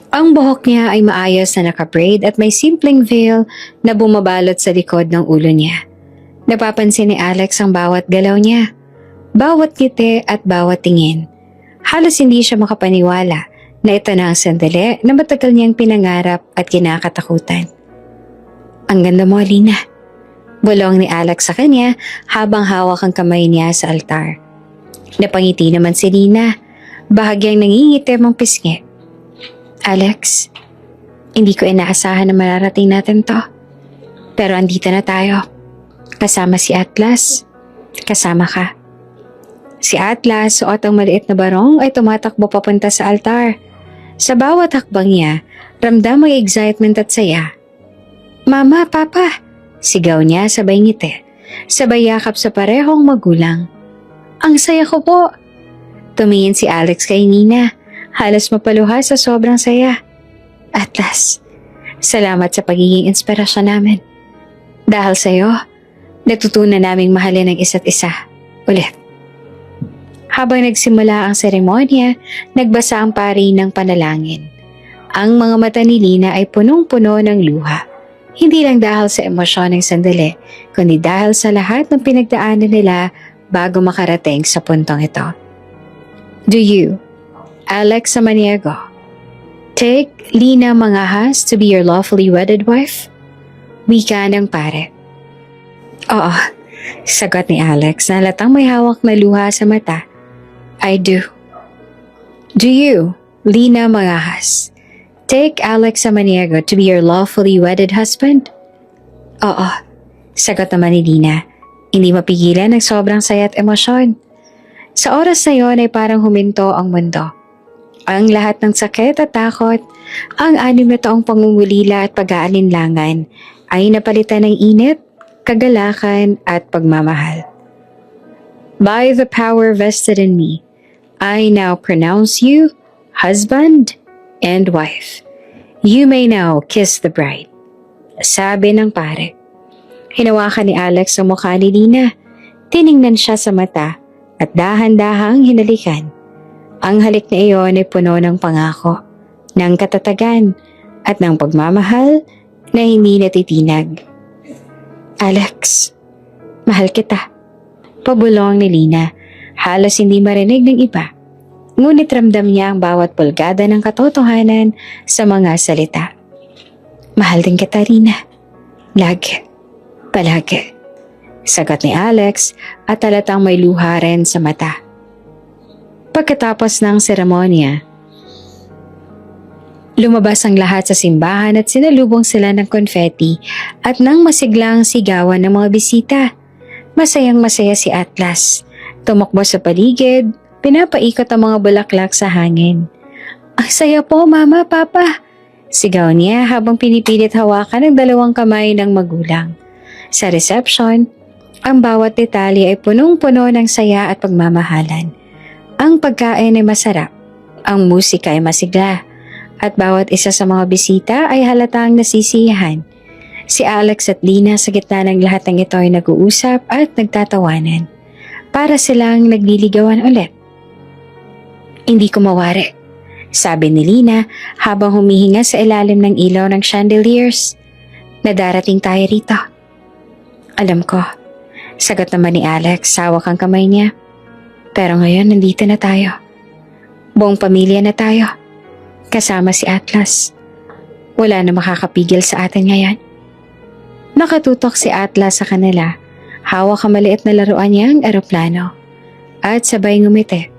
Ang buhok niya ay maayos na nakabraid at may simpleng veil na bumabalot sa likod ng ulo niya. Napapansin ni Alex ang bawat galaw niya. Bawat ngiti at bawat tingin. Halos hindi siya makapaniwala na ito na ang sandali na matagal niyang pinangarap at kinakatakutan. Ang ganda mo, Alina. Bulong ni Alex sa kanya habang hawak ang kamay niya sa altar. Napangiti naman si Lina, bahagyang nangingitim ang pisngi. Alex, hindi ko inaasahan na mararating natin to. Pero andito na tayo. Kasama si Atlas. Kasama ka. Si Atlas, suot ang maliit na barong, ay tumatakbo papunta sa altar. Sa bawat hakbang niya, ramdam ang excitement at saya. Mama, Papa! Sigaw niya sabay ngiti. Sabay yakap sa parehong magulang. Ang saya ko po! Tumingin si Alex kay Nina. Halos mapaluha sa sobrang saya. Atlas, salamat sa pagiging inspirasyon namin. Dahil sa'yo, natutunan naming mahalin ang isa't isa. Ulit. Habang nagsimula ang seremonya, nagbasa ang pari ng panalangin. Ang mga mata ni Lina ay punong-puno ng luha. Hindi lang dahil sa emosyon ng sandali, kundi dahil sa lahat ng pinagdaanan nila bago makarating sa puntong ito. Do you, Alex Samaniego, take Lina Mangahas to be your lawfully wedded wife? Wika ng pare. Oo, sagot ni Alex na halatang may hawak na luha sa mata. I do. Do you, Lina Mangahas, take Alex Samaniego to be your lawfully wedded husband? Oo, sagot naman ni Lina. Hindi mapigilan ng sobrang saya at emosyon. Sa oras na yon ay parang huminto ang mundo. Ang lahat ng sakit at takot, ang 6 na taong pangungulila at pag-aalinlangan ay napalitan ng init, kagalakan at pagmamahal. By the power vested in me, I now pronounce you husband and wife. You may now kiss the bride. Sabi ng pare. Hinawakan ni Alex ang mukha ni Lina. Tiningnan siya sa mata at dahan-dahang hinalikan. Ang halik na iyon ay puno ng pangako, ng katatagan at ng pagmamahal na hindi natitinag. Alex, mahal kita. Pabulong ni Lina, halos hindi marinig ng iba. Ngunit ramdam niya ang bawat pulgada ng katotohanan sa mga salita. Mahal din kita, Lina. Lagi. Palagi. Sagot ni Alex at halatang may luha rin sa mata. Pagkatapos ng seremonya, lumabas ang lahat sa simbahan at sinalubong sila ng konfeti at ng masiglang sigawan ng mga bisita. Masayang masaya si Atlas. Tumakbo sa paligid, pinapaikot ang mga bulaklak sa hangin. Ang saya po, Mama, Papa! Sigaw niya habang pinipilit hawakan ng 2 kamay ng magulang. Sa reception, ang bawat detalye ay punong-puno ng saya at pagmamahalan. Ang pagkain ay masarap, ang musika ay masigla, at bawat isa sa mga bisita ay halatang nasisiyahan. Si Alex at Lina sa gitna ng lahat ng ito ay nag-uusap at nagtatawanan. Para silang nagliligawan ulit. Hindi ko mawari, sabi ni Lina habang humihinga sa ilalim ng ilaw ng chandeliers. Nadarating tayo rito. Alam ko, sagot naman ni Alex, hawak ang kamay niya. Pero ngayon nandito na tayo. Buong pamilya na tayo. Kasama si Atlas. Wala na makakapigil sa atin ngayon. Nakatutok si Atlas sa kanila. Hawak ang maliit na laruan niyang eroplano. At sabay ngumiti.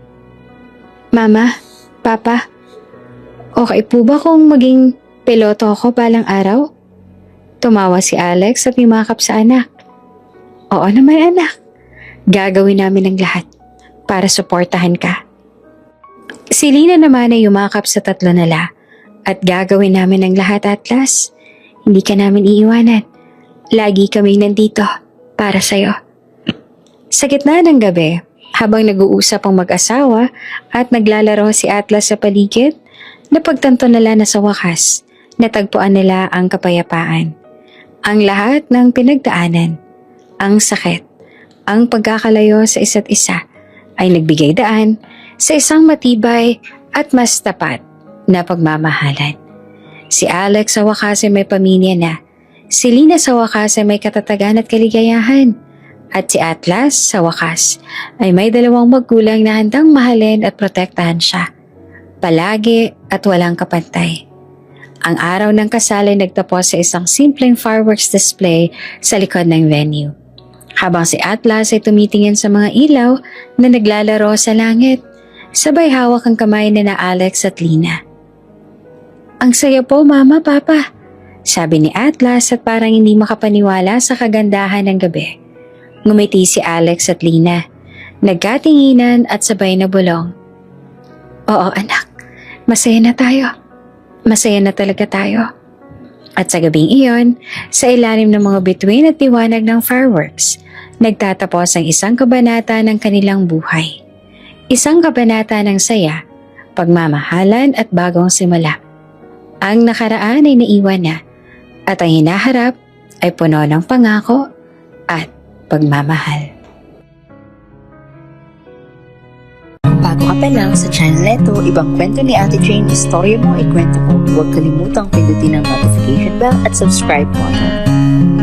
Mama, Papa, okay po ba kung maging piloto ako balang araw? Tumawa si Alex at yumakap sa anak. Oo naman anak. Gagawin namin ang lahat para suportahan ka. Si Lina naman ay yumakap sa 3 nila at gagawin namin ang lahat, Atlas. Hindi ka namin iiwanan. Lagi kaming nandito para sa'yo. Sa gitna ng gabi, habang nag-uusap ang mag-asawa at naglalaro si Atlas sa paligid, napagtanto nila na sa wakas, natagpuan nila ang kapayapaan. Ang lahat ng pinagdaanan, ang sakit, ang pagkakalayo sa isa't isa ay nagbigay daan sa isang matibay at mas tapat na pagmamahalan. Si Alex sa wakas ay may pamilya na, si Lina sa wakas ay may katatagan at kaligayahan, At si Atlas, sa wakas, ay may dalawang magulang na handang mahalin at protektahan siya. Palagi at walang kapantay. Ang araw ng kasal ay nagtapos sa isang simpleng fireworks display sa likod ng venue. Habang si Atlas ay tumitingin sa mga ilaw na naglalaro sa langit, sabay hawak ang kamay ni na Alex at Lina. "Ang saya po, Mama, Papa," sabi ni Atlas at parang hindi makapaniwala sa kagandahan ng gabi. Ngumiti si Alex at Lina. Nagkatinginan at sabay na bulong. "Oo anak, masaya na tayo. Masaya na talaga tayo." At sa gabing iyon, sa ilalim ng mga bituin at liwanag ng fireworks, nagtatapos ang isang kabanata ng kanilang buhay. Isang kabanata ng saya, pagmamahalan at bagong simula. Ang nakaraan ay naiwan na at ang hinaharap ay puno ng pangako at pagmamahal. Bago ka pa lang sa channel neto, ibang kwento ni Ate Jane, istorya mo, ikwento ko. Huwag kalimutang pindutin ang notification bell at subscribe button.